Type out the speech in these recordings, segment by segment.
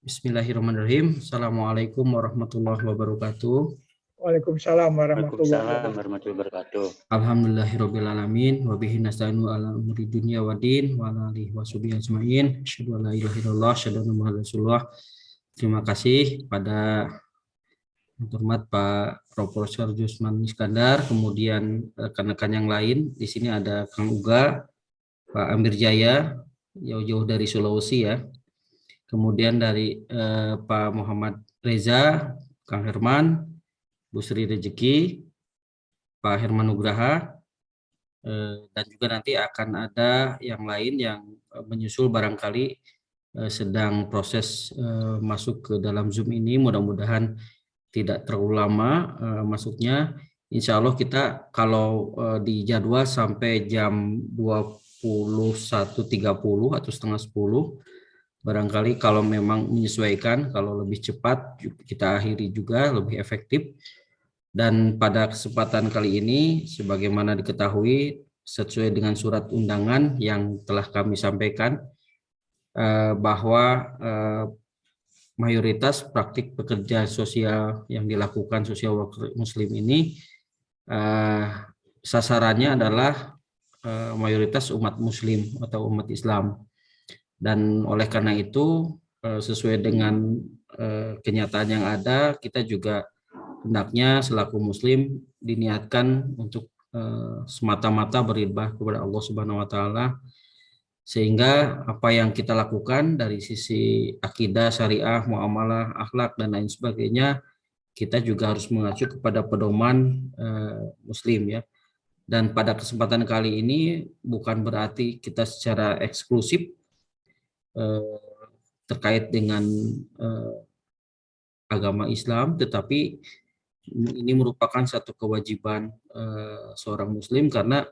Bismillahirrahmanirrahim. Assalamualaikum warahmatullahi wabarakatuh. Waalaikumsalam warahmatullahi Waalaikumsalam wabarakatuh. warahmatullahi wabarakatuh. Alhamdulillahirabbil alamin wa bihi nasta'inu ala umuri dunya waddin wa ala alihi washabihi ajmain. Asyhadu an la ilaha illallah, asyhadu anna Muhammadar Rasulullah. Terima kasih pada yang terhormat Pak Profesor Jusman Iskandar, kemudian rekan-rekan yang lain. Di sini ada Kang Uga, Pak Amir Jaya, jauh-jauh dari Sulawesi ya. Kemudian dari Pak Muhammad Reza, Kang Herman, Bu Sri Rezeki, Pak Herman Nugraha, dan juga nanti akan ada yang lain yang menyusul barangkali sedang proses masuk ke dalam Zoom ini. Mudah-mudahan tidak terlalu lama masuknya. Insya Allah kita kalau di jadwal sampai jam 21.30 atau setengah 10. Barangkali kalau memang menyesuaikan, kalau lebih cepat kita akhiri juga lebih efektif. Dan pada kesempatan kali ini, sebagaimana diketahui sesuai dengan surat undangan yang telah kami sampaikan, bahwa mayoritas praktik pekerja sosial yang dilakukan social worker muslim ini sasarannya adalah mayoritas umat muslim atau umat Islam. Dan oleh karena itu sesuai dengan kenyataan yang ada, kita juga hendaknya selaku muslim diniatkan untuk semata-mata beribadah kepada Allah Subhanahu wa taala, sehingga apa yang kita lakukan dari sisi akidah, syariah, muamalah, akhlak dan lain sebagainya, kita juga harus mengacu kepada pedoman muslim ya. Dan pada kesempatan kali ini bukan berarti kita secara eksklusif terkait dengan agama Islam, tetapi ini merupakan satu kewajiban seorang muslim karena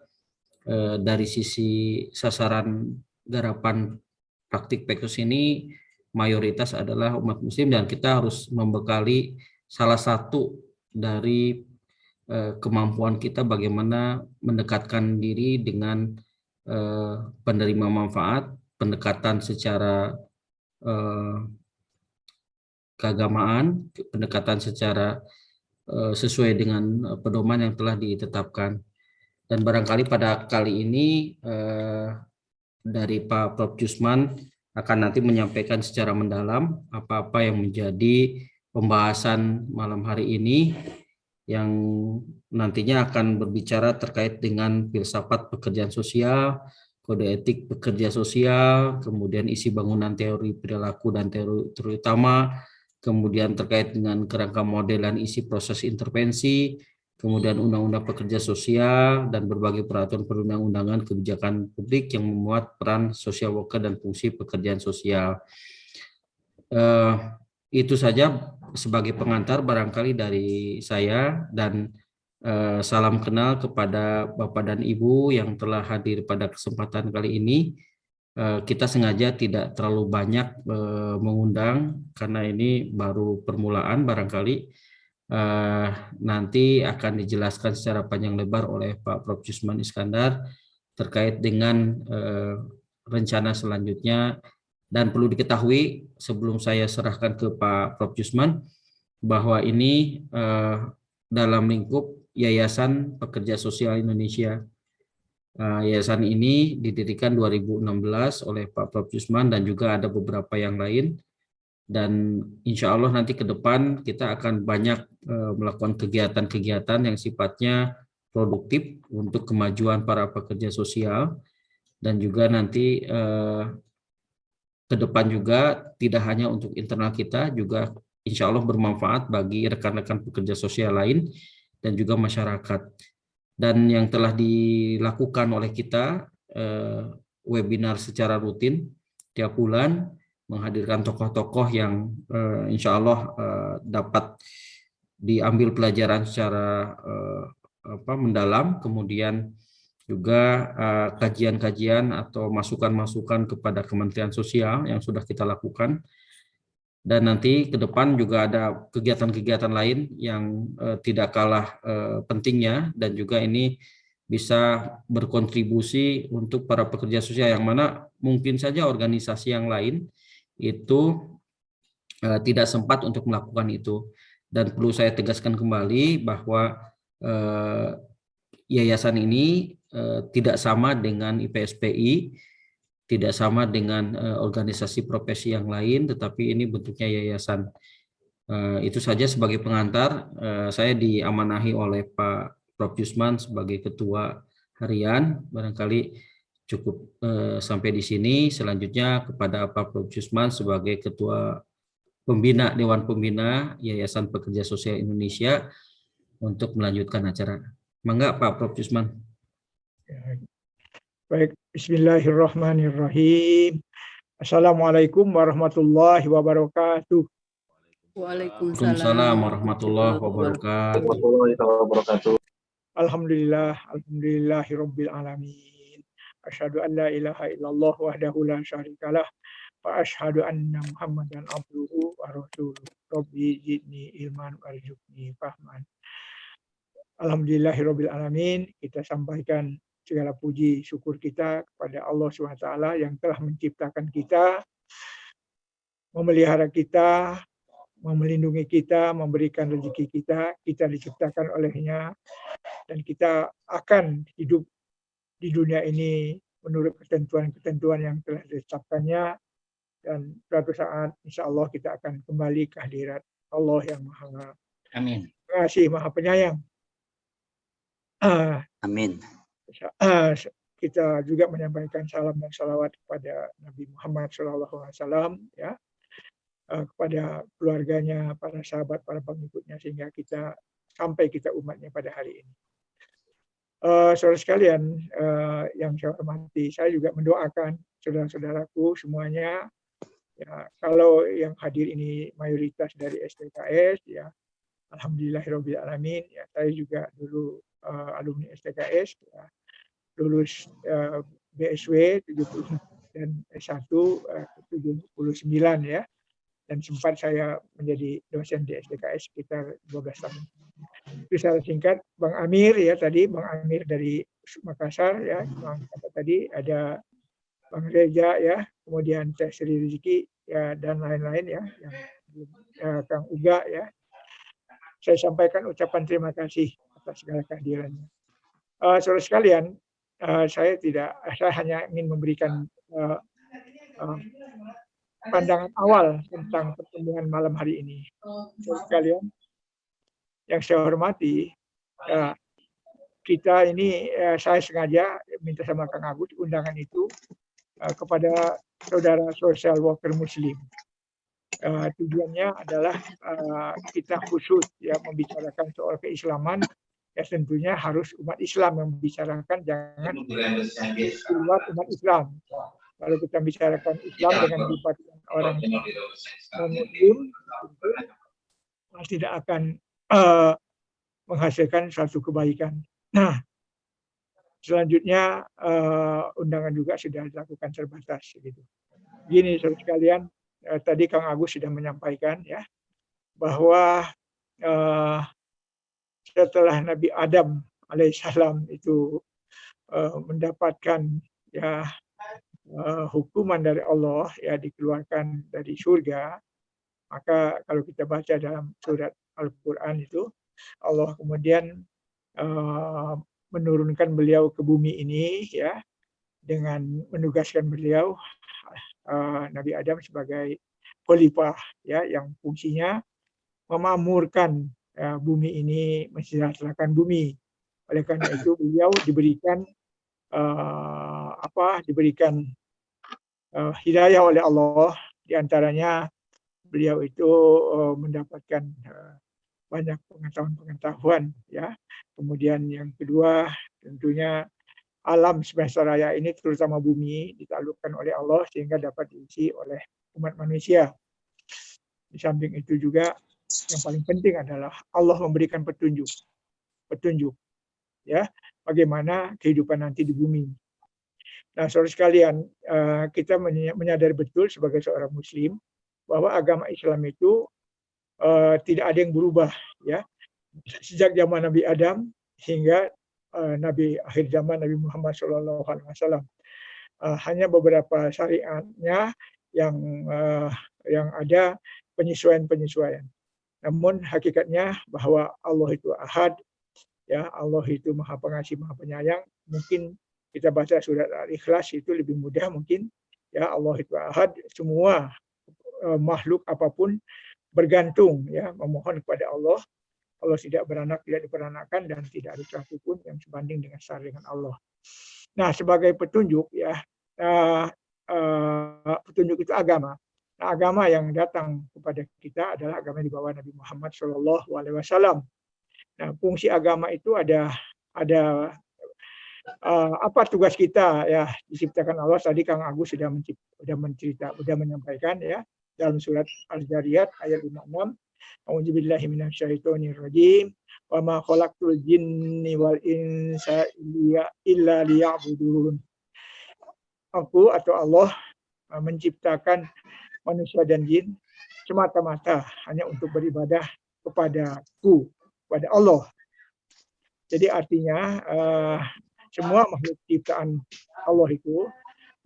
dari sisi sasaran garapan praktik PEKUS ini mayoritas adalah umat muslim, dan kita harus membekali salah satu dari kemampuan kita bagaimana mendekatkan diri dengan penerima manfaat, pendekatan secara keagamaan, pendekatan secara sesuai dengan pedoman yang telah ditetapkan. Dan barangkali pada kali ini dari Pak Prof. Jusman akan nanti menyampaikan secara mendalam apa-apa yang menjadi pembahasan malam hari ini, yang nantinya akan berbicara terkait dengan filsafat pekerjaan sosial, kode etik pekerja sosial, kemudian isi bangunan teori perilaku dan teori utama, kemudian terkait dengan kerangka model dan isi proses intervensi, kemudian undang-undang pekerja sosial, dan berbagai peraturan perundang-undangan kebijakan publik yang memuat peran social worker dan fungsi pekerjaan sosial. Itu saja sebagai pengantar barangkali dari saya, dan salam kenal kepada Bapak dan Ibu yang telah hadir pada kesempatan kali ini. Kita sengaja tidak terlalu banyak mengundang karena ini baru permulaan, barangkali nanti akan dijelaskan secara panjang lebar oleh Pak Prof. Jusman Iskandar terkait dengan rencana selanjutnya. Dan perlu diketahui sebelum saya serahkan ke Pak Prof. Jusman bahwa ini dalam lingkup Yayasan Pekerja Sosial Indonesia. Yayasan ini didirikan 2016 oleh Pak Prof. Jusman dan juga ada beberapa yang lain. Dan insya Allah nanti ke depan kita akan banyak melakukan kegiatan-kegiatan yang sifatnya produktif untuk kemajuan para pekerja sosial, dan juga nanti ke depan juga tidak hanya untuk internal kita, juga insya Allah bermanfaat bagi rekan-rekan pekerja sosial lain dan juga masyarakat. Dan yang telah dilakukan oleh kita webinar secara rutin tiap bulan, menghadirkan tokoh-tokoh yang insya Allah dapat diambil pelajaran secara mendalam, kemudian juga kajian-kajian atau masukan-masukan kepada Kementerian Sosial yang sudah kita lakukan. Dan nanti ke depan juga ada kegiatan-kegiatan lain yang tidak kalah pentingnya, dan juga ini bisa berkontribusi untuk para pekerja sosial yang mana mungkin saja organisasi yang lain itu tidak sempat untuk melakukan itu. Dan perlu saya tegaskan kembali bahwa yayasan ini tidak sama dengan IPSPI, tidak sama dengan organisasi profesi yang lain, tetapi ini bentuknya yayasan. Itu saja sebagai pengantar. Saya diamanahi oleh Pak Prof. Jusman sebagai Ketua Harian. Barangkali cukup sampai di sini. Selanjutnya kepada Pak Prof. Jusman sebagai Ketua Pembina Dewan Pembina Yayasan Pekerja Sosial Indonesia untuk melanjutkan acara. Mangga Pak Prof. Jusman. Baik, bismillahirrahmanirrahim. Assalamualaikum warahmatullahi wabarakatuh. Waalaikumsalam warahmatullahi wabarakatuh. Alhamdulillah, alhamdulillahirabbil alamin. Asyhadu an la ilaha illallah wahdahu la syarikalah wa asyhadu anna Muhammadan abduhu wa rasuluh. Rabbi zidni ilman warzuqni fahman. Alhamdulillahirabbil alamin. Kita sampaikan segala puji syukur kita kepada Allah SWT yang telah menciptakan kita, memelihara kita, melindungi kita, memberikan rezeki kita. Kita diciptakan olehnya dan kita akan hidup di dunia ini menurut ketentuan-ketentuan yang telah ditetapkannya, dan suatu saat insya Allah kita akan kembali ke hadirat Allah yang Maha Pengasih, Maha Penyayang. Amin. Kita juga menyampaikan salam dan salawat kepada Nabi Muhammad SAW, ya, kepada keluarganya, para sahabat, para pengikutnya, sehingga kita sampai kita umatnya pada hari ini. Saudara sekalian yang saya hormati, saya juga mendoakan saudara-saudaraku semuanya. Ya, kalau yang hadir ini mayoritas dari STKS, ya, alhamdulillahirabbil alamin. Ya, saya juga dulu alumni STKS, ya, lulus BSW 70 dan S1 79, ya. Dan sempat saya menjadi dosen di STKS sekitar 12 tahun. Itu secara singkat, Bang Amir, ya, tadi Bang Amir dari Makassar, ya, Bang tadi ada Bang Reza, ya, kemudian Teh Sri Rizki, ya, dan lain-lain, ya, yang Kang Uga, ya. Saya sampaikan ucapan terima kasih atas segala kehadirannya. Saudara sekalian, saya hanya ingin memberikan pandangan awal tentang pertemuan malam hari ini. Saudara sekalian, yang saya hormati, kita ini, saya sengaja minta sama Kang Agus undangan itu kepada saudara social worker Muslim. Tujuannya adalah kita khusus, ya, membicarakan soal keislaman. Ya, tentunya harus umat Islam yang membicarakan, jangan keluar umat Islam. Kalau kita bicarakan Islam dengan melibatkan orang non-Muslim, tidak akan menghasilkan suatu kebaikan. Nah, selanjutnya undangan juga sudah dilakukan terbatas, gitu. Gini, saudara sekalian, tadi Kang Agus sudah menyampaikan, ya, bahwa setelah Nabi Adam alaihissalam itu mendapatkan, ya, hukuman dari Allah, ya, dikeluarkan dari surga, maka kalau kita baca dalam surat Al-Quran itu, Allah kemudian menurunkan beliau ke bumi ini, ya, dengan menugaskan beliau Nabi Adam sebagai khalifah, ya, yang fungsinya memakmurkan bumi ini, mensejahterakan bumi. Oleh karena itu beliau diberikan hidayah oleh Allah. Di antaranya beliau itu mendapatkan banyak pengetahuan, ya. Kemudian yang kedua, tentunya alam semesta raya ini, terutama bumi, ditaklukkan oleh Allah sehingga dapat diisi oleh umat manusia. Di samping itu juga yang paling penting adalah Allah memberikan petunjuk, ya, bagaimana kehidupan nanti di bumi. Nah, saudara sekalian, kita menyadari betul sebagai seorang Muslim bahwa agama Islam itu tidak ada yang berubah, ya, sejak zaman Nabi Adam hingga Nabi akhir zaman Nabi Muhammad SAW. Hanya beberapa syariatnya yang ada penyesuaian-penyesuaian. Namun hakikatnya bahwa Allah itu Ahad, ya, Allah itu Maha Pengasih, Maha Penyayang. Mungkin kita baca surat Al-Ikhlas itu lebih mudah mungkin, ya, Allah itu Ahad, semua makhluk apapun bergantung, ya, memohon kepada Allah. Allah tidak beranak, tidak diperanakan, dan tidak ada satu pun yang sebanding dengan setara dengan Allah. Nah, sebagai petunjuk, ya, petunjuk itu agama. Nah, agama yang datang kepada kita adalah agama di bawah Nabi Muhammad SAW. Nah, fungsi agama itu ada apa tugas kita, ya, diciptakan Allah. Tadi Kang Agus sudah menyampaikan, ya, dalam surat Al-Zariyat ayat 56. A'udzubillahi minasyaitonirrajim. Wa ma khalaqtul jinni wal insa illa liya'budun. Aku atau Allah menciptakan manusia dan jin semata-mata hanya untuk beribadah kepadaku, kepada Allah. Jadi artinya semua makhluk ciptaan Allah itu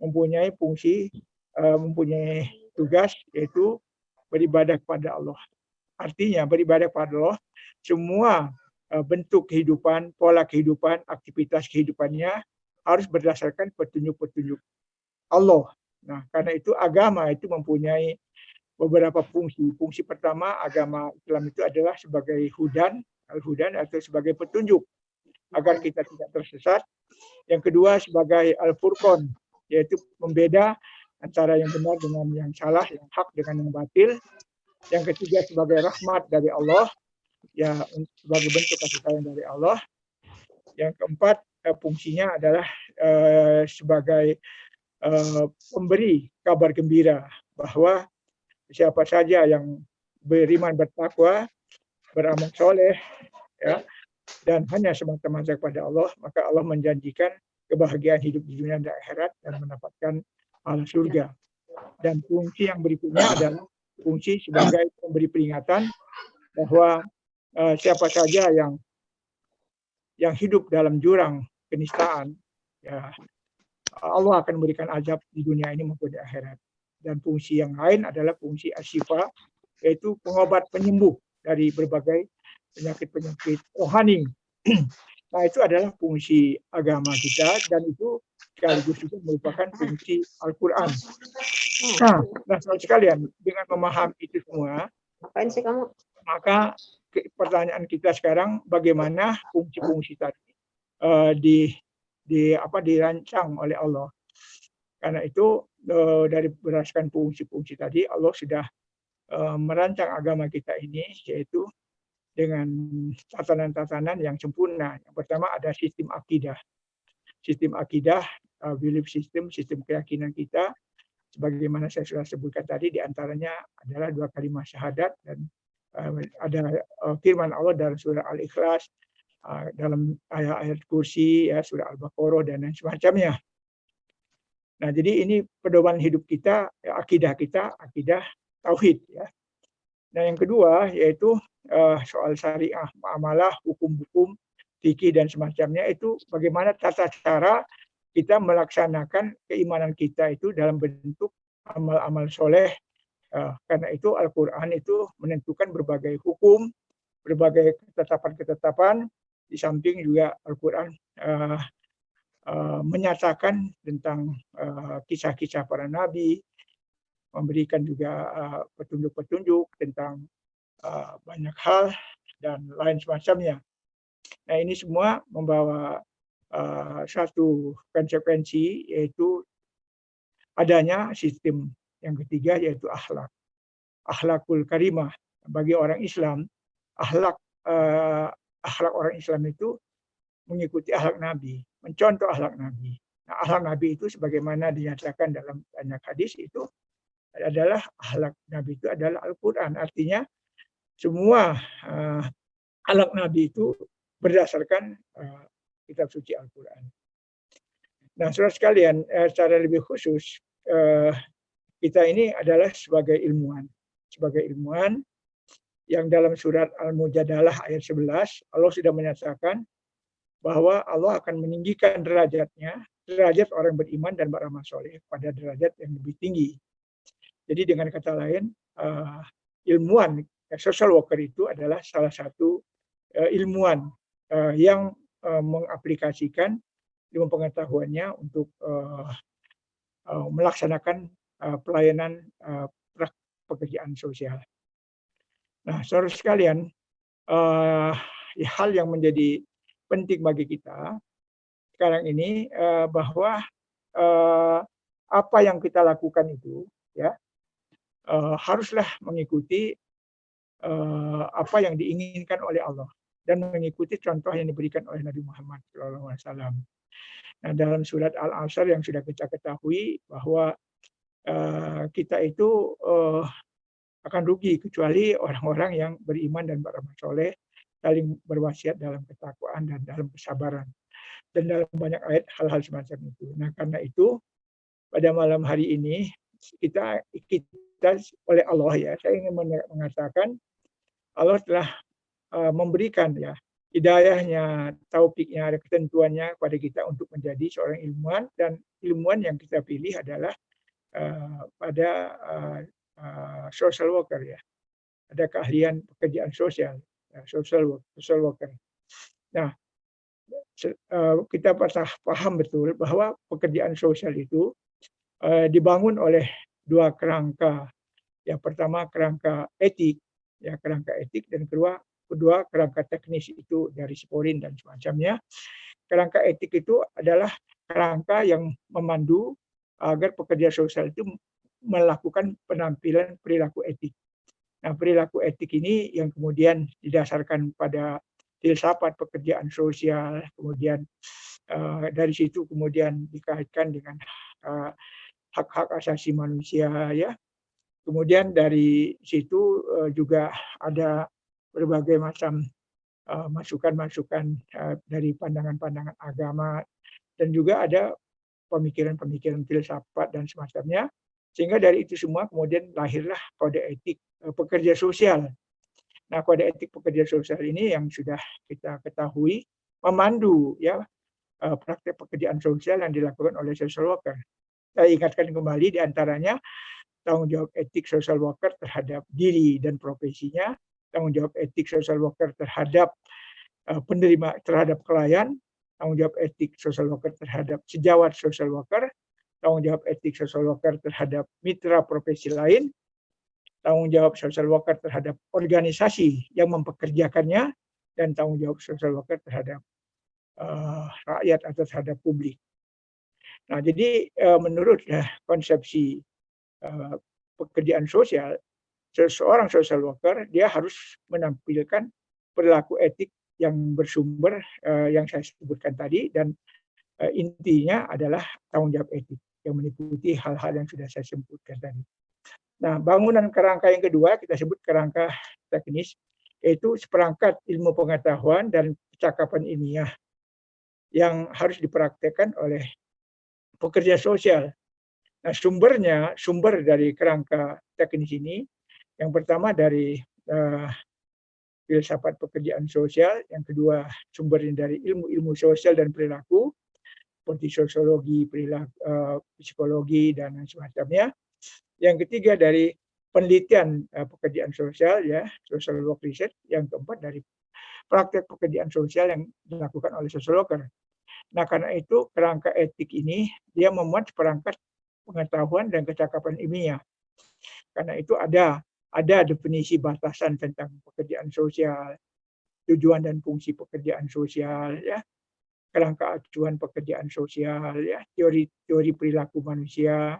mempunyai fungsi, mempunyai tugas, yaitu beribadah kepada Allah. Artinya beribadah kepada Allah, semua bentuk kehidupan, pola kehidupan, aktivitas kehidupannya harus berdasarkan petunjuk-petunjuk Allah. Nah, karena itu agama itu mempunyai beberapa fungsi. Fungsi pertama agama Islam itu adalah sebagai hudan, al-hudan, atau sebagai petunjuk agar kita tidak tersesat. Yang kedua sebagai al-furqan, yaitu membeda antara yang benar dengan yang salah, yang hak dengan yang batil. Yang ketiga sebagai rahmat dari Allah, ya, sebagai bentuk kasih sayang dari Allah. Yang keempat fungsinya adalah sebagai pemberi kabar gembira bahwa siapa saja yang beriman, bertakwa, beramal soleh, ya, dan hanya semata-mata kepada Allah, maka Allah menjanjikan kebahagiaan hidup di dunia dan akhirat dan mendapatkan pahala surga. Dan fungsi yang berikutnya adalah fungsi sebagai pemberi peringatan bahwa siapa saja yang hidup dalam jurang kenistaan, ya, Allah akan memberikan azab di dunia ini maupun di akhirat. Dan fungsi yang lain adalah fungsi asyifa, yaitu pengobat penyembuh dari berbagai penyakit-penyakit rohani. Nah, itu adalah fungsi agama kita, dan itu sekaligus juga merupakan fungsi Al-Quran. Nah, saudara sekalian, dengan memahami itu semua, maka pertanyaan kita sekarang, bagaimana fungsi-fungsi tadi dirancang oleh Allah. Karena itu dari berdasarkan fungsi-fungsi tadi, Allah sudah merancang agama kita ini, yaitu dengan tatanan-tatanan yang sempurna. Yang pertama ada sistem akidah. Sistem akidah, belief system, sistem keyakinan kita, sebagaimana saya sudah sebutkan tadi, diantaranya adalah 2 kalimat syahadat, dan ada firman Allah dalam surah Al-Ikhlas, dalam ayat-ayat kursi, ya, surah Al-Baqarah, dan lain semacamnya. Nah, jadi ini pedoman hidup kita, ya, akidah kita, akidah tauhid, ya. Nah, yang kedua yaitu soal syariah, muamalah, hukum-hukum, fikih dan semacamnya, itu bagaimana tata cara kita melaksanakan keimanan kita itu dalam bentuk amal-amal soleh. Karena itu Al-Quran itu menentukan berbagai hukum, berbagai ketetapan-ketetapan, di samping juga Al-Quran menyatakan tentang kisah-kisah para nabi, memberikan juga petunjuk-petunjuk tentang banyak hal dan lain semacamnya. Nah, ini semua membawa satu konsekuensi, yaitu adanya sistem yang ketiga, yaitu akhlak. Akhlakul karimah. Bagi orang Islam, akhlak orang Islam itu mengikuti akhlak Nabi, mencontoh akhlak Nabi. Nah, akhlak Nabi itu sebagaimana dinyatakan dalam banyak hadis, itu adalah akhlak Nabi itu adalah Al-Quran. Artinya semua akhlak Nabi itu berdasarkan kitab suci Al-Quran. Nah, saudara sekalian, secara lebih khusus, kita ini adalah sebagai ilmuwan. Sebagai ilmuwan yang dalam surat Al-Mujadalah ayat 11, Allah sudah menyatakan bahwa Allah akan meninggikan derajat orang beriman dan beramal soleh pada derajat yang lebih tinggi. Jadi dengan kata lain, ilmuwan, social worker itu adalah salah satu ilmuwan yang mengaplikasikan ilmu pengetahuannya untuk melaksanakan pelayanan pekerjaan sosial. Nah, saudara sekalian, hal yang menjadi penting bagi kita sekarang ini bahwa apa yang kita lakukan itu ya haruslah mengikuti apa yang diinginkan oleh Allah dan mengikuti contoh yang diberikan oleh Nabi Muhammad SAW. Nah, dalam surat Al-Asr yang sudah kita ketahui bahwa kita itu akan rugi kecuali orang-orang yang beriman dan beramal soleh, saling berwasiat dalam ketakwaan dan dalam kesabaran. Dan dalam banyak ayat hal-hal semacam itu. Nah, karena itu pada malam hari ini kita oleh Allah ya, saya ingin mengatakan Allah telah memberikan ya hidayahnya, taufiknya, ada ketentuannya kepada kita untuk menjadi seorang ilmuwan, dan ilmuwan yang kita pilih adalah pada social worker ya. Ada keahlian pekerjaan sosial, social worker. Nah, kita paham betul bahwa pekerjaan sosial itu dibangun oleh dua kerangka. Yang pertama kerangka etik, ya kerangka etik, dan kedua kerangka teknis itu dari Sporin dan semacamnya. Kerangka etik itu adalah kerangka yang memandu agar pekerja sosial itu melakukan penampilan perilaku etik. Nah, perilaku etik ini yang kemudian didasarkan pada filsafat pekerjaan sosial, kemudian dari situ kemudian dikaitkan dengan hak-hak asasi manusia ya. Kemudian dari situ juga ada berbagai macam masukan-masukan dari pandangan-pandangan agama, dan juga ada pemikiran-pemikiran filsafat dan semacamnya. Sehingga dari itu semua kemudian lahirlah kode etik pekerja sosial. Nah, kode etik pekerja sosial ini yang sudah kita ketahui memandu ya praktek pekerjaan sosial yang dilakukan oleh social worker. Saya ingatkan kembali diantaranya tanggung jawab etik social worker terhadap diri dan profesinya, tanggung jawab etik social worker terhadap penerima, terhadap klien, tanggung jawab etik social worker terhadap sejawat social worker, tanggung jawab etik social worker terhadap mitra profesi lain, tanggung jawab social worker terhadap organisasi yang mempekerjakannya, dan tanggung jawab social worker terhadap rakyat atau terhadap publik. Nah, jadi menurut konsepsi pekerjaan sosial, seseorang social worker dia harus menampilkan perilaku etik yang bersumber yang saya sebutkan tadi, dan intinya adalah tanggung jawab etik yang meliputi hal-hal yang sudah saya sebutkan tadi. Nah, bangunan kerangka yang kedua kita sebut kerangka teknis, yaitu seperangkat ilmu pengetahuan dan kecakapan ilmiah yang harus dipraktekkan oleh pekerja sosial. Nah, sumber dari kerangka teknis ini, yang pertama dari filsafat pekerjaan sosial, yang kedua sumbernya dari ilmu-ilmu sosial dan perilaku, seperti sosiologi, psikologi, dan semacamnya. Yang ketiga dari penelitian pekerjaan sosial, ya, social work research. Yang keempat dari praktek pekerjaan sosial yang dilakukan oleh social worker. Nah, karena itu kerangka etik ini dia memuat seperangkat pengetahuan dan kecakapan ilmiah. Karena itu ada definisi batasan tentang pekerjaan sosial, tujuan dan fungsi pekerjaan sosial, ya, kerangka acuan pekerjaan sosial, ya, teori perilaku manusia,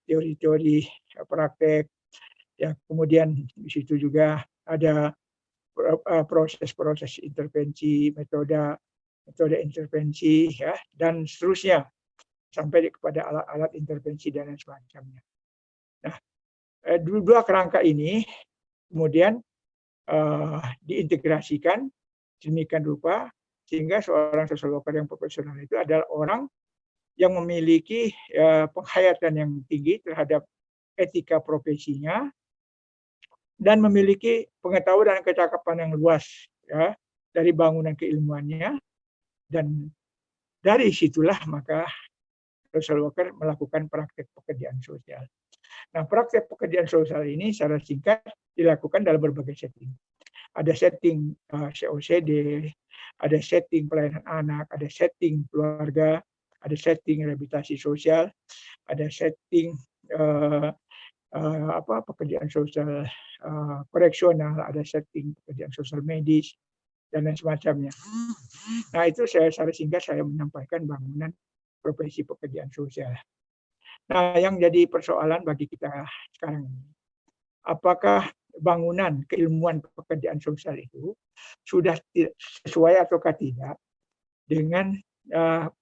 teori-teori praktek, ya, kemudian di situ juga ada proses-proses intervensi, metode intervensi, ya, dan seterusnya sampai kepada alat-alat intervensi dan lain semacamnya. Nah, dua kerangka ini kemudian diintegrasikan sedemikian rupa sehingga seorang social worker yang profesional itu adalah orang yang memiliki penghayatan yang tinggi terhadap etika profesinya dan memiliki pengetahuan dan kecakapan yang luas, ya, dari bangunan keilmuannya, dan dari situlah maka social worker melakukan praktek pekerjaan sosial. Nah, praktek pekerjaan sosial ini secara singkat dilakukan dalam berbagai setting. Ada setting COCD, ada setting pelayanan anak, ada setting keluarga, ada setting rehabilitasi sosial, ada setting pekerjaan sosial koreksional, ada setting pekerjaan sosial medis, dan lain semacamnya. Nah, itu secara singkat saya menyampaikan bangunan profesi pekerjaan sosial. Nah, yang jadi persoalan bagi kita sekarang ini, apakah bangunan keilmuan pekerjaan sosial itu sudah sesuai ataukah tidak dengan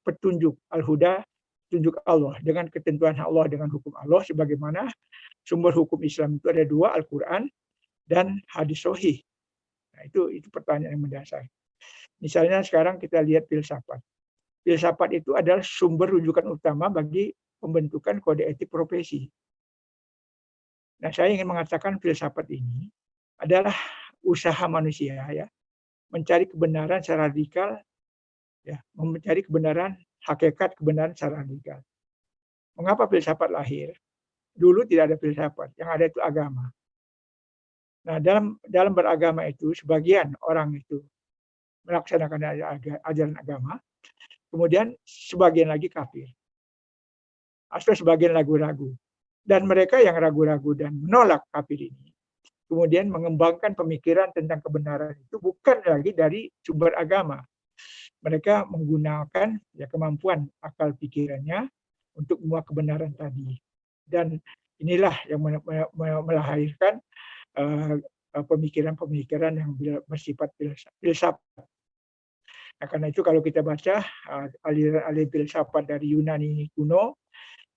petunjuk Al-Huda, petunjuk Allah, dengan ketentuan Allah, dengan hukum Allah, sebagaimana sumber hukum Islam itu ada dua, Al-Quran dan hadis sahih. Nah, itu pertanyaan yang mendasar. Misalnya sekarang kita lihat filsafat. Filsafat itu adalah sumber rujukan utama bagi pembentukan kode etik profesi. Nah, saya ingin mengatakan filsafat ini adalah usaha manusia ya, mencari kebenaran secara radikal, ya, mencari kebenaran, hakikat kebenaran secara radikal. Mengapa filsafat lahir? Dulu tidak ada filsafat, yang ada itu agama. Nah, dalam beragama itu sebagian orang itu melaksanakan ajaran agama, kemudian sebagian lagi kafir. Atau sebagian ragu-ragu. Dan mereka yang ragu-ragu dan menolak kafir ini, kemudian mengembangkan pemikiran tentang kebenaran itu bukan lagi dari sumber agama. Mereka menggunakan ya kemampuan akal pikirannya untuk semua kebenaran tadi. Dan inilah yang melahirkan pemikiran-pemikiran yang bersifat filsafat. Nah, karena itu kalau kita baca aliran-aliran filsafat dari Yunani kuno,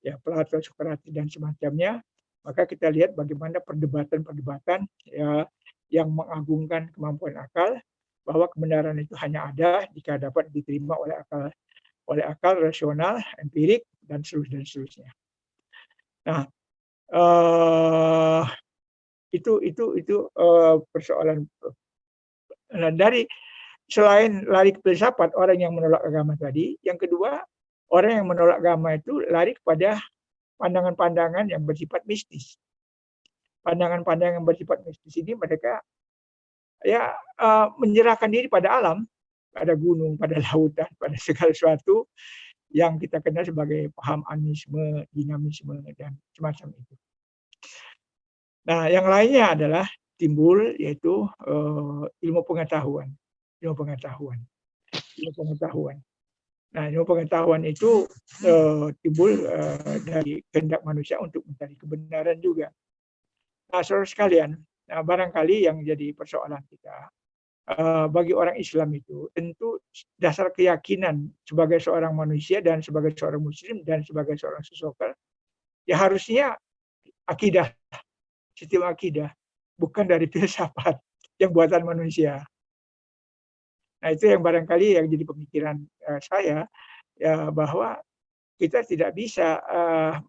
ya Plato, Sokrates dan semacamnya, maka kita lihat bagaimana perdebatan-perdebatan ya yang mengagungkan kemampuan akal, bahwa kebenaran itu hanya ada jika dapat diterima oleh akal rasional, empirik dan seterusnya. Nah, itu persoalan. Nah, dari selain lari ke filsafat orang yang menolak agama tadi, yang kedua, orang yang menolak agama itu lari kepada pandangan-pandangan yang bersifat mistis. Pandangan-pandangan yang bersifat mistis ini mereka ya menyerahkan diri pada alam, pada gunung, pada lautan, pada segala sesuatu yang kita kenal sebagai paham animisme, dinamisme, dan semacam itu. Nah, yang lainnya adalah timbul yaitu ilmu pengetahuan. Nah, ilmu pengetahuan itu timbul dari kehendak manusia untuk mencari kebenaran juga. Nah, saudara sekalian, nah barangkali yang jadi persoalan kita, bagi orang Islam itu tentu dasar keyakinan sebagai seorang manusia dan sebagai seorang muslim dan sebagai seorang sosok, ya harusnya akidah, sistem akidah, bukan dari filsafat yang buatan manusia. Nah, itu yang barangkali yang jadi pemikiran saya, ya bahwa kita tidak bisa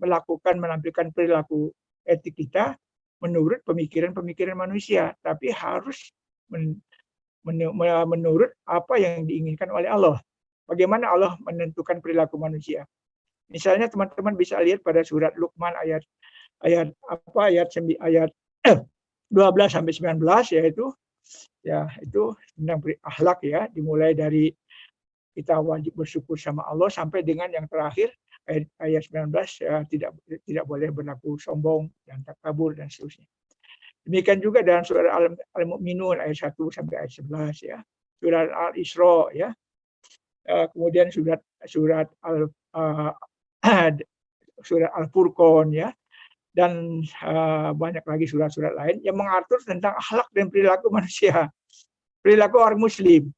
menampilkan perilaku etik kita menurut pemikiran-pemikiran manusia, tapi harus menurut apa yang diinginkan oleh Allah. Bagaimana Allah menentukan perilaku manusia? Misalnya teman-teman bisa lihat pada surat Luqman ayat 12 sampai 19, yaitu ya itu tentang akhlak ya, dimulai dari kita wajib bersyukur sama Allah sampai dengan yang terakhir ayat 19 ya, tidak boleh berlaku sombong dan takabur dan seterusnya. Demikian juga dalam surat Al-Mu'minun ayat 1 sampai ayat 11 ya. Surat Al-Isra ya. Kemudian surat Al-Furqan ya. Dan banyak lagi surat-surat lain yang mengatur tentang akhlak dan perilaku manusia, perilaku orang muslim.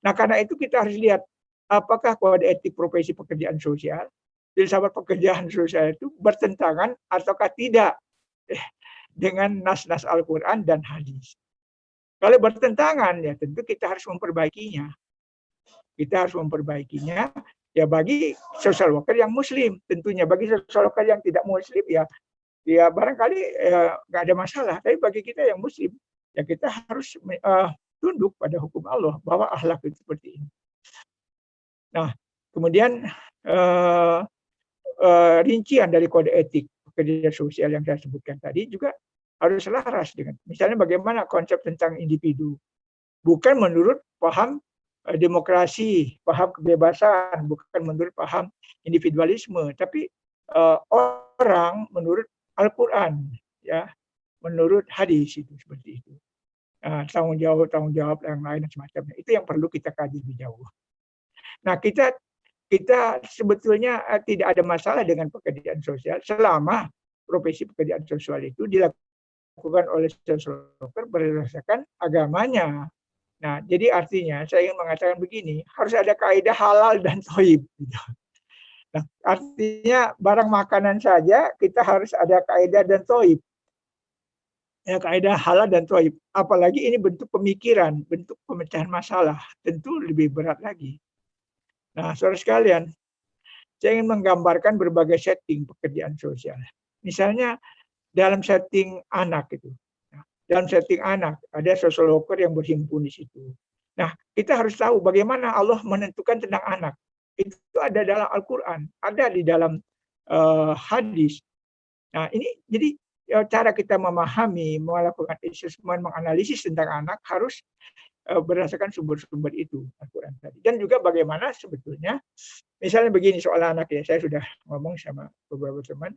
Nah, karena itu kita harus lihat apakah kode etik profesi pekerjaan sosial, filsafat pekerjaan sosial itu bertentangan ataukah tidak dengan nas-nas Al-Quran dan hadis. Kalau bertentangan, ya tentu kita harus memperbaikinya. Ya bagi social worker yang muslim, tentunya bagi social worker yang tidak muslim ya barangkali nggak ada masalah. Tapi bagi kita yang muslim, ya kita harus tunduk pada hukum Allah bahwa akhlak itu seperti ini. Nah, kemudian rincian dari kode etik pekerja sosial yang saya sebutkan tadi juga harus selaras dengan misalnya bagaimana konsep tentang individu, bukan menurut paham demokrasi, paham kebebasan, bukan menurut paham individualisme, tapi orang menurut Al-Quran, ya, menurut hadis itu seperti itu. Tanggung jawab yang lain dan semacamnya. Itu yang perlu kita kaji lebih jauh. Nah, kita sebetulnya tidak ada masalah dengan pekerjaan sosial selama profesi pekerjaan sosial itu dilakukan oleh social worker berdasarkan agamanya. Nah, jadi artinya saya ingin mengatakan begini, harus ada kaidah halal dan thayyib. Gitu. Nah, artinya barang makanan saja kita harus ada kaidah dan thayyib. Ya, kaidah halal dan thayyib. Apalagi ini bentuk pemikiran, bentuk pemecahan masalah, tentu lebih berat lagi. Nah, saudara sekalian, saya ingin menggambarkan berbagai setting pekerjaan sosial. Misalnya dalam setting anak itu. Dalam setting anak, ada social worker yang berhimpun di situ. Nah, kita harus tahu bagaimana Allah menentukan tentang anak. Itu ada dalam Al-Quran, ada di dalam hadis. Nah, ini jadi cara kita memahami, melakukan assessment, menganalisis tentang anak harus berdasarkan sumber-sumber itu, Al-Quran tadi. Dan juga bagaimana sebetulnya, misalnya begini soal anak ya, saya sudah ngomong sama beberapa teman,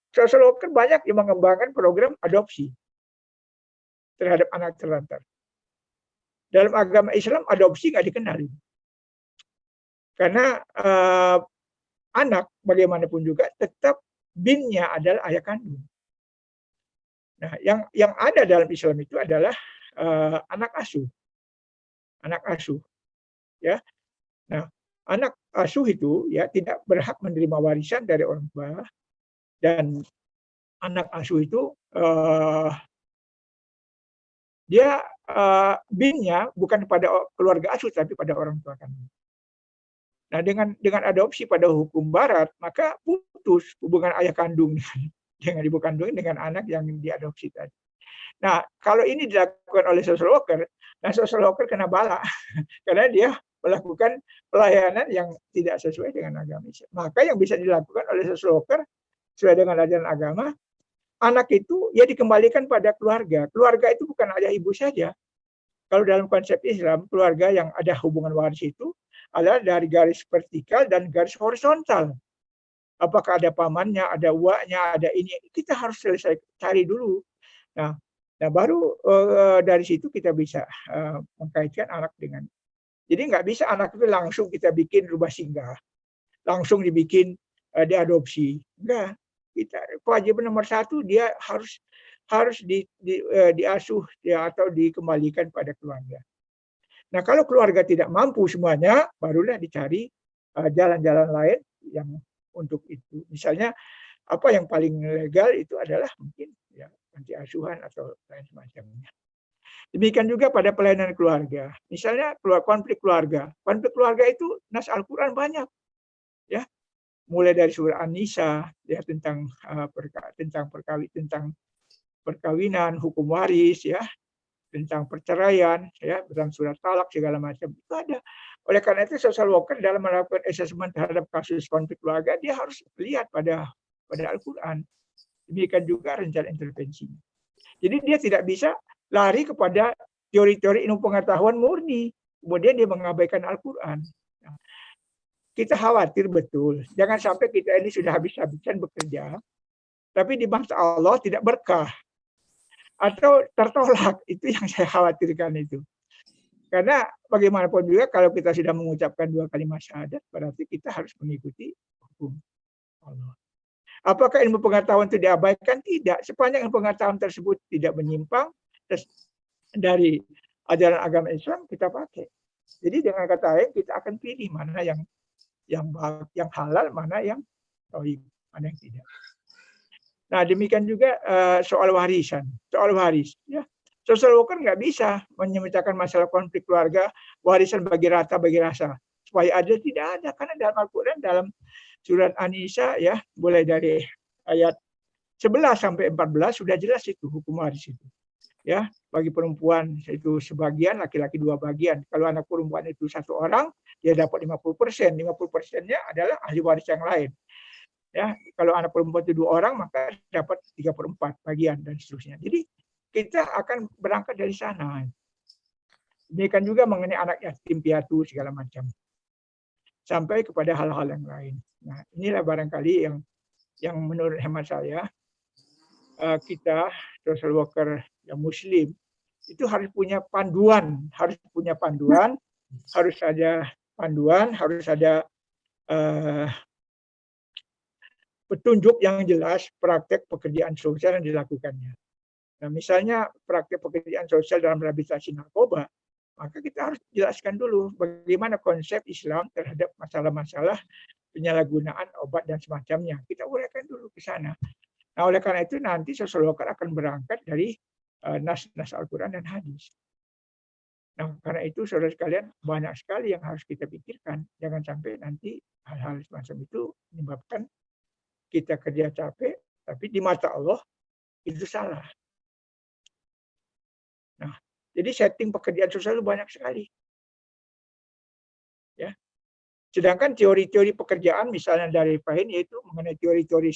social worker banyak yang mengembangkan program adopsi terhadap anak terlantar. Dalam agama Islam adopsi nggak dikenal. Karena anak bagaimanapun juga tetap binnya adalah ayah kandung. Nah, yang ada dalam Islam itu adalah anak asuh. Anak asuh. Ya. Nah, anak asuh itu ya tidak berhak menerima warisan dari orang tua. Dan anak asuh itu dia binnya bukan pada keluarga asuh tapi pada orang tua kandung. Nah, dengan adopsi pada hukum Barat maka putus hubungan ayah kandung dengan ibu kandung dengan anak yang diadopsi tadi. Nah, kalau ini dilakukan oleh social worker, nah social worker kena bala karena dia melakukan pelayanan yang tidak sesuai dengan agama Islam. Maka yang bisa dilakukan oleh social worker sesuai dengan ajaran agama, anak itu ya dikembalikan pada keluarga. Keluarga itu bukan ayah ibu saja. Kalau dalam konsep Islam, keluarga yang ada hubungan waris itu adalah dari garis vertikal dan garis horizontal. Apakah ada pamannya, ada uaknya, ada ini. Kita harus selesai cari dulu. Nah baru dari situ kita bisa mengkaitkan anak dengan. Jadi nggak bisa anak itu langsung kita bikin rumah singgah, langsung dibikin diadopsi. Enggak. Kewajiban nomor satu dia harus diasuh ya, atau dikembalikan pada keluarga. Nah, kalau keluarga tidak mampu semuanya, barulah dicari jalan-jalan lain yang untuk itu. Misalnya apa yang paling legal itu adalah mungkin ya panti asuhan atau lain semacamnya. Demikian juga pada pelayanan keluarga. Misalnya konflik keluarga. Konflik keluarga itu nas Al-Quran banyak. Ya. Mulai dari surah An-Nisa ya tentang perkawinan, hukum waris ya, tentang perceraian ya, dalam surat Talak segala macam itu ada. Oleh karena itu social worker dalam melakukan assessment terhadap kasus konflik keluarga dia harus lihat pada Al-Quran. Demikian juga rencana intervensinya. Jadi dia tidak bisa lari kepada teori-teori ilmu pengetahuan murni, kemudian dia mengabaikan Al-Quran. Kita khawatir betul, jangan sampai kita ini sudah habis-habisan bekerja, tapi di mata Allah tidak berkah atau tertolak. Itu yang saya khawatirkan itu. Karena bagaimanapun juga kalau kita sudah mengucapkan 2 kalimat syahadat, berarti kita harus mengikuti hukum Allah. Apakah ilmu pengetahuan itu diabaikan? Tidak. Sepanjang ilmu pengetahuan tersebut tidak menyimpang dari ajaran agama Islam, kita pakai. Jadi dengan kata lain kita akan pilih mana yang halal, mana yang thayyib, mana yang tidak. Nah, demikian juga soal warisan, soal waris. Ya. Social worker nggak bisa menyelesaikan masalah konflik keluarga, warisan bagi rata, bagi rasa. Supaya ada, tidak ada. Karena dalam Al-Quran, dalam surat An-Nisa, ya, mulai dari ayat 11 sampai 14, sudah jelas itu hukum waris itu. Ya, bagi perempuan itu sebagian, laki-laki 2 bagian. Kalau anak perempuan itu 1 orang, dia dapat 50%, 50%-nya adalah ahli waris yang lain. Ya, kalau anak perempuan itu 2 orang maka dapat 3/4 bagian dan seterusnya. Jadi kita akan berangkat dari sana. Demikian juga mengenai anak yatim piatu segala macam. Sampai kepada hal-hal yang lain. Nah, inilah barangkali yang menurut hemat saya kita social worker yang muslim itu harus punya panduan, harus ada panduan, harus ada petunjuk yang jelas praktek pekerjaan sosial yang dilakukannya. Nah, misalnya praktek pekerjaan sosial dalam rehabilitasi narkoba, maka kita harus jelaskan dulu bagaimana konsep Islam terhadap masalah-masalah penyalahgunaan obat dan semacamnya. Kita uraikan dulu ke sana. Nah, oleh karena itu nanti social worker akan berangkat dari nas-nas Al-Quran dan hadis. Nah, karena itu saudara sekalian banyak sekali yang harus kita pikirkan. Jangan sampai nanti hal-hal semacam itu menyebabkan kita kerja capek, tapi di mata Allah itu salah. Nah, jadi setting pekerjaan sosial itu banyak sekali. Ya. Sedangkan teori-teori pekerjaan misalnya dari Pahin yaitu mengenai teori-teori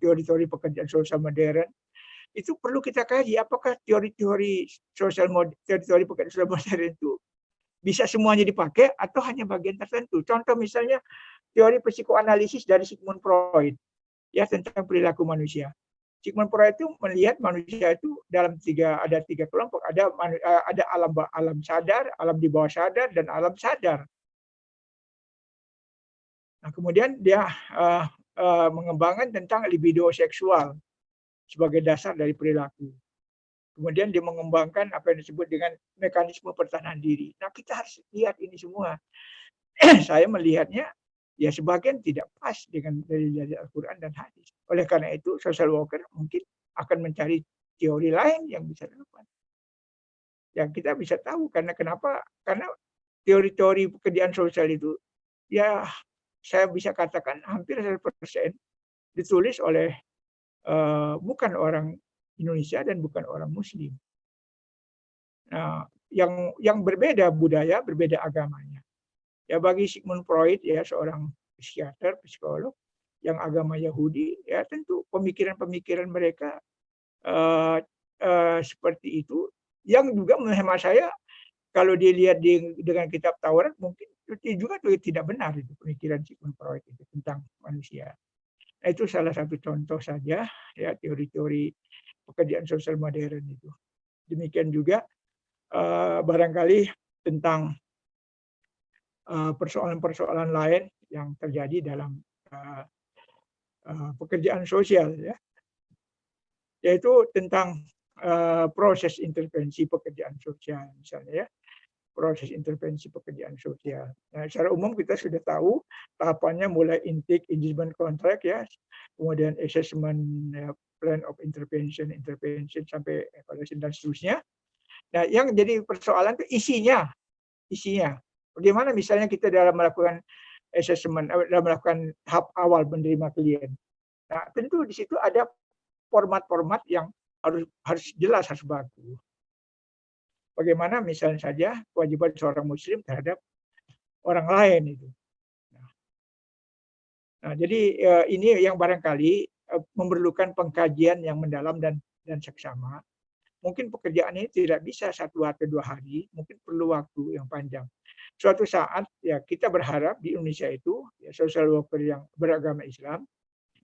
teori-teori pekerjaan sosial modern itu perlu kita kaji apakah teori-teori teori pekerjaan sosial modern itu bisa semuanya dipakai atau hanya bagian tertentu. Contoh misalnya teori psikoanalisis dari Sigmund Freud ya tentang perilaku manusia. Sigmund Freud itu melihat manusia itu dalam ada tiga kelompok, ada alam sadar, alam di bawah sadar, dan alam sadar. Nah, kemudian dia mengembangkan tentang libido seksual sebagai dasar dari perilaku. Kemudian dia mengembangkan apa yang disebut dengan mekanisme pertahanan diri. Nah, kita harus lihat ini semua. Saya melihatnya ya sebagian tidak pas dengan dari Al-Quran dan hadis. Oleh karena itu, social worker mungkin akan mencari teori lain yang bisa relevan. Ya, kita bisa tahu karena kenapa? Karena teori-teori pekerjaan sosial itu ya saya bisa katakan hampir 100% ditulis oleh bukan orang Indonesia dan bukan orang Muslim. Nah, yang berbeda budaya, berbeda agamanya. Ya bagi Sigmund Freud ya seorang psikiater, psikolog yang agama Yahudi, ya tentu pemikiran-pemikiran mereka seperti itu. Yang juga menurut saya kalau dilihat dengan kitab Taurat mungkin juga tidak benar itu pemikiran Sigmund Freud itu tentang manusia. Nah, itu salah satu contoh saja ya teori-teori pekerjaan sosial modern itu. Demikian juga barangkali tentang persoalan-persoalan lain yang terjadi dalam pekerjaan sosial ya, yaitu tentang proses intervensi pekerjaan sosial misalnya ya. Proses intervensi pekerjaan sosial. Nah, secara umum kita sudah tahu tahapannya mulai intake, engagement contract ya, kemudian assessment, plan of intervention sampai evaluation dan seterusnya. Nah, yang jadi persoalan itu isinya. Bagaimana misalnya kita dalam melakukan assessment, dalam melakukan tahap awal menerima klien. Nah, tentu di situ ada format-format yang harus jelas, harus bagus. Bagaimana misalnya saja kewajiban seorang muslim terhadap orang lain itu. Nah, jadi ini yang barangkali memerlukan pengkajian yang mendalam dan seksama. Mungkin pekerjaan ini tidak bisa 1 atau 2 hari, mungkin perlu waktu yang panjang. Suatu saat ya kita berharap di Indonesia itu ya, social worker yang beragama Islam,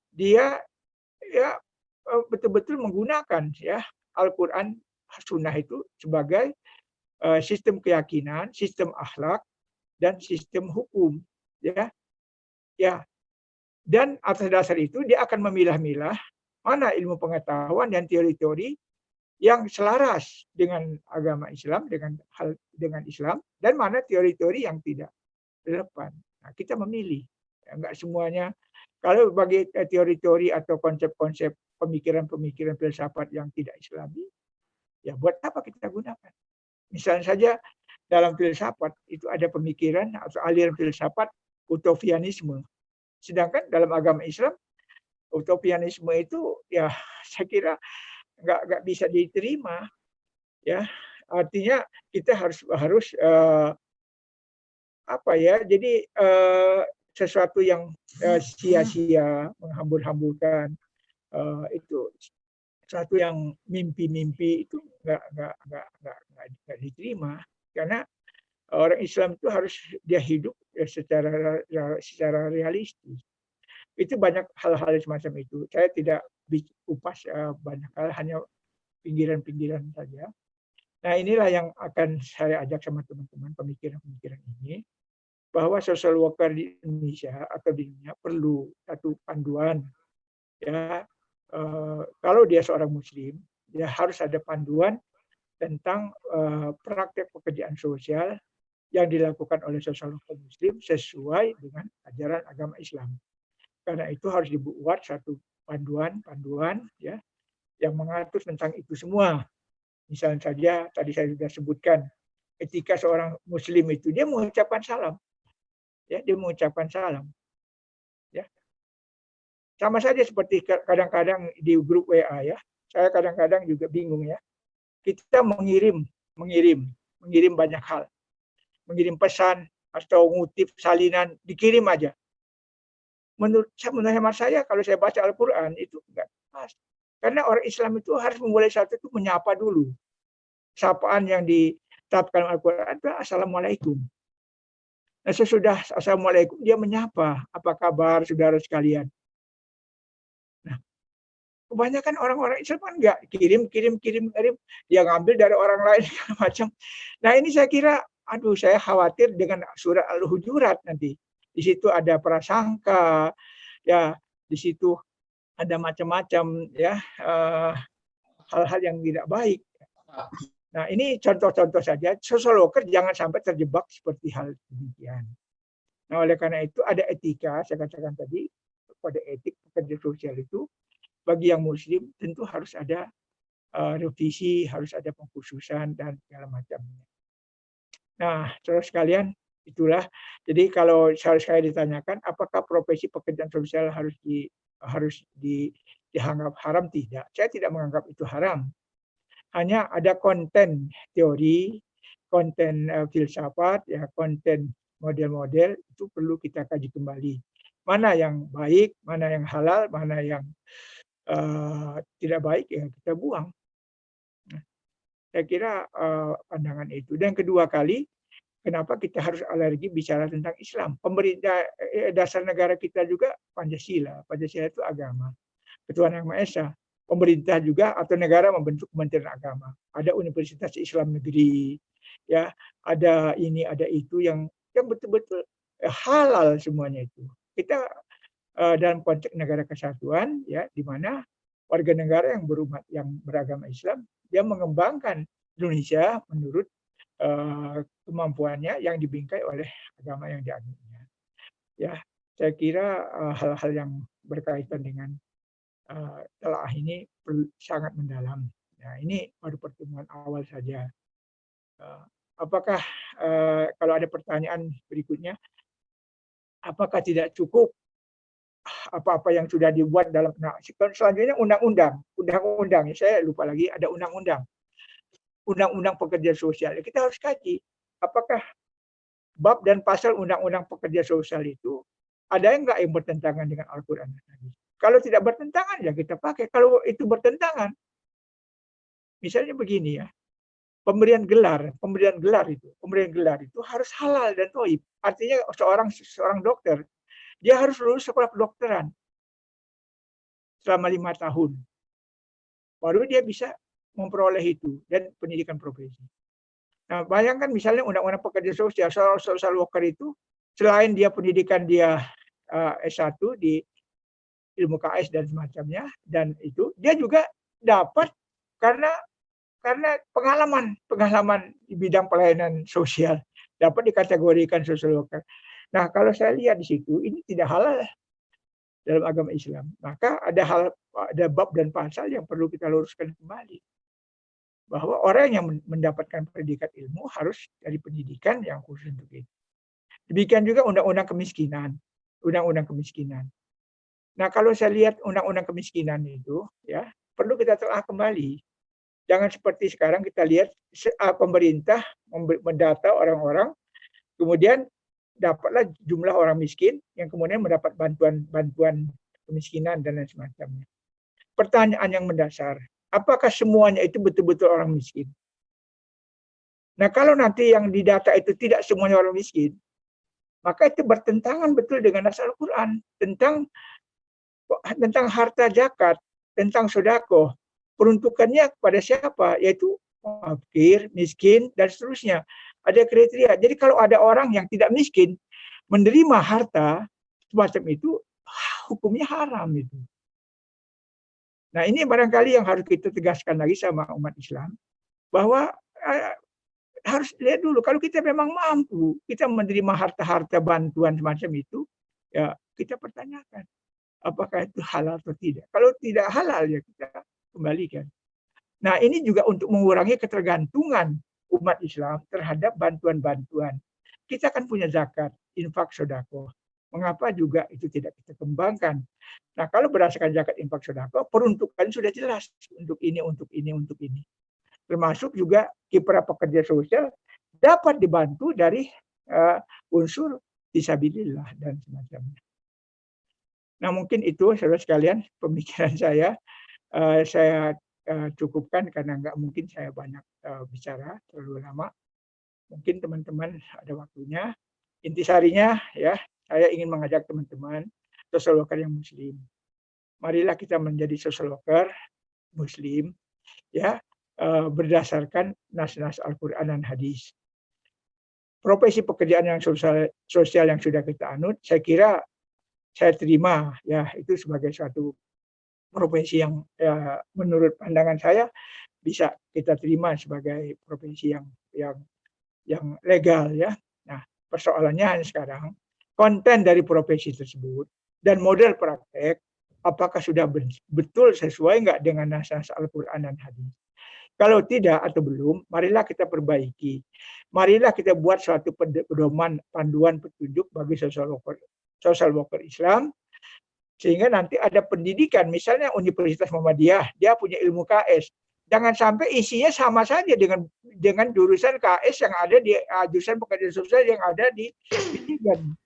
dia ya betul-betul menggunakan ya Al-Quran, Sunnah itu sebagai sistem keyakinan, sistem akhlak, dan sistem hukum, ya. Dan atas dasar itu dia akan memilah-milah mana ilmu pengetahuan dan teori-teori yang selaras dengan agama Islam, dengan Islam, dan mana teori-teori yang tidak relevan. Nah, kita memilih, ya, enggak semuanya. Kalau bagi teori-teori atau konsep-konsep pemikiran-pemikiran filsafat yang tidak Islami, ya buat apa kita gunakan? Misalnya saja dalam filsafat itu ada pemikiran atau aliran filsafat utopianisme. Sedangkan dalam agama Islam utopianisme itu ya saya kira nggak bisa diterima. Ya, artinya kita harus apa ya? Jadi sesuatu yang sia-sia, menghambur-hamburkan, itu sesuatu yang mimpi-mimpi itu nggak diterima, karena orang Islam itu harus dia hidup ya secara realistis. Itu banyak hal-hal semacam itu. Saya tidak kupas banyak hal, hanya pinggiran-pinggiran saja. Nah, inilah yang akan saya ajak sama teman-teman pemikiran-pemikiran ini, bahwa social worker di Indonesia atau di dunia perlu satu panduan, ya. Kalau dia seorang Muslim, dia harus ada panduan tentang praktek pekerjaan sosial yang dilakukan oleh social worker Muslim sesuai dengan ajaran agama Islam. Karena itu harus dibuat satu panduan ya, yang mengatur tentang itu semua. Misalnya saja tadi saya sudah sebutkan, ketika seorang Muslim itu dia mengucapkan salam, ya, dia mengucapkan salam, ya. Sama saja seperti kadang-kadang di grup WA, ya. Saya kadang-kadang juga bingung, ya. Kita mengirim banyak hal, mengirim pesan atau ngutip salinan, dikirim aja. Menurut hemat saya, kalau saya baca Al-Quran itu enggak pas. Karena orang Islam itu harus memulai satu itu menyapa dulu. Sapaan yang ditetapkan Al-Quran itu Assalamualaikum. Nah, sesudah Assalamualaikum dia menyapa, apa kabar saudara sekalian. Nah, kebanyakan orang-orang Islam kan enggak kirim, dia ngambil dari orang lain macam. Nah, ini saya kira, aduh, saya khawatir dengan surah Al-Hujurat nanti. Di situ ada prasangka, ya, di situ ada macam-macam, ya, hal-hal yang tidak baik. Nah, ini contoh-contoh saja. Social worker jangan sampai terjebak seperti hal demikian. Nah, oleh karena itu ada etika, saya katakan tadi, pada etik pekerja sosial itu, bagi yang Muslim tentu harus ada revisi, harus ada pengkhususan, dan segala macamnya. Nah, terus sekalian, itulah. Jadi kalau saya ditanyakan, apakah profesi pekerjaan sosial harus dianggap haram? Tidak. Saya tidak menganggap itu haram. Hanya ada konten teori, konten filsafat, ya, konten model-model itu perlu kita kaji kembali. Mana yang baik, mana yang halal, mana yang tidak baik, ya kita buang. Nah, saya kira pandangan itu. Dan kedua kali, kenapa kita harus alergi bicara tentang Islam? Pemerintah dasar negara kita juga Pancasila. Pancasila itu agama. Ketuhanan Yang Maha Esa. Pemerintah juga atau negara membentuk Kementerian Agama. Ada Universitas Islam Negeri, ya, ada ini, ada itu yang betul-betul halal semuanya itu. Kita dalam konteks negara kesatuan, ya, di mana warga negara yang beragama Islam dia mengembangkan Indonesia menurut kemampuannya yang dibingkai oleh agama yang dianutnya. Ya, saya kira hal-hal yang berkaitan dengan telah ini sangat mendalam. Nah, ini baru pertemuan awal saja. Apakah kalau ada pertanyaan berikutnya, apakah tidak cukup apa-apa yang sudah dibuat dalam, nah, selanjutnya undang-undang, saya lupa lagi ada undang-undang pekerja sosial. Kita harus kaji apakah bab dan pasal undang-undang pekerja sosial itu ada enggak yang bertentangan dengan Al-Quran dan Hadis. Kalau tidak bertentangan, ya kita pakai. Kalau itu bertentangan, misalnya begini, ya, pemberian gelar itu harus halal dan thayyib. Artinya seorang dokter, dia harus lulus sekolah kedokteran selama 5 tahun. Baru dia bisa memperoleh itu dan pendidikan profesi. Nah, bayangkan misalnya undang-undang pekerja sosial, social worker itu selain dia pendidikan dia S1 di ilmu KS dan semacamnya, dan itu dia juga dapat karena pengalaman di bidang pelayanan sosial, dapat dikategorikan social worker. Nah, kalau saya lihat di situ ini tidak halal dalam agama Islam. Maka ada bab dan pasal yang perlu kita luruskan kembali. Bahwa orang yang mendapatkan predikat ilmu harus dari pendidikan yang khusus untuk itu. Demikian juga undang-undang kemiskinan. Nah, kalau saya lihat undang-undang kemiskinan itu, ya, perlu kita telah kembali. Jangan seperti sekarang kita lihat pemerintah mendata orang-orang, kemudian dapatlah jumlah orang miskin yang kemudian mendapat bantuan kemiskinan dan lain semacamnya. Pertanyaan yang mendasar, apakah semuanya itu betul-betul orang miskin? Nah, kalau nanti yang didata itu tidak semuanya orang miskin, maka itu bertentangan betul dengan nas Al-Quran tentang harta zakat, tentang sedekah. Peruntukannya kepada siapa? Yaitu fakir, miskin, dan seterusnya. Ada kriteria. Jadi kalau ada orang yang tidak miskin menerima harta semacam itu, hukumnya haram itu. Nah, ini barangkali yang harus kita tegaskan lagi sama umat Islam, bahwa harus lihat dulu, kalau kita memang mampu, kita menerima harta-harta bantuan semacam itu, ya kita pertanyakan, apakah itu halal atau tidak. Kalau tidak halal, ya kita kembalikan. Nah, ini juga untuk mengurangi ketergantungan umat Islam terhadap bantuan-bantuan. Kita kan punya zakat, infak, sedekah. Mengapa juga itu tidak kita kembangkan? Nah, kalau berdasarkan zakat, infak, sedekah, peruntukan sudah jelas untuk ini, untuk ini, untuk ini. Termasuk juga kiprah pekerja sosial dapat dibantu dari unsur fisabilillah dan semacamnya. Nah, mungkin itu saudara sekalian pemikiran saya. Saya cukupkan karena nggak mungkin saya banyak bicara terlalu lama. Mungkin teman-teman ada waktunya. Intisarinya ya, saya ingin mengajak teman-teman social worker yang muslim. Marilah kita menjadi social worker muslim ya, berdasarkan nas-nas Al-Quran dan hadis. Profesi pekerjaan yang sosial yang sudah kita anut, saya kira saya terima ya, itu sebagai suatu profesi yang ya, menurut pandangan saya bisa kita terima sebagai profesi yang legal ya. Nah, persoalannya sekarang konten dari profesi tersebut dan model praktek apakah sudah betul sesuai nggak dengan nas-nas Al-Quran dan hadis. Kalau tidak atau belum, marilah kita perbaiki. Marilah kita buat suatu pedoman, panduan, petunjuk bagi social worker Islam, sehingga nanti ada pendidikan, misalnya Universitas Muhammadiyah, dia punya ilmu KS. Jangan sampai isinya sama saja dengan jurusan KS yang ada di jurusan pekerjaan sosial yang ada di Michigan.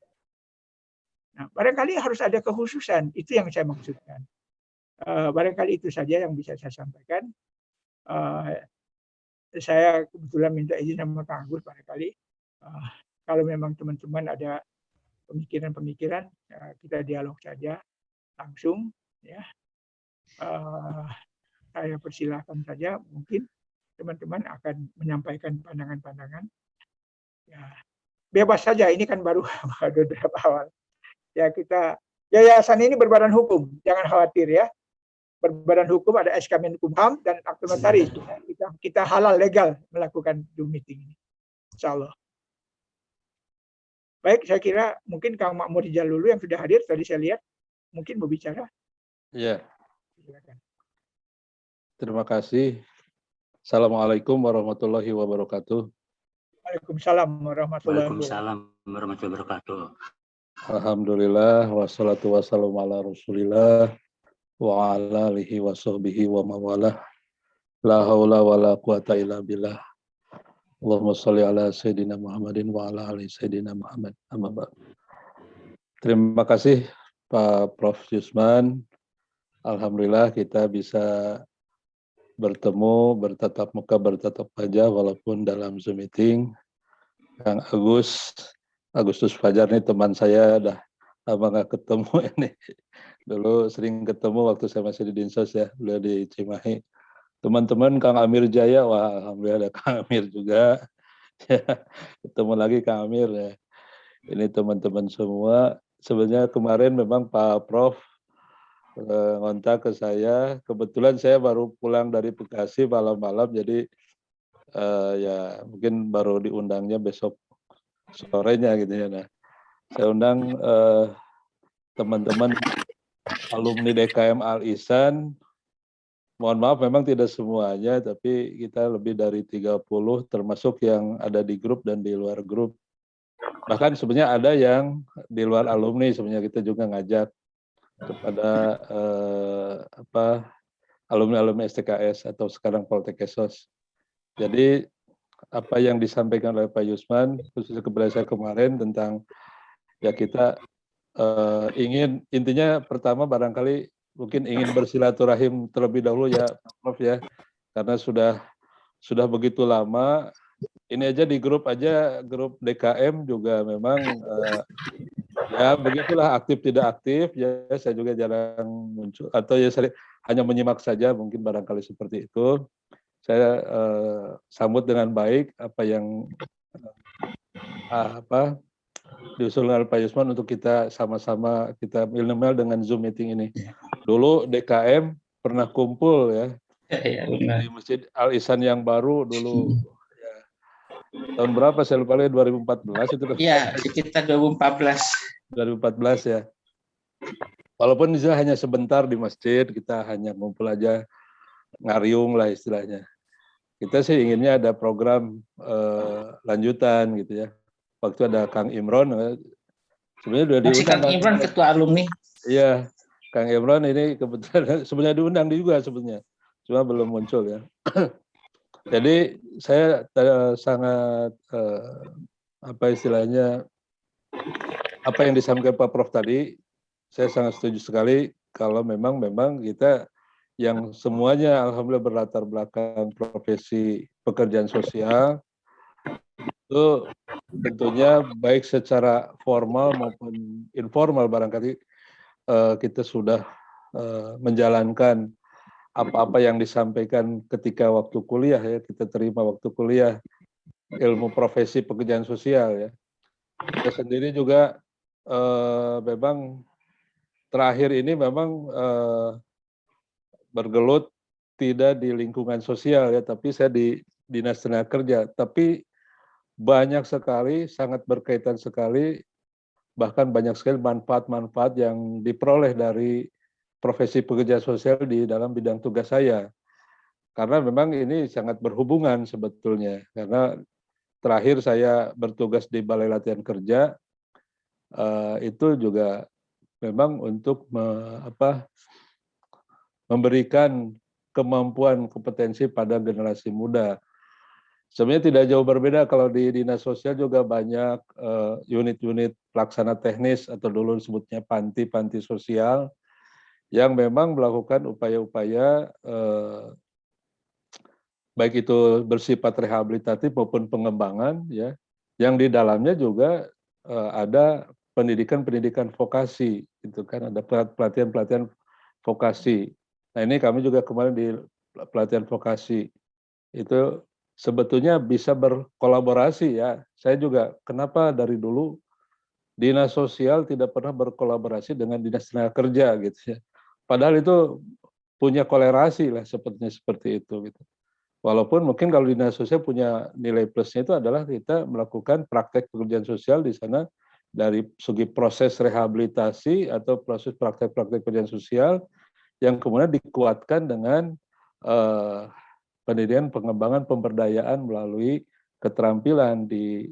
Nah, barangkali harus ada kekhususan, itu yang saya maksudkan. Barangkali itu saja yang bisa saya sampaikan. Saya kebetulan minta izin sama Kang Agus barangkali. Kalau memang teman-teman ada pemikiran-pemikiran, kita dialog saja langsung ya. Saya persilahkan saja, mungkin teman-teman akan menyampaikan pandangan-pandangan. Ya, bebas saja, ini kan baru beberapa awal. Ya, kita yayasan ini berbadan hukum, jangan khawatir ya. Berbadan hukum ada SK Menkumham dan akte notaris. Kita halal legal melakukan Zoom meeting ini. Insyaallah. Baik, saya kira mungkin Kang Makmur Rijal dulu yang sudah hadir, tadi saya lihat mungkin mau bicara. Ya. Silakan. Terima kasih. Assalamualaikum warahmatullahi wabarakatuh. Waalaikumsalam warahmatullahi wabarakatuh. Waalaikumsalam warahmatullahi wabarakatuh. Alhamdulillah wassalatu wassalamu ala Rasulillah wa ala alihi wa sahbihi wa mawalah. La haula wa la quwata illa billah. Allahumma shalli ala sayyidina Muhammadin wa ala ali sayyidina Muhammad. Amma ba'd. Terima kasih Pak Prof. Yusman. Alhamdulillah kita bisa bertemu, bertatap muka, bertatap wajah walaupun dalam Zoom meeting. Kang Agustus Fajar nih teman saya, dah lama nggak ketemu ini. Dulu sering ketemu waktu saya masih di Dinsos ya, beliau di Cimahi. Teman-teman Kang Amir Jaya, wah alhamdulillah ada Kang Amir juga. Ya, ketemu lagi Kang Amir ya. Ini teman-teman semua. Sebenarnya kemarin memang Pak Prof ngontak ke saya. Kebetulan saya baru pulang dari Bekasi malam-malam, jadi ya mungkin baru diundangnya besok sorenya gitu ya. Nah, saya undang teman-teman alumni DKM Al Ihsan. Mohon maaf memang tidak semuanya, tapi kita lebih dari 30 termasuk yang ada di grup dan di luar grup. Bahkan sebenarnya ada yang di luar alumni, sebenarnya kita juga ngajak kepada alumni-alumni STKS atau sekarang Poltekkes. Jadi apa yang disampaikan oleh Pak Yusman, khususnya kepada saya kemarin tentang ya kita ingin, intinya pertama barangkali mungkin ingin bersilaturahim terlebih dahulu ya Prof ya, karena sudah begitu lama. Ini aja di grup DKM juga memang ya begitulah, aktif tidak aktif ya, saya juga jarang muncul atau ya hanya menyimak saja, mungkin barangkali seperti itu. Saya sambut dengan baik apa yang diusulkan oleh Pak Yusman untuk kita sama-sama kita minimal dengan Zoom meeting ini. Dulu DKM pernah kumpul ya di Masjid Al Ihsan yang baru dulu. Ya. Tahun berapa saya lupa lagi, 2014 itu. Iya, sekitar 2014. 2014 ya. Walaupun hanya sebentar di masjid, kita hanya ngumpul aja, ngariung lah istilahnya. Kita sih inginnya ada program lanjutan gitu ya. Waktu ada Kang Imron, sebenarnya udah diundang. Kang Imron ketua alumni. Iya, Kang Imron ini kebetulan sebenarnya diundang juga sebenarnya, cuma belum muncul ya. Jadi saya sangat apa istilahnya, apa yang disampaikan Pak Prof tadi, saya sangat setuju sekali kalau memang kita yang semuanya alhamdulillah berlatar belakang profesi pekerjaan sosial, itu tentunya baik secara formal maupun informal barangkali kita sudah menjalankan apa-apa yang disampaikan ketika waktu kuliah ya, kita terima waktu kuliah ilmu profesi pekerjaan sosial ya. Saya sendiri juga memang terakhir ini memang bergelut tidak di lingkungan sosial ya, tapi saya di Dinas Tenaga Kerja. Tapi banyak sekali, sangat berkaitan sekali, bahkan banyak sekali manfaat-manfaat yang diperoleh dari profesi pekerja sosial di dalam bidang tugas saya. Karena memang ini sangat berhubungan sebetulnya. Karena terakhir saya bertugas di Balai Latihan Kerja, itu juga memang untuk memberikan kemampuan kompetensi pada generasi muda. Sebenarnya tidak jauh berbeda kalau di dinas sosial juga banyak unit-unit pelaksana teknis atau dulu disebutnya panti sosial yang memang melakukan upaya-upaya baik itu bersifat rehabilitatif maupun pengembangan ya, yang di dalamnya juga ada pendidikan vokasi, gitu kan, ada pelatihan vokasi. Nah ini kami juga kemarin di pelatihan vokasi itu sebetulnya bisa berkolaborasi ya. Saya juga kenapa dari dulu dinas sosial tidak pernah berkolaborasi dengan dinas tenaga kerja gitu ya. Padahal itu punya kolerasi lah seperti itu gitu. Walaupun mungkin kalau dinas sosial punya nilai plusnya itu adalah kita melakukan praktek pekerjaan sosial di sana dari segi proses rehabilitasi atau proses praktek-praktek pekerjaan sosial yang kemudian dikuatkan dengan pendidikan, pengembangan, pemberdayaan melalui keterampilan di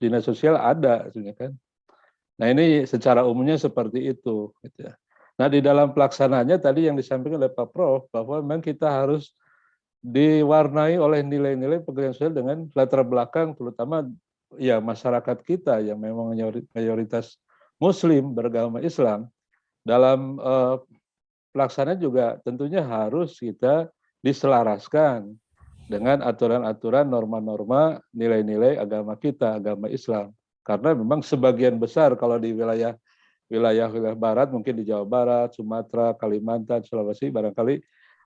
dinas sosial ada, sebenarnya kan. Nah ini secara umumnya seperti itu. Gitu ya. Nah di dalam pelaksanaannya tadi yang disampaikan oleh Pak Prof bahwa memang kita harus diwarnai oleh nilai-nilai pekerjaan sosial dengan latar belakang terutama ya masyarakat kita yang memang mayoritas Muslim beragama Islam. Dalam pelaksanaan juga tentunya harus kita diselaraskan dengan aturan-aturan, norma-norma, nilai-nilai agama kita, agama Islam. Karena memang sebagian besar kalau di wilayah barat, mungkin di Jawa Barat, Sumatera, Kalimantan, Sulawesi, barangkali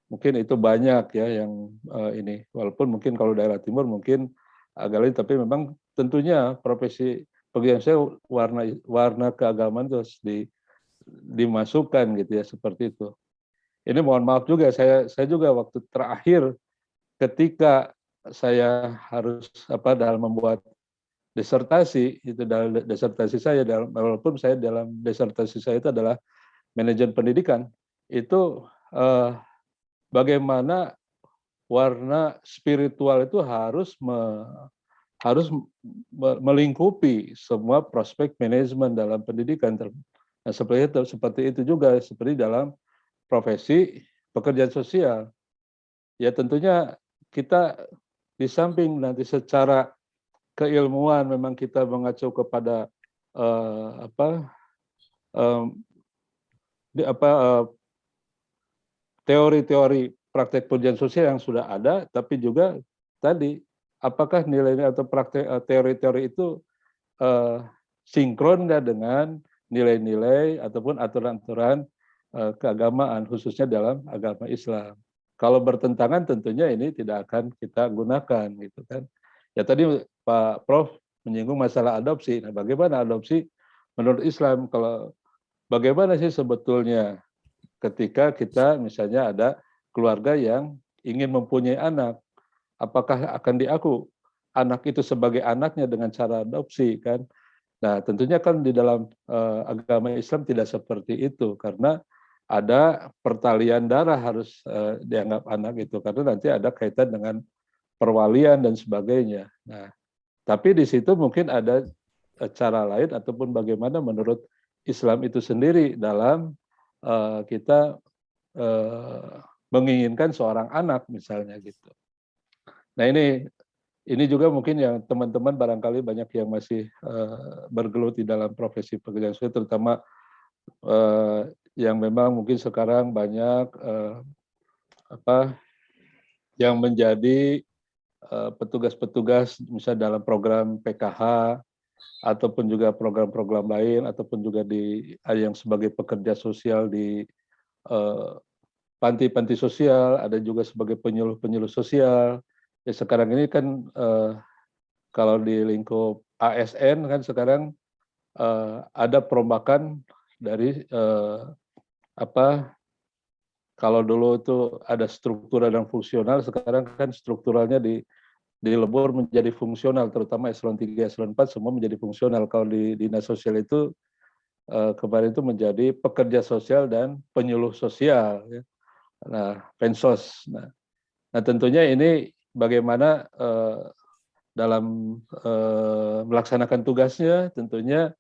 mungkin itu banyak ya yang ini. Walaupun mungkin kalau daerah timur mungkin agak lain, tapi memang tentunya profesi pekerjaan saya warna keagamaan terus dimasukkan gitu ya, seperti itu. Ini mohon maaf juga saya juga waktu terakhir ketika saya harus dalam membuat disertasi itu, dalam disertasi saya walaupun saya dalam disertasi saya itu adalah manajemen pendidikan, itu bagaimana warna spiritual itu harus melingkupi semua prospek manajemen dalam pendidikan. Nah, seperti itu juga seperti dalam profesi pekerjaan sosial. Ya tentunya kita di samping nanti secara keilmuan memang kita mengacu kepada teori-teori praktek pekerjaan sosial yang sudah ada, tapi juga tadi apakah nilai atau praktek teori-teori itu sinkron nggak dengan nilai-nilai ataupun aturan-aturan keagamaan, khususnya dalam agama Islam. Kalau bertentangan tentunya ini tidak akan kita gunakan, gitu kan. Ya tadi Pak Prof menyinggung masalah adopsi. Nah, bagaimana adopsi menurut Islam? Kalau bagaimana sih sebetulnya ketika kita misalnya ada keluarga yang ingin mempunyai anak, apakah akan diaku anak itu sebagai anaknya dengan cara adopsi, kan? Nah, tentunya kan di dalam agama Islam tidak seperti itu, karena ada pertalian darah harus dianggap anak itu, karena nanti ada kaitan dengan perwalian dan sebagainya. Nah, tapi di situ mungkin ada cara lain ataupun bagaimana menurut Islam itu sendiri dalam kita menginginkan seorang anak misalnya gitu. Nah, ini juga mungkin yang teman-teman barangkali banyak yang masih bergelut di dalam profesi pekerjaan sosial, terutama yang memang mungkin sekarang banyak yang menjadi petugas-petugas misalnya dalam program PKH ataupun juga program-program lain, ataupun juga yang sebagai pekerja sosial di panti-panti sosial, ada juga sebagai penyuluh-penyuluh sosial. Ya, sekarang ini kan kalau di lingkup ASN kan sekarang ada perombakan dari kalau dulu itu ada struktural dan fungsional, sekarang kan strukturalnya dilebur menjadi fungsional, terutama eselon 3, eselon 4 semua menjadi fungsional. Kalau di dinas sosial itu kemarin itu menjadi pekerja sosial dan penyuluh sosial, ya. Nah, pensos. Nah, tentunya ini bagaimana dalam melaksanakan tugasnya, tentunya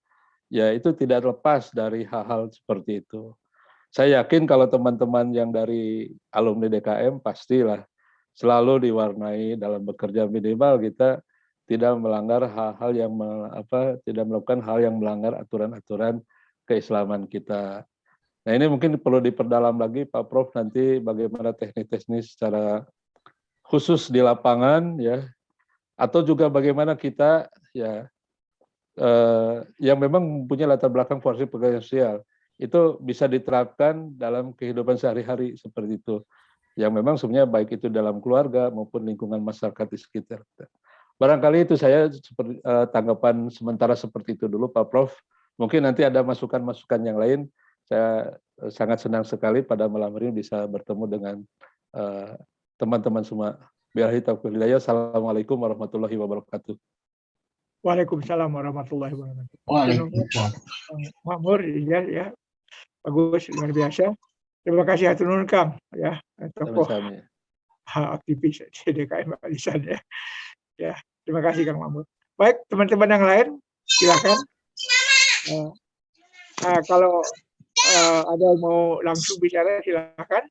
ya itu tidak lepas dari hal-hal seperti itu. Saya yakin kalau teman-teman yang dari alumni DKM pastilah selalu diwarnai dalam bekerja, minimal kita tidak melanggar hal-hal yang tidak melakukan hal yang melanggar aturan-aturan keislaman kita. Nah, ini mungkin perlu diperdalam lagi Pak Prof, nanti bagaimana teknik-teknis secara khusus di lapangan, ya, atau juga bagaimana kita ya yang memang mempunyai latar belakang profesi pekerjaan sosial itu bisa diterapkan dalam kehidupan sehari-hari seperti itu, yang memang sebenarnya baik itu dalam keluarga maupun lingkungan masyarakat di sekitar. Barangkali itu saya tanggapan sementara seperti itu dulu Pak Prof. Mungkin nanti ada masukan-masukan yang lain. Saya sangat senang sekali pada malam hari ini bisa bertemu dengan teman-teman semua. Billahi taufiq wal hidayah. Assalamualaikum warahmatullahi wabarakatuh. Waalaikumsalam warahmatullahi wabarakatuh. Waalaikumsalam. Makmur, ya, bagus, luar biasa. Terima kasih hatur nuhun Kang, ya, tokoh aktivis di DKM Alisan, ya. Ya, terima kasih Kang Makmur. Baik, teman-teman yang lain, silakan. Kalau ada yang mau langsung bicara, silakan.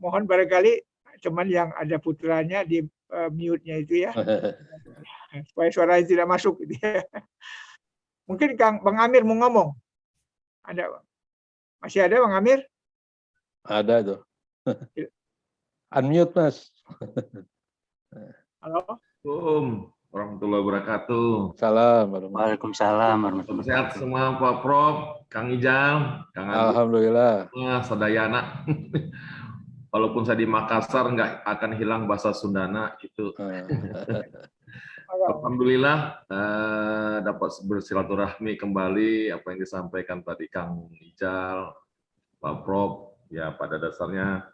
Mohon barangkali teman yang ada putranya di mute-nya itu, ya, supaya suaranya tidak masuk, gitu, ya. Mungkin Bang Amir mau ngomong. Ada, masih ada Bang Amir? Ada tuh. Unmute, Mas. Halo. Assalamualaikum warahmatullahi wabarakatuh. Salam. Waalaikumsalam warahmatullahi Sehat wabarakatuh. semua Pak Prof, Kang Ijal, Kang Agus, Alhamdulillah. Sadayana. Walaupun saya di Makassar nggak akan hilang bahasa Sundana itu. Alhamdulillah dapat bersilaturahmi kembali apa yang disampaikan tadi Kang Ijal, Pak Prof. Ya, pada dasarnya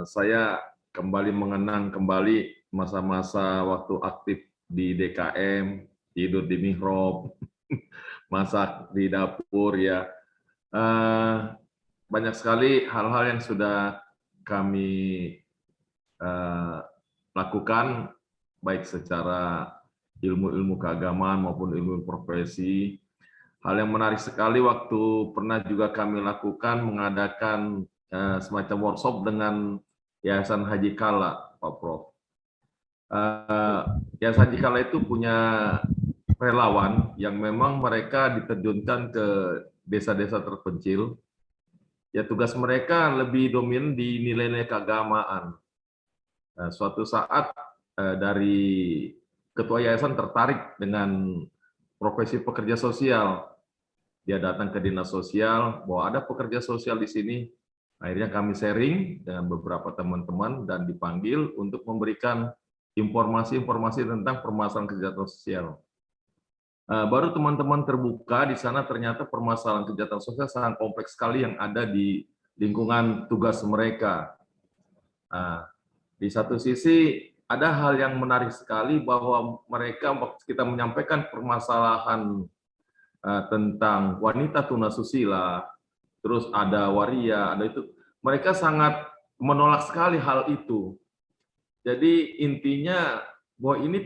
saya kembali mengenang kembali masa-masa waktu aktif di DKM, tidur di mihrab, masak di dapur, ya. Banyak sekali hal-hal yang sudah kami lakukan, baik secara ilmu-ilmu keagamaan maupun ilmu profesi. Hal yang menarik sekali waktu pernah juga kami lakukan mengadakan semacam workshop dengan Yayasan Haji Kala, Pak Prof. Yayasan Haji Kala itu punya relawan yang memang mereka diterjunkan ke desa-desa terpencil. Ya, tugas mereka lebih dominan di nilai-nilai keagamaan. Suatu saat dari ketua yayasan tertarik dengan profesi pekerja sosial. Dia datang ke dinas sosial bahwa ada pekerja sosial di sini. Akhirnya kami sharing dengan beberapa teman-teman dan dipanggil untuk memberikan informasi-informasi tentang permasalahan kejahatan sosial. Baru teman-teman terbuka di sana ternyata permasalahan kejahatan sosial sangat kompleks sekali yang ada di lingkungan tugas mereka. Di satu sisi ada hal yang menarik sekali bahwa mereka waktu kita menyampaikan permasalahan tentang wanita tunasusila, terus ada waria, ada itu, mereka sangat menolak sekali hal itu. Jadi intinya bahwa ini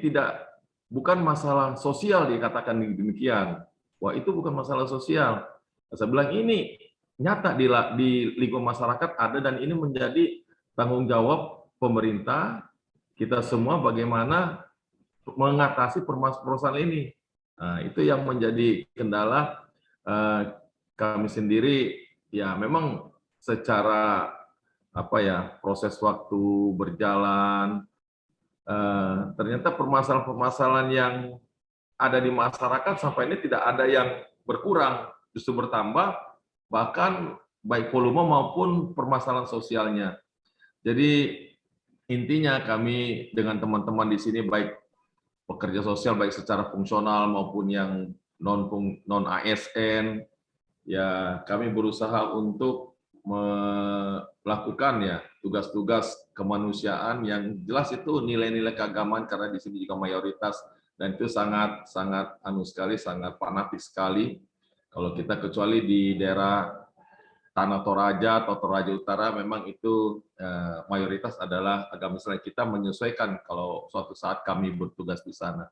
bukan masalah sosial, dikatakan demikian. Wah, itu bukan masalah sosial. Saya bilang ini nyata di lingkungan masyarakat ada, dan ini menjadi tanggung jawab pemerintah, kita semua bagaimana mengatasi permasalahan ini. Nah, itu yang menjadi kendala kami sendiri. Ya, memang secara proses waktu berjalan, ternyata permasalahan-permasalahan yang ada di masyarakat sampai ini tidak ada yang berkurang, justru bertambah, bahkan baik volume maupun permasalahan sosialnya. Jadi intinya kami dengan teman-teman di sini, baik pekerja sosial baik secara fungsional maupun yang non ASN, ya kami berusaha untuk melakukan ya tugas-tugas kemanusiaan yang jelas itu nilai-nilai keagamaan, karena di sini juga mayoritas, dan itu sangat sangat fanatik sekali. Kalau kita kecuali di daerah Tanah Toraja atau Toraja Utara, memang itu mayoritas adalah agama Islam. Kita menyesuaikan kalau suatu saat kami bertugas di sana.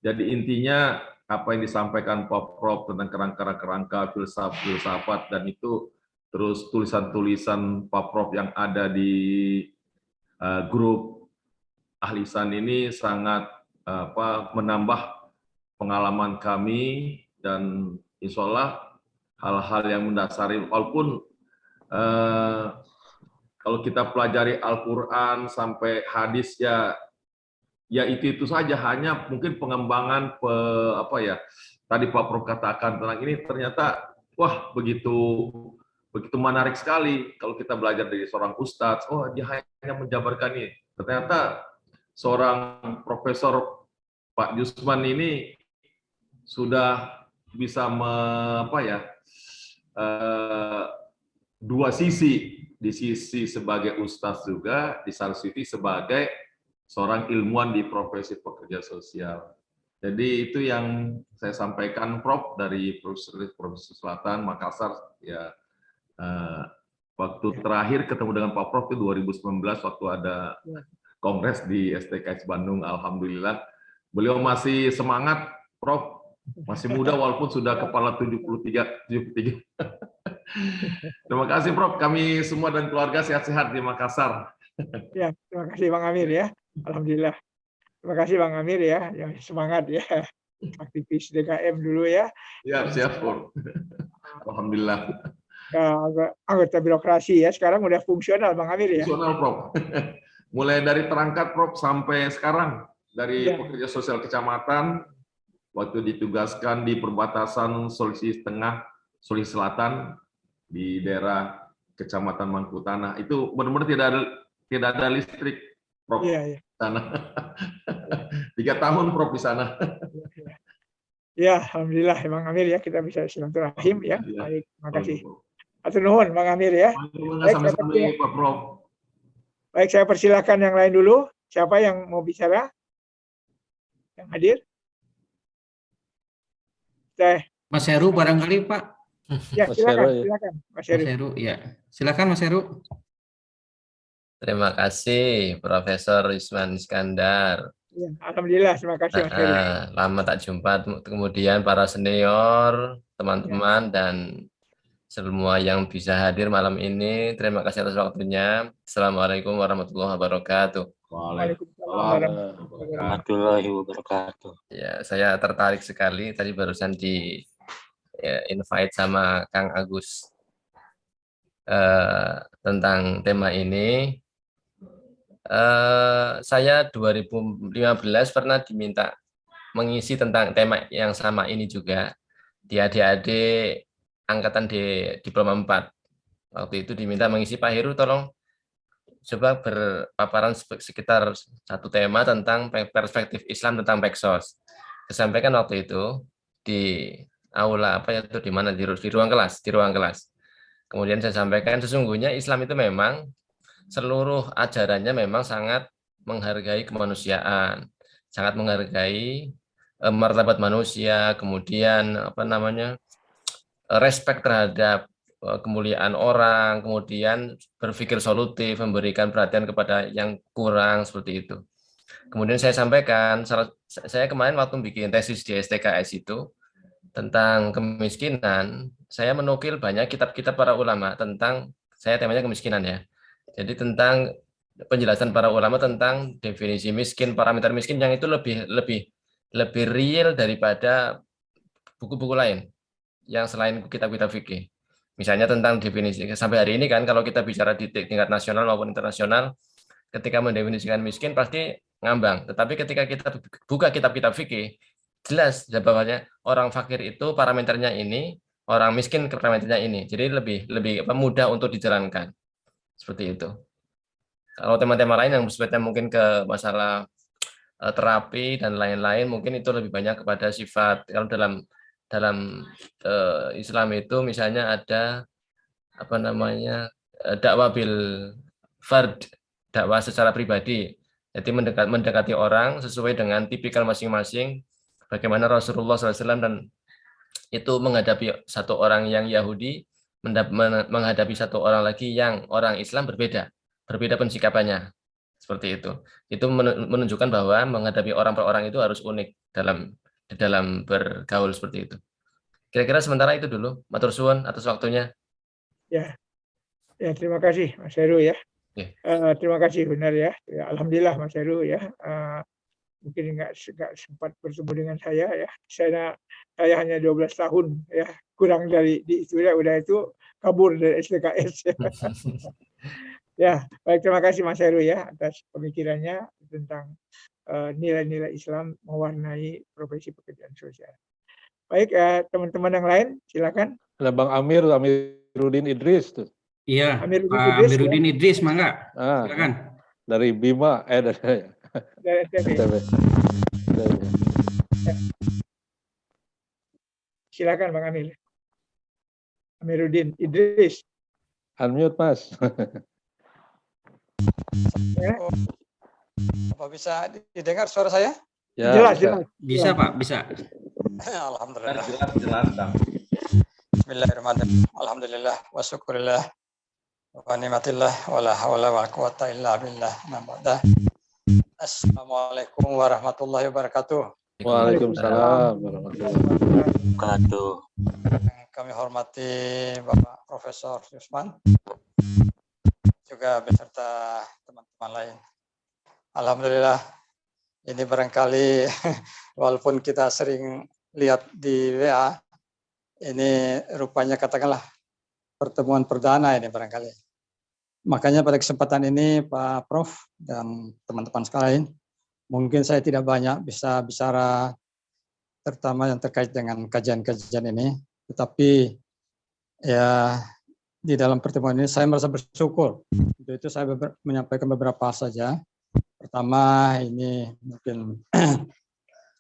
Jadi intinya apa yang disampaikan Pak Prof tentang kerangka-kerangka filsafat, dan itu terus tulisan-tulisan Pak Prof yang ada di grup Ahlisan ini sangat menambah pengalaman kami, dan insya Allah hal-hal yang mendasari, walaupun kalau kita pelajari Al-Quran sampai hadis ya itu saja, hanya mungkin pengembangan tadi Pak Prof katakan tentang ini, ternyata wah begitu menarik sekali kalau kita belajar dari seorang ustadz. Oh, dia hanya menjabarkan ini, ternyata seorang Profesor Pak Jusman ini sudah bisa dua sisi, di sisi sebagai ustadz juga, di satu sisi sebagai seorang ilmuwan di profesi pekerja sosial. Jadi itu yang saya sampaikan, Prof, dari Profesor Selatan Makassar. Ya, waktu terakhir ketemu dengan Pak Prof itu 2019 waktu ada kongres di STKS Bandung. Alhamdulillah beliau masih semangat, Prof, masih muda walaupun sudah kepala 73. Terima kasih, Prof. Kami semua dan keluarga sehat-sehat di Makassar. Ya, terima kasih Bang Amir ya. Alhamdulillah. Terima kasih Bang Amir ya, yang semangat ya. Aktivis DKM dulu ya. Ya, siap, Prof. Alhamdulillah. Anggota birokrasi ya, sekarang udah fungsional Bang Amir ya. Fungsional, Prof. Mulai dari terangkat, Prof, sampai sekarang. Dari pekerja sosial kecamatan, waktu ditugaskan di perbatasan Sulawesi Tengah, Sulawesi Selatan, di daerah Kecamatan Mangkutanah, itu benar-benar tidak ada listrik, Prof. Iya. Sana. 3 tahun, Prof, di sana. Ya, alhamdulillah Bang Amir ya, kita bisa silaturahim ya. Baik, terima kasih. Atur nuhun Bang Amir ya. Sama-sama, Pak Prof. Baik, saya persilakan yang lain dulu. Siapa yang mau bicara? Yang hadir? Mas Heru barangkali, Pak. Ya, silakan Mas Heru. Ya. Silakan Mas Heru. Terima kasih Profesor Yusman Iskandar. Ya, alhamdulillah, terima kasih Mas Heru. Lama tak jumpa, kemudian para senior, teman-teman, dan semua yang bisa hadir malam ini. Terima kasih atas waktunya. Assalamualaikum warahmatullahi wabarakatuh. Waalaikumsalam Waalaikumsalam. warahmatullahi wabarakatuh. Warahmatullahi wabarakatuh. Ya, saya tertarik sekali tadi barusan di invite sama Kang Agus tentang tema ini. Saya 2015 pernah diminta mengisi tentang tema yang sama ini juga di adik-adik angkatan di diploma 4. Waktu itu diminta mengisi, Pak Heru tolong coba berpaparan sekitar satu tema tentang perspektif Islam tentang Peksos. Saya sampaikan waktu itu di aula apa ya itu di mana di ruang kelas. Kemudian saya sampaikan sesungguhnya Islam itu memang seluruh ajarannya memang sangat menghargai kemanusiaan, sangat menghargai martabat manusia, kemudian respect terhadap kemuliaan orang, kemudian berpikir solutif, memberikan perhatian kepada yang kurang seperti itu. Kemudian saya sampaikan, saya kemarin waktu bikin tesis di STKS itu tentang kemiskinan, saya menukil banyak kitab-kitab para ulama tentang, saya temanya kemiskinan ya. Jadi tentang penjelasan para ulama tentang definisi miskin, parameter miskin yang itu lebih real daripada buku-buku lain yang selain kitab-kitab fikih. Misalnya tentang definisi, sampai hari ini kan kalau kita bicara di tingkat nasional maupun internasional, ketika mendefinisikan miskin pasti ngambang. Tetapi ketika kita buka kitab-kitab fikih, jelas jawabannya orang fakir itu parameternya ini, orang miskin parameternya ini. Jadi lebih mudah untuk dijalankan. Seperti itu. Kalau tema-tema lain yang bersifatnya mungkin ke masalah terapi dan lain-lain, mungkin itu lebih banyak kepada sifat kalau dalam Islam itu misalnya ada dakwah bil fard, dakwah secara pribadi. Jadi mendekati orang sesuai dengan tipikal masing-masing. Bagaimana Rasulullah SAW dan itu menghadapi satu orang yang Yahudi, menghadapi satu orang lagi yang orang Islam berbeda pensikapannya. Seperti itu. Itu menunjukkan bahwa menghadapi orang per orang itu harus unik dalam bergaul seperti itu. Kira-kira sementara itu dulu. Matur suwun atas waktunya. Ya, terima kasih Mas Heru ya. Terima kasih benar ya. Alhamdulillah Mas Heru ya. Mungkin nggak sempat bertemu dengan saya ya. Saya hanya 12 tahun ya, kurang dari di Istria udah itu kabur dari STKS ya. Ya, baik, terima kasih Mas Heru ya atas pemikirannya tentang nilai-nilai Islam mewarnai profesi pekerjaan sosial. Baik, teman-teman yang lain silakan. Ada Bang Amiruddin Idris tuh. Iya, Amiruddin Pak Idris, Amiruddin Idris, mangga. Ah, Silakan. dari Bima, dari dari NTB. Silakan Bang Amir. Amiruddin Idris. Unmute Mas. Ya. Apa bisa didengar suara saya? Ya, Jelas, bisa. jelas. Bisa Pak, bisa. Alhamdulillah. Jelas, Bang. Bismillahirrahmanirrahim. Alhamdulillah wa syukurillah wa ni'matillah wa la hawla wa la quwata illa billah. Assalamualaikum warahmatullahi wabarakatuh. Waalaikumsalam warahmatullahi Wabarakatuh. Yang kami hormati Bapak Profesor Yusman, juga beserta teman-teman lain. Alhamdulillah, ini barangkali walaupun kita sering lihat di WA, ini rupanya katakanlah pertemuan perdana ini barangkali. Makanya pada kesempatan ini Pak Prof dan teman-teman sekalian, mungkin saya tidak banyak bisa bicara terutama yang terkait dengan kajian-kajian ini, tetapi ya di dalam pertemuan ini saya merasa bersyukur. Untuk itu saya menyampaikan beberapa saja. Pertama, ini mungkin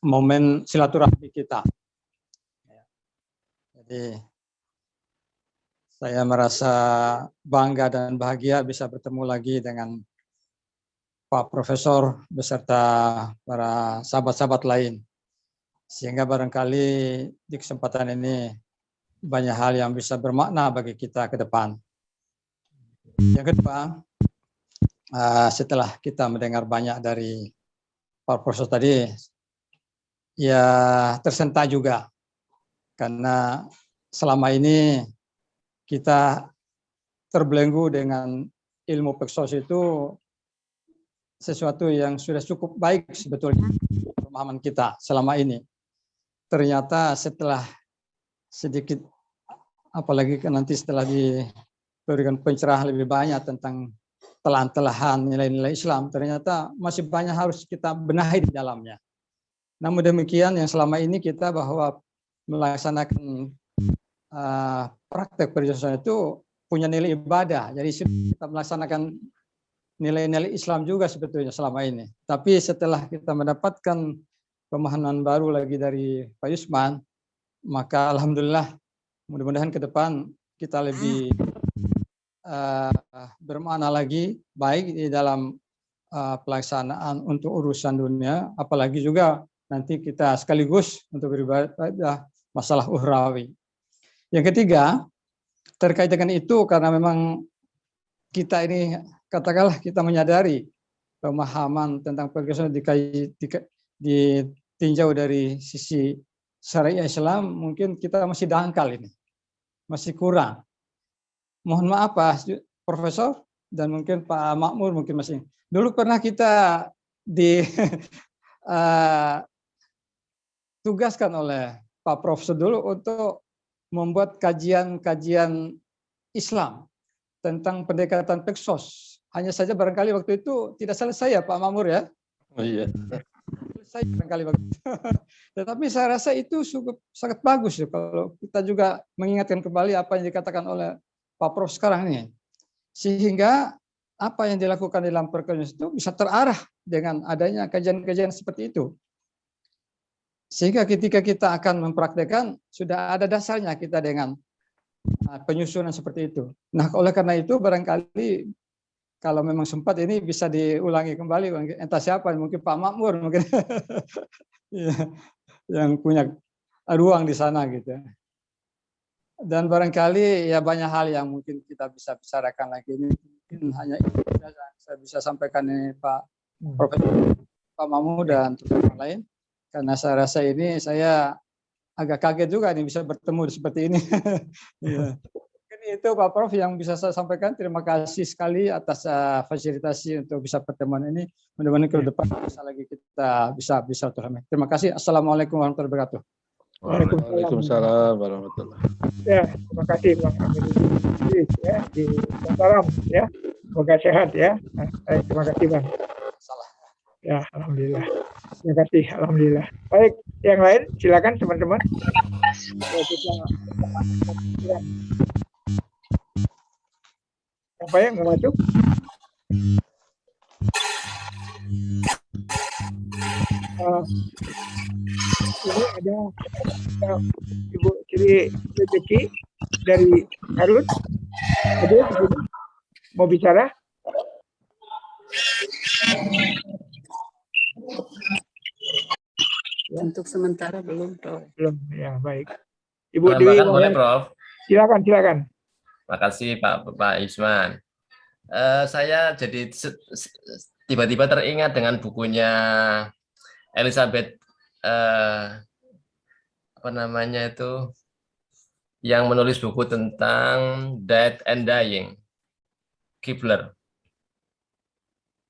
momen silaturahmi kita. Jadi saya merasa bangga dan bahagia bisa bertemu lagi dengan Pak Profesor beserta para sahabat-sahabat lain. Sehingga barangkali di kesempatan ini banyak hal yang bisa bermakna bagi kita ke depan. Yang kedua, setelah kita mendengar banyak dari Pak Profesor tadi, ya tersentak juga. Karena selama ini kita terbelenggu dengan ilmu Peksos itu sesuatu yang sudah cukup baik sebetulnya pemahaman kita selama ini. Ternyata setelah sedikit, apalagi nanti setelah diberikan pencerahan lebih banyak tentang telahan-telahan nilai-nilai Islam, ternyata masih banyak harus kita benahi di dalamnya. Namun demikian yang selama ini kita bahwa melaksanakan praktek perjuangan itu punya nilai ibadah. Jadi kita melaksanakan nilai-nilai Islam juga sebetulnya selama ini. Tapi setelah kita mendapatkan pemahaman baru lagi dari Pak Yusman, maka alhamdulillah mudah-mudahan ke depan kita lebih bermakna lagi baik di dalam pelaksanaan untuk urusan dunia, apalagi juga nanti kita sekaligus untuk beribadah masalah ukhrawi. Yang ketiga, terkait dengan itu karena memang kita ini katakanlah kita menyadari pemahaman tentang pergeseran ditinjau dari sisi syariah Islam, mungkin kita masih dangkal ini, masih kurang. Mohon maaf Pak Profesor dan mungkin Pak Makmur mungkin masih. Dulu pernah kita ditugaskan oleh Pak Profesor dulu untuk membuat kajian-kajian Islam tentang pendekatan Peksos. Hanya saja barangkali waktu itu tidak selesai ya Pak Makmur ya. Oh iya. Selesai barangkali waktu itu. Tetapi saya rasa itu sangat bagus ya kalau kita juga mengingatkan kembali apa yang dikatakan oleh Pak Prof sekarang ini. Sehingga apa yang dilakukan dalam perkajian itu bisa terarah dengan adanya kajian-kajian seperti itu. Sehingga ketika kita akan mempraktekkan sudah ada dasarnya kita dengan penyusunan seperti itu. Nah, oleh karena itu barangkali kalau memang sempat ini bisa diulangi kembali, entah siapa, mungkin Pak Makmur mungkin yang punya ruang di sana gitu. Dan barangkali ya banyak hal yang mungkin kita bisa bicarakan lagi. Ini mungkin hanya itu saja saya bisa sampaikan ini Pak Profesor, Pak Makmur dan teman-teman lain. Karena saya rasa ini saya agak kaget juga nih bisa bertemu seperti ini. Ya. Itu Pak Prof yang bisa saya sampaikan. Terima kasih sekali atas fasilitasi untuk bisa pertemuan ini. Mudah-mudahan ke depan bisa lagi kita bisa turun. Terima kasih. Assalamualaikum warahmatullahi wabarakatuh. Waalaikumsalam warahmatullahi wabarakatuh. Ya, terima kasih Bang Amin ya di Mataram ya. Semoga sehat ya. Terima kasih Bang. Ya, alhamdulillah. Terima kasih, alhamdulillah. Baik, yang lain silakan teman-teman. Apa yang mau masuk? Ini ada Ibu Sri Rezeki dari Garut. Ada mau bicara? Untuk sementara belum, Prof. Belum, ya baik. Ibu Dewi, boleh, Prof. Silakan. Makasih Pak Yusman. Saya jadi tiba-tiba teringat dengan bukunya Elizabeth apa namanya itu yang menulis buku tentang Death and Dying, Kibler,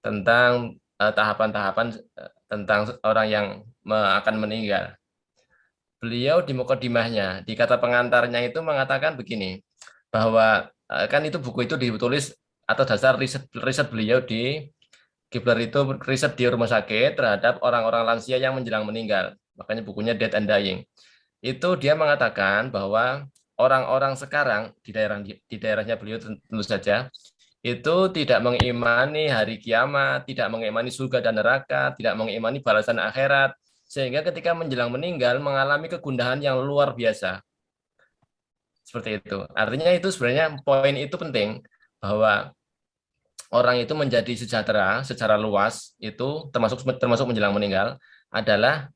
tentang tahapan-tahapan tentang orang yang akan meninggal. Beliau di mukadimahnya, di kata pengantarnya itu mengatakan begini, bahwa kan itu buku itu ditulis atas dasar riset beliau di Kibler itu riset di rumah sakit terhadap orang-orang lansia yang menjelang meninggal. Makanya bukunya Death and Dying. Itu dia mengatakan bahwa orang-orang sekarang di daerahnya beliau tentu saja itu tidak mengimani hari kiamat, tidak mengimani surga dan neraka, tidak mengimani balasan akhirat, sehingga ketika menjelang meninggal mengalami kegundahan yang luar biasa. Seperti itu. Artinya itu sebenarnya poin itu penting, bahwa orang itu menjadi sejahtera secara luas itu termasuk menjelang meninggal adalah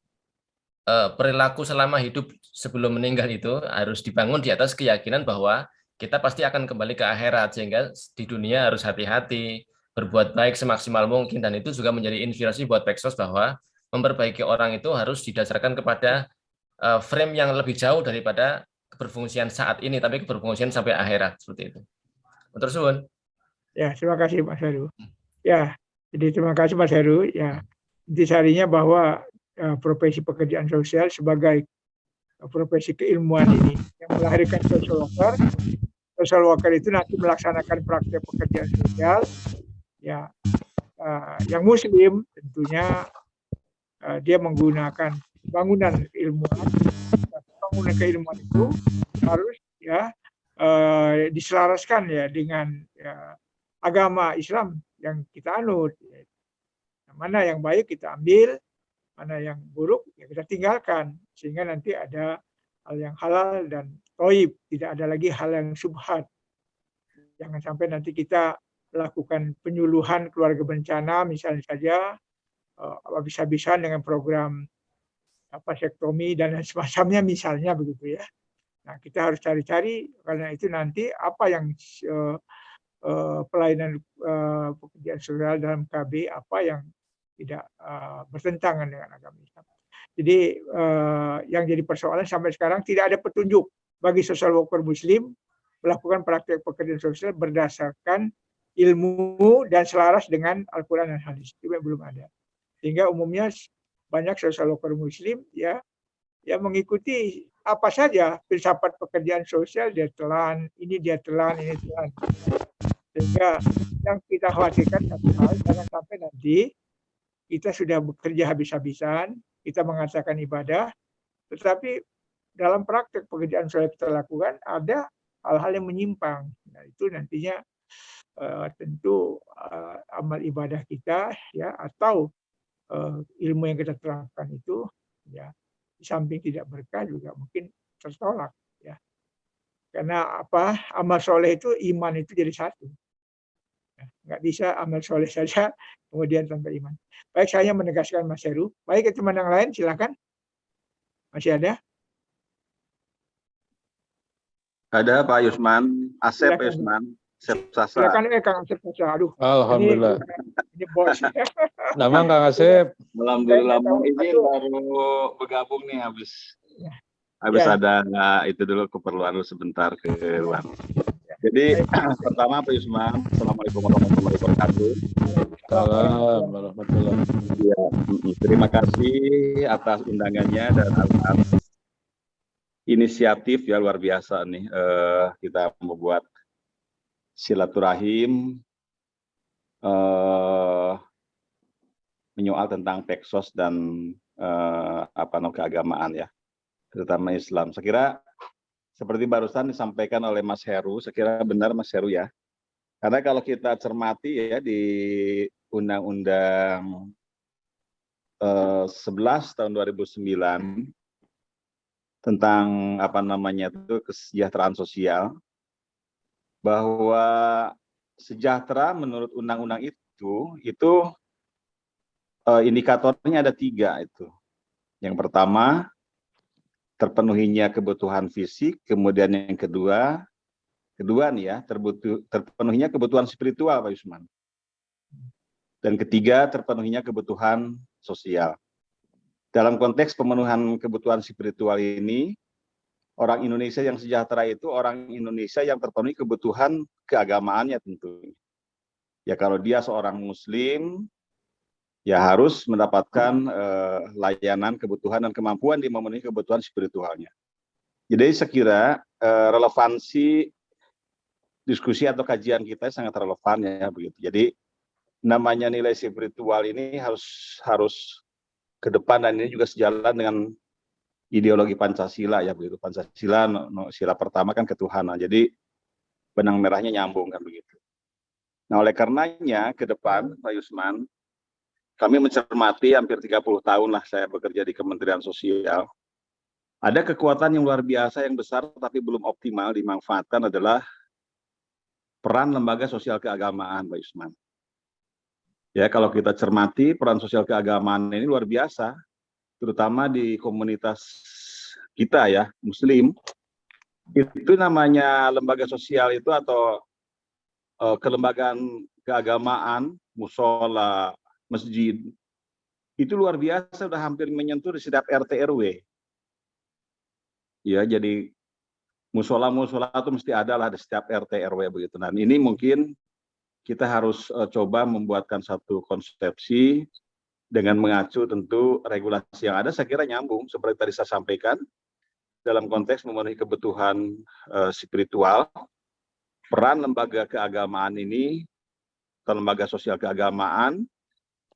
perilaku selama hidup sebelum meninggal itu harus dibangun di atas keyakinan bahwa kita pasti akan kembali ke akhirat, sehingga di dunia harus hati-hati, berbuat baik semaksimal mungkin, dan itu juga menjadi inspirasi buat Peksos bahwa memperbaiki orang itu harus didasarkan kepada frame yang lebih jauh daripada keberfungsian saat ini, tapi keberfungsian sampai akhirat seperti itu. Matur suwun. Ya, terima kasih Mas Heru. Ya, jadi terima kasih Mas Heru. Ya, intisarinya bahwa profesi pekerjaan sosial sebagai profesi keilmuan ini yang melahirkan social worker. Social worker itu nanti melaksanakan praktek pekerjaan sosial. Ya, yang Muslim tentunya dia menggunakan bangunan keilmuan. Bangunan keilmuan itu harus ya diselaraskan ya dengan agama Islam yang kita anut. Mana yang baik kita ambil, mana yang buruk ya kita tinggalkan, sehingga nanti ada hal yang halal dan thayyib, tidak ada lagi hal yang syubhat. Jangan sampai nanti kita melakukan penyuluhan keluarga bencana misalnya saja habis-habisan dengan program vasektomi dan semacamnya misalnya begitu ya. Nah, kita harus cari-cari, karena itu nanti apa yang pelayanan pekerjaan sosial dalam KB, apa yang tidak bertentangan dengan agama Islam. Jadi yang jadi persoalan sampai sekarang tidak ada petunjuk bagi social worker Muslim melakukan praktek pekerjaan sosial berdasarkan ilmu dan selaras dengan Al-Quran dan Hadis. Itu belum ada. Sehingga umumnya banyak social worker Muslim ya mengikuti apa saja filsafat pekerjaan sosial, dia telan, ini dia telan, ini telan. Sehingga yang kita khawatirkan satu hal, jangan sampai nanti kita sudah bekerja habis-habisan, kita mengatakan ibadah, tetapi dalam praktek pekerjaan sosial kita lakukan ada hal-hal yang menyimpang. Nah, itu nantinya tentu amal ibadah kita ya atau ilmu yang kita terapkan itu ya di samping tidak berkah juga mungkin tertolak ya. Karena apa? Amal soleh itu iman itu jadi satu. Ya, nggak bisa amal soleh saja kemudian tanpa iman. Baik, saya menegaskan Mas Heru. Baik, teman yang lain silakan. Masih ada? Ada Pak Yusman, Asep Silakan. Yusman, Asep Sasa. Silakan Kang Asep Sasa. Aduh. Alhamdulillah. Ini bos. Nama Kang Asep. Alhamdulillah, ini baru bergabung nih habis ada itu dulu keperluan dulu sebentar ke luar. Jadi pertama Pak Yusman, Assalamualaikum warahmatullahi wabarakatuh. Salam warahmatullahi wabarakatuh. Ya, terima kasih atas undangannya dan atas inisiatif ya luar biasa nih kita membuat silaturahim menyoal tentang Peksos dan keagamaan ya, terutama Islam. Saya kira seperti barusan disampaikan oleh Mas Heru, saya kira benar Mas Heru ya. Karena kalau kita cermati ya di Undang-Undang 11 tahun 2009 tentang kesejahteraan sosial, bahwa sejahtera menurut undang-undang itu indikatornya ada 3 itu. Yang pertama, terpenuhinya kebutuhan fisik, kemudian yang kedua nih ya, terpenuhinya kebutuhan spiritual Pak Yusman. Dan ketiga, terpenuhinya kebutuhan sosial. Dalam konteks pemenuhan kebutuhan spiritual ini, orang Indonesia yang sejahtera itu orang Indonesia yang terpenuhi kebutuhan keagamaannya tentunya. Ya kalau dia seorang Muslim, ya harus mendapatkan layanan, kebutuhan, dan kemampuan di memenuhi kebutuhan spiritualnya. Jadi saya kira relevansi diskusi atau kajian kita sangat relevan ya begitu. Jadi namanya nilai spiritual ini harus ke depan, dan ini juga sejalan dengan ideologi Pancasila ya begitu. Pancasila sila pertama kan ketuhanan. Jadi benang merahnya nyambung kan begitu. Nah, oleh karenanya ke depan Pak Yusman, kami mencermati hampir 30 tahun lah saya bekerja di Kementerian Sosial. Ada kekuatan yang luar biasa yang besar tapi belum optimal dimanfaatkan adalah peran lembaga sosial keagamaan Pak Yusman. Ya, kalau kita cermati peran sosial keagamaan ini luar biasa, terutama di komunitas kita ya, Muslim. Itu namanya lembaga sosial itu atau kelembagaan keagamaan, musola, masjid, itu luar biasa, sudah hampir menyentuh di setiap RT RW. Ya, jadi musola itu mesti ada lah di setiap RT RW begitu. Nah, ini mungkin kita harus coba membuatkan satu konsepsi dengan mengacu tentu regulasi yang ada. Saya kira nyambung seperti tadi saya sampaikan dalam konteks memenuhi kebutuhan spiritual. Peran lembaga keagamaan ini atau lembaga sosial keagamaan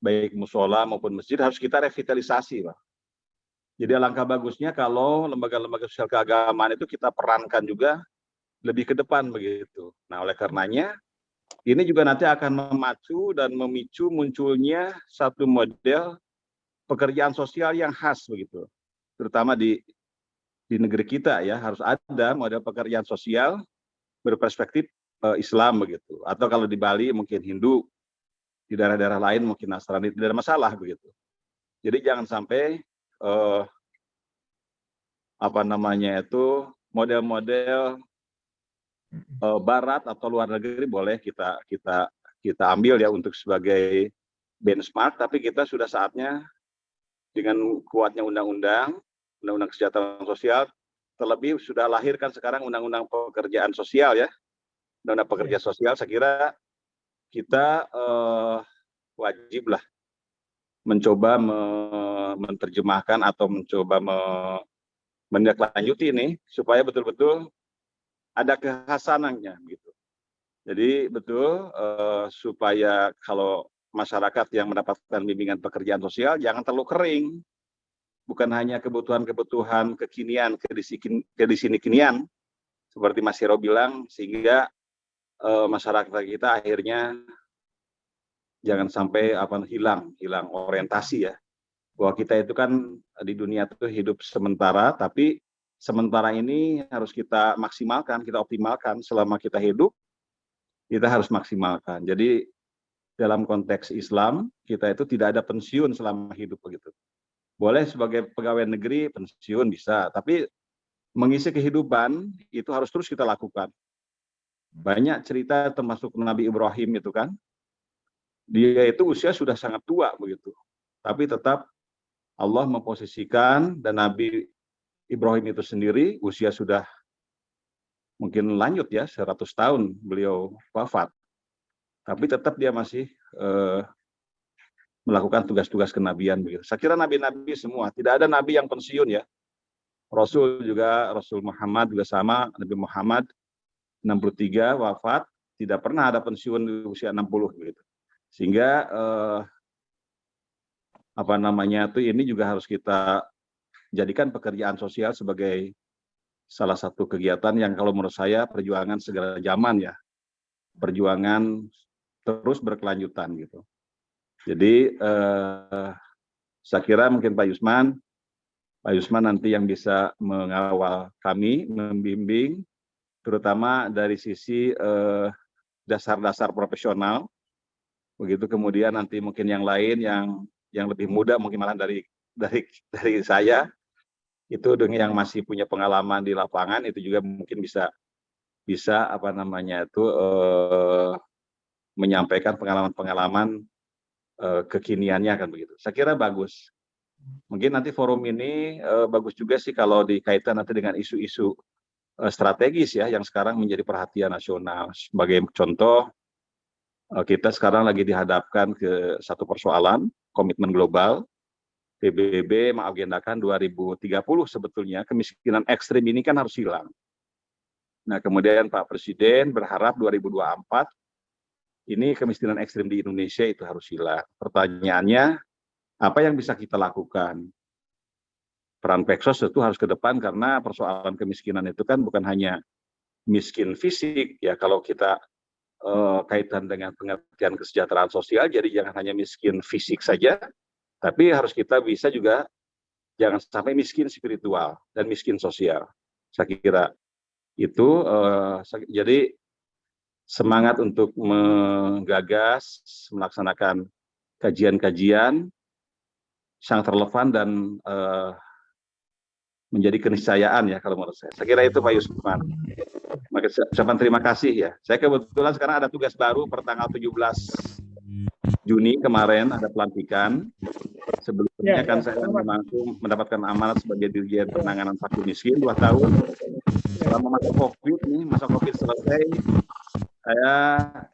baik musola maupun masjid harus kita revitalisasi, Pak. Jadi alangkah bagusnya kalau lembaga-lembaga sosial keagamaan itu kita perankan juga lebih ke depan begitu. Nah, oleh karenanya ini juga nanti akan memacu dan memicu munculnya satu model pekerjaan sosial yang khas begitu. Terutama di negeri kita ya, harus ada model pekerjaan sosial berperspektif Islam begitu. Atau kalau di Bali mungkin Hindu, di daerah-daerah lain mungkin Nasrani, tidak ada masalah begitu. Jadi jangan sampai model-model Barat atau luar negeri boleh kita ambil ya untuk sebagai benchmark, tapi kita sudah saatnya dengan kuatnya undang-undang kesejahteraan sosial, terlebih sudah lahirkan sekarang undang-undang pekerjaan sosial ya, undang-undang pekerja sosial. Saya kira kita wajiblah mencoba menerjemahkan atau mencoba menindaklanjuti ini supaya betul-betul ada kekhasanannya gitu. Jadi betul supaya kalau masyarakat yang mendapatkan bimbingan pekerjaan sosial jangan terlalu kering. Bukan hanya kebutuhan-kebutuhan kekinian, kedisinikinian seperti Mas Hero bilang, sehingga masyarakat kita akhirnya jangan sampai hilang orientasi ya. Bahwa kita itu kan di dunia itu hidup sementara, tapi sementara ini harus kita maksimalkan, kita optimalkan. Selama kita hidup, kita harus maksimalkan. Jadi dalam konteks Islam, kita itu tidak ada pensiun selama hidup begitu. Boleh sebagai pegawai negeri pensiun bisa, tapi mengisi kehidupan itu harus terus kita lakukan. Banyak cerita termasuk Nabi Ibrahim itu kan, dia itu usia sudah sangat tua begitu, tapi tetap Allah memposisikan, dan Nabi Ibrahim itu sendiri usia sudah mungkin lanjut ya, 100 tahun beliau wafat, tapi tetap dia masih melakukan tugas-tugas kenabian begitu. Saya kira nabi-nabi semua, tidak ada nabi yang pensiun ya. Rasul Muhammad juga sama, Nabi Muhammad 63 wafat, tidak pernah ada pensiun di usia 60 begitu. Sehingga ini juga harus kita jadikan pekerjaan sosial sebagai salah satu kegiatan yang kalau menurut saya perjuangan segala zaman ya. Perjuangan terus berkelanjutan gitu. Jadi saya kira mungkin Pak Yusman nanti yang bisa mengawal kami, membimbing, terutama dari sisi dasar-dasar profesional. Begitu kemudian nanti mungkin yang lain yang lebih muda, mungkin malah dari saya, itu dengan yang masih punya pengalaman di lapangan, itu juga mungkin bisa menyampaikan pengalaman-pengalaman kekiniannya kan begitu. Saya kira bagus. Mungkin nanti forum ini bagus juga sih kalau dikaitkan nanti dengan isu-isu strategis ya yang sekarang menjadi perhatian nasional. Sebagai contoh, kita sekarang lagi dihadapkan ke satu persoalan komitmen global. PBB mengagendakan 2030 sebetulnya kemiskinan ekstrim ini kan harus hilang. Nah, kemudian Pak Presiden berharap 2024 ini kemiskinan ekstrim di Indonesia itu harus hilang. Pertanyaannya, apa yang bisa kita lakukan? Peran Peksos itu harus ke depan karena persoalan kemiskinan itu kan bukan hanya miskin fisik ya, kalau kita kaitan dengan pengertian kesejahteraan sosial, jadi jangan hanya miskin fisik saja, tapi harus kita bisa juga jangan sampai miskin spiritual dan miskin sosial. Saya kira itu jadi semangat untuk menggagas, melaksanakan kajian-kajian sangat relevan dan menjadi keniscayaan ya kalau menurut saya. Saya kira itu Pak Yusman. Maka ucapan terima kasih ya. Saya kebetulan sekarang ada tugas baru per tanggal 17 Juni kemarin ada pelantikan. Sebelum Sebenarnya kan saya mendapatkan amanat sebagai Dirjen Penanganan Fakir Miskin 2 tahun. Selama masa COVID nih, masa COVID selesai, saya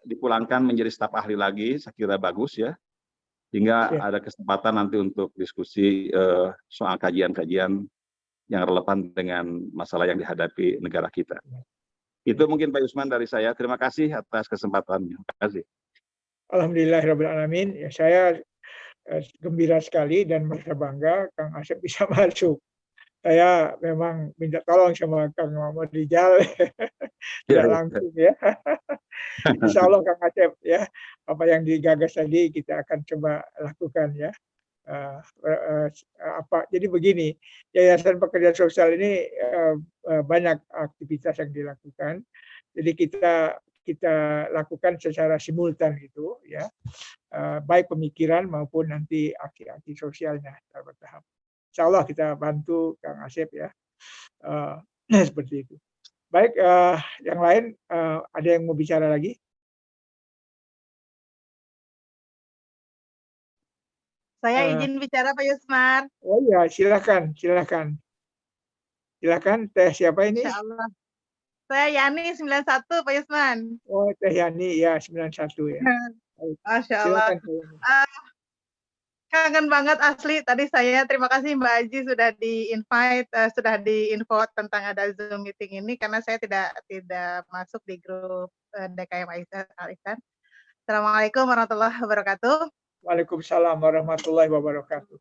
dipulangkan menjadi staf ahli lagi, saya kira bagus ya. Hingga ada kesempatan nanti untuk diskusi soal kajian-kajian yang relevan dengan masalah yang dihadapi negara kita. Itu mungkin Pak Yusman dari saya. Terima kasih atas kesempatannya. Terima kasih. Alhamdulillahirrahmanirrahim. Ya, saya gembira sekali dan merasa bangga Kang Asep bisa masuk. Saya memang minta tolong sama Kang Muhammad Rijal, tidak langsung ya. Insya Allah Kang Asep ya, apa yang digagas tadi kita akan coba lakukan ya. Jadi begini, Yayasan Pekerja Sosial ini banyak aktivitas yang dilakukan. Jadi kita lakukan secara simultan gitu ya, baik pemikiran maupun nanti aksi-aksi sosialnya secara bertahap. Insya Allah kita bantu Kang Asep ya, seperti itu. Baik, yang lain ada yang mau bicara lagi? Saya izin bicara Pak Yusman. Oh iya, silakan. Silakan Teh siapa ini? Insya Allah. Saya Yani 91 Pak Yusman. Oh Teh Yani ya 91 ya. Masya Allah. Kangen banget asli. Tadi saya terima kasih Mbak Aji sudah di-invite, sudah di-info tentang ada Zoom meeting ini karena saya tidak masuk di grup DKM Al-Ihsan. Assalamualaikum warahmatullahi wabarakatuh. Waalaikumsalam warahmatullahi wabarakatuh.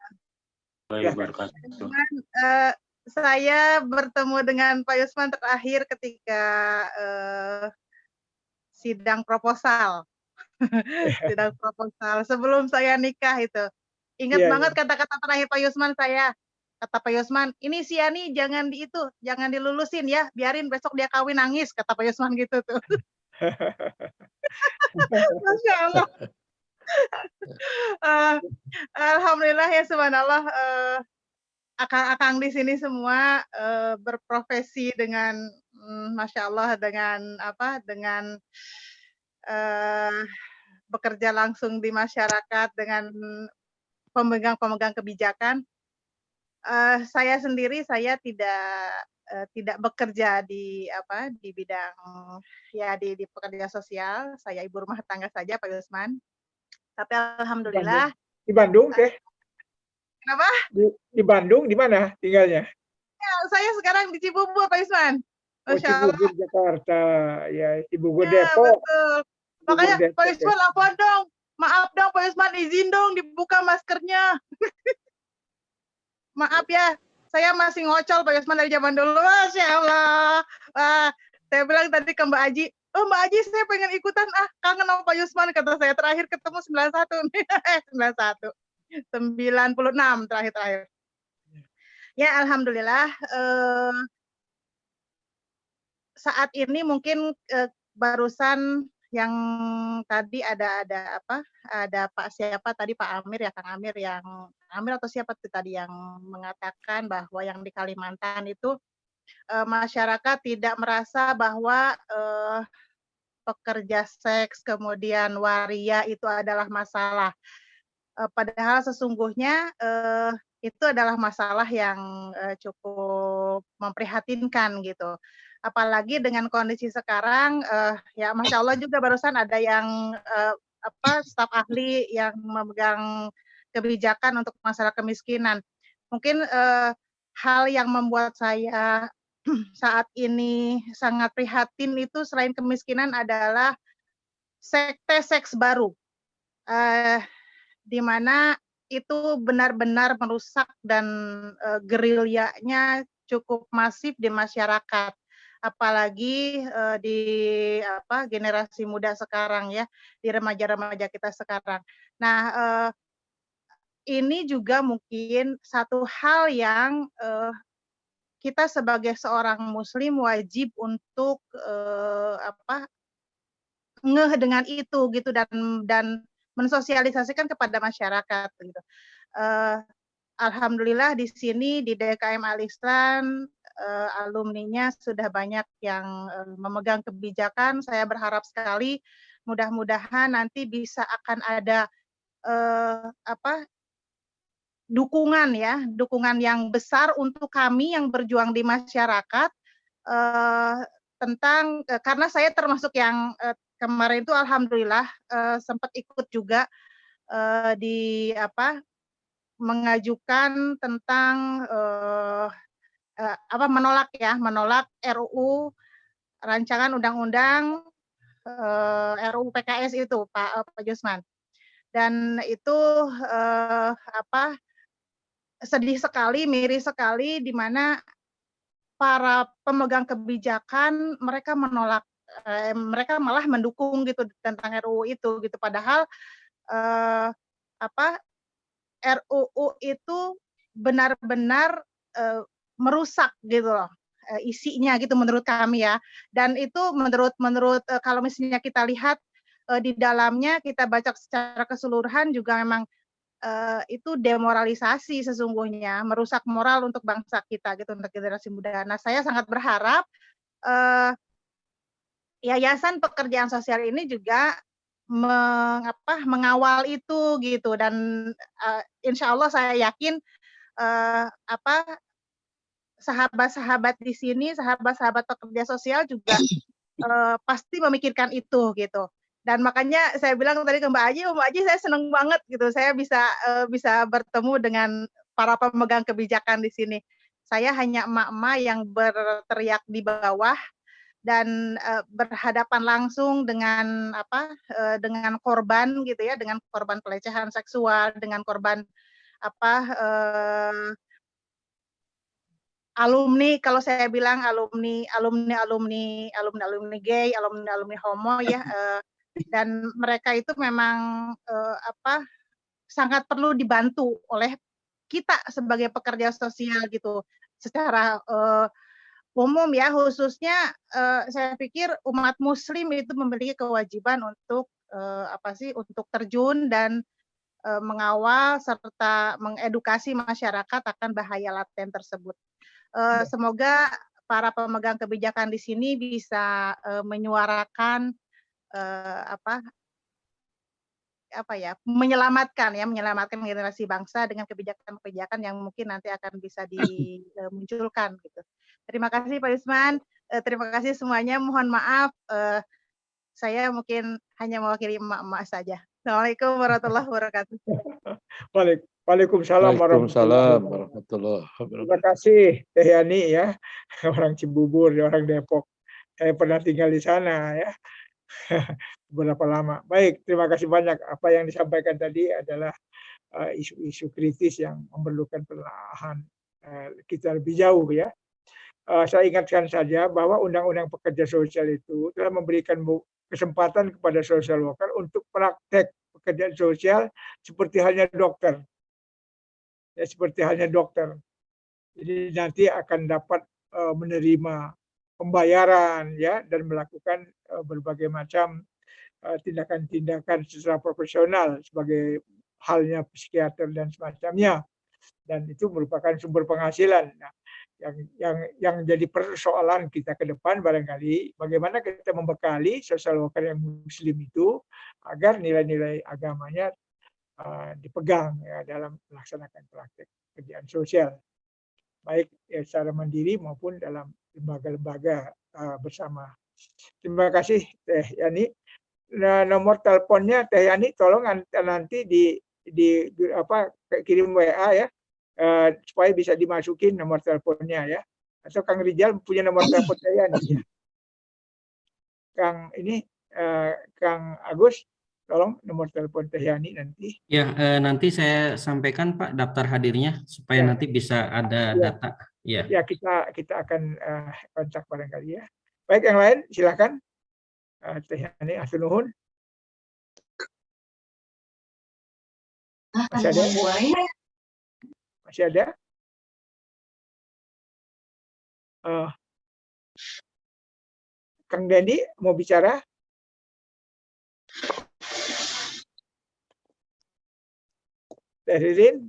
Saya bertemu dengan Pak Yusman terakhir ketika sidang proposal. Sidang proposal sebelum saya nikah itu. Ingat banget kata-kata terakhir Pak Yusman saya. Kata Pak Yusman, ini si Yani jangan jangan dilulusin ya, biarin besok dia kawin nangis, kata Pak Yusman gitu tuh. Masya Allah. Alhamdulillah ya subhanallah, akang-akang di sini semua berprofesi dengan Masya Allah dengan bekerja langsung di masyarakat dengan pemegang kebijakan. Saya sendiri tidak bekerja di bidang ya di pekerja sosial. Saya ibu rumah tangga saja Pak Yusman. Tapi alhamdulillah di Bandung teh. Kenapa? Di Bandung di mana tinggalnya? Ya, saya sekarang di Cibubur Pak Yusman. Masya Allah. Cibubur Jakarta ya, Cibubur Depok. Betul. Makanya Pak Yusman apa dong? Maaf dong Pak Yusman, izin dong dibuka maskernya. Maaf ya, saya masih ngocol Pak Yusman dari zaman dulu. Masya Allah. Saya bilang tadi ke Mbak Aji, oh Mbak Aji saya pengen ikutan, kangen sama Pak Yusman, kata saya terakhir ketemu 91 nih. 96 terakhir. Ya alhamdulillah saat ini mungkin barusan yang tadi ada Pak siapa tadi Pak Amir ya Kang Amir atau siapa tuh tadi yang mengatakan bahwa yang di Kalimantan itu masyarakat tidak merasa bahwa pekerja seks kemudian waria itu adalah masalah. Padahal sesungguhnya itu adalah masalah yang cukup memprihatinkan gitu. Apalagi dengan kondisi sekarang, ya Masya Allah juga barusan ada yang staf ahli yang memegang kebijakan untuk masalah kemiskinan. Mungkin hal yang membuat saya saat ini sangat prihatin itu selain kemiskinan adalah sekte seks baru. Di mana itu benar-benar merusak dan gerilyanya cukup masif di masyarakat, apalagi di generasi muda sekarang ya, di remaja-remaja kita sekarang. Nah, ini juga mungkin satu hal yang kita sebagai seorang Muslim wajib untuk ngeh dengan itu gitu dan mensosialisasikan kepada masyarakat gitu. Alhamdulillah di sini di DKM Al-Ihsan alumninya sudah banyak yang memegang kebijakan. Saya berharap sekali mudah-mudahan nanti bisa akan ada dukungan ya, dukungan yang besar untuk kami yang berjuang di masyarakat tentang karena saya termasuk yang kemarin itu alhamdulillah sempat ikut juga di mengajukan tentang menolak RUU rancangan undang-undang RUU PKS itu Pak Jusman. Dan itu sedih sekali, miris sekali di mana para pemegang kebijakan mereka menolak, mereka malah mendukung gitu tentang RUU itu gitu. Padahal RUU itu benar-benar merusak gitu loh isinya gitu menurut kami ya. Dan itu menurut kalau misalnya kita lihat di dalamnya kita baca secara keseluruhan juga memang itu demoralisasi sesungguhnya, merusak moral untuk bangsa kita gitu, untuk generasi muda. Nah, saya sangat berharap Yayasan Pekerjaan Sosial ini juga mengawal itu gitu, dan insya Allah saya yakin sahabat-sahabat di sini, sahabat-sahabat pekerja sosial juga pasti memikirkan itu gitu. Dan makanya saya bilang tadi ke Mbak Aji saya senang banget gitu, saya bisa bertemu dengan para pemegang kebijakan di sini. Saya hanya emak-emak yang berteriak di bawah dan berhadapan langsung dengan dengan korban gitu ya, dengan korban pelecehan seksual, dengan korban alumni, kalau saya bilang alumni gay, alumni homo ya, dan mereka itu memang sangat perlu dibantu oleh kita sebagai pekerja sosial gitu secara umum ya, khususnya saya pikir umat muslim itu memiliki kewajiban untuk untuk terjun dan mengawal serta mengedukasi masyarakat akan bahaya laten tersebut. Semoga para pemegang kebijakan di sini bisa menyuarakan menyelamatkan generasi bangsa dengan kebijakan-kebijakan yang mungkin nanti akan bisa dimunculkan gitu. Terima kasih Pak Yusman, terima kasih semuanya. Mohon maaf saya mungkin hanya mewakili emak-emak saja. Assalamualaikum warahmatullahi wabarakatuh. Waalaikumsalam warahmatullahi wabarakatuh. Terima kasih Teh Yani ya, orang Cibubur, orang Depok. Saya pernah tinggal di sana ya. Berapa lama. Baik, terima kasih banyak. Apa yang disampaikan tadi adalah isu-isu kritis yang memerlukan penelaahan kita lebih jauh ya. Saya ingatkan saja bahwa Undang-Undang Pekerja Sosial itu telah memberikan kesempatan kepada social worker untuk praktek pekerjaan sosial seperti halnya dokter. Ya, seperti halnya dokter. Jadi nanti akan dapat menerima pembayaran ya dan melakukan berbagai macam tindakan-tindakan secara profesional sebagai halnya psikiater dan semacamnya, dan itu merupakan sumber penghasilan. Nah, yang jadi persoalan kita ke depan barangkali bagaimana kita membekali social worker yang muslim itu agar nilai-nilai agamanya dipegang ya dalam melaksanakan praktek pekerjaan sosial, baik ya secara mandiri maupun dalam lembaga-lembaga bersama. Terima kasih Teh Yani. Nah, nomor teleponnya Teh Yani tolong nanti kirim WA ya, supaya bisa dimasukin nomor teleponnya ya. Atau Kang Rijal punya nomor telepon Teh Yani ya. Kang Agus, tolong nomor telepon Teh Yani nanti. Ya, nanti saya sampaikan Pak daftar hadirnya supaya nanti bisa ada data. Ya, kita akan kontak barangkali ya. Baik, yang lain silakan. Teh Yani Asunuhun. Masih ada? Masih ada? Kang Dendi mau bicara? Teh Ririn?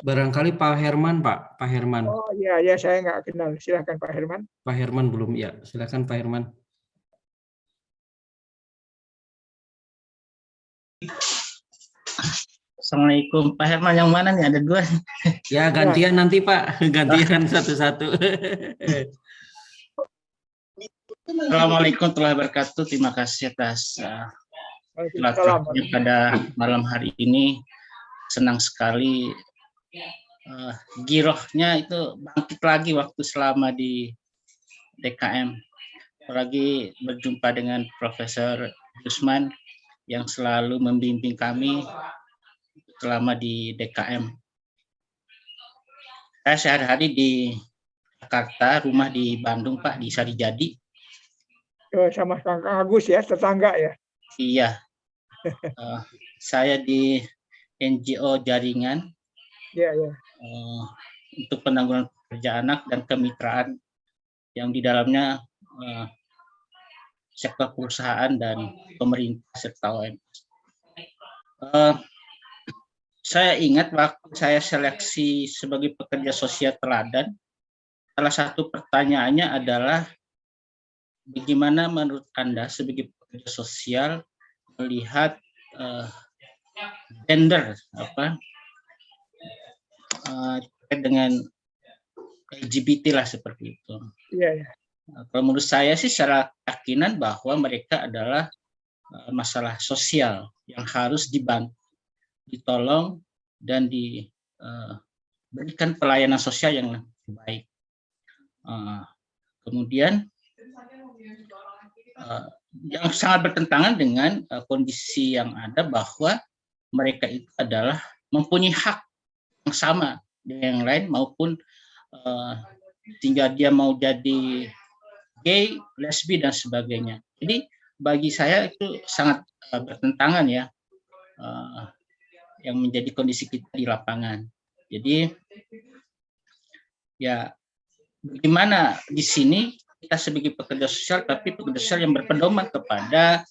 barangkali Pak Herman, Pak Herman. Oh iya, saya nggak kenal. Silakan Pak Herman. Pak Herman belum ya. Silakan Pak Herman. Assalamualaikum. Pak Herman yang mana nih? Ada dua. Ya, gantian nanti Pak, gantian satu-satu. Assalamualaikum warahmatullahi wabarakatuh. Terima kasih atas silaturahmi pada malam hari ini. Senang sekali girohnya itu bangkit lagi waktu selama di DKM. Apalagi berjumpa dengan Profesor Yusman yang selalu membimbing kami selama di DKM. Saya sehari-hari di Jakarta, rumah di Bandung Pak, di Sarijadi. Sama Kang Agus ya, tetangga ya? Iya. Saya di NGO Jaringan. Iya, iya. Untuk penanggulangan pekerja anak dan kemitraan yang di dalamnya sektor perusahaan dan pemerintah serta OMS. Saya ingat waktu saya seleksi sebagai pekerja sosial teladan, salah satu pertanyaannya adalah bagaimana menurut Anda sebagai pekerja sosial melihat gender dengan LGBT lah seperti itu. Iya, iya. Kalau menurut saya sih secara keyakinan bahwa mereka adalah masalah sosial yang harus dibantu, ditolong, dan diberikan pelayanan sosial yang baik. Kemudian yang sangat bertentangan dengan kondisi yang ada bahwa mereka itu adalah mempunyai hak yang sama dengan yang lain, maupun sehingga dia mau jadi gay, lesbi, dan sebagainya. Jadi bagi saya itu sangat bertentangan ya, yang menjadi kondisi kita di lapangan. Jadi ya bagaimana di sini kita sebagai pekerja sosial, tapi pekerja sosial yang berpedoman kepada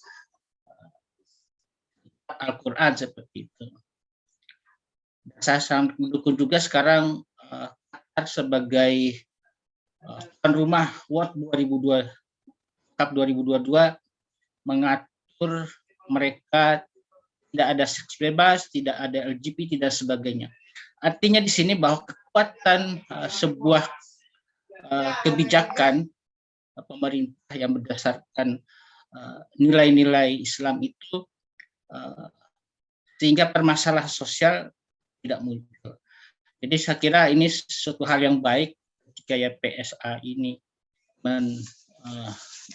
Al-Quran seperti itu. Saya sangat mendukung juga sekarang sebagai tuan rumah World Cup 2022 mengatur mereka tidak ada seks bebas, tidak ada LGBT, tidak sebagainya. Artinya di sini bahwa kekuatan sebuah kebijakan pemerintah yang berdasarkan nilai-nilai Islam itu sehingga permasalahan sosial tidak muncul. Jadi saya kira ini suatu hal yang baik ketika ya PSA ini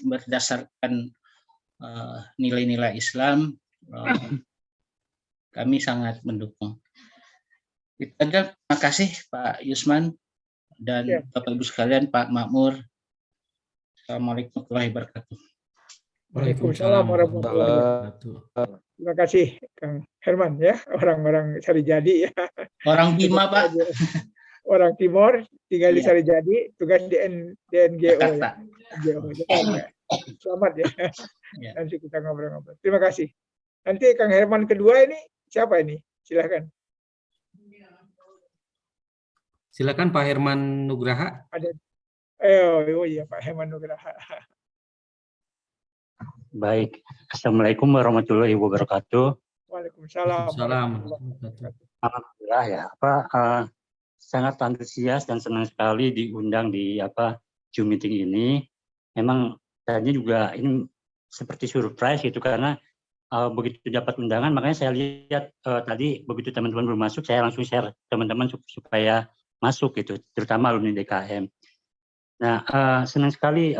berdasarkan nilai-nilai Islam. Kami sangat mendukung. Itu aja. Terima kasih Pak Yusman dan Bapak Ibu sekalian, Pak Makmur. Assalamualaikum warahmatullahi wabarakatuh. Waalaikumsalam warahmatullahi wabarakatuh. Terima kasih Kang Herman ya, orang-orang Sarijadi ya. Orang Bima Pak. Orang Timor, tinggal di Sarijadi, tugas di NGO ya. Selamat ya. Nanti kita ngobrol-ngobrol. Terima kasih. Nanti Kang Herman kedua ini siapa ini? Silakan. Silakan Pak Herman Nugraha. Ada. Oh iya Pak Herman Nugraha. Baik. Assalamualaikum warahmatullahi wabarakatuh. Waalaikumsalam. Alhamdulillah ya. Sangat antusias dan senang sekali diundang di Zoom meeting ini. Memang tadinya juga ini seperti surprise gitu, karena begitu dapat undangan, makanya saya lihat tadi begitu teman-teman belum masuk, saya langsung share teman-teman supaya masuk gitu, terutama alumni DKM. Nah, senang sekali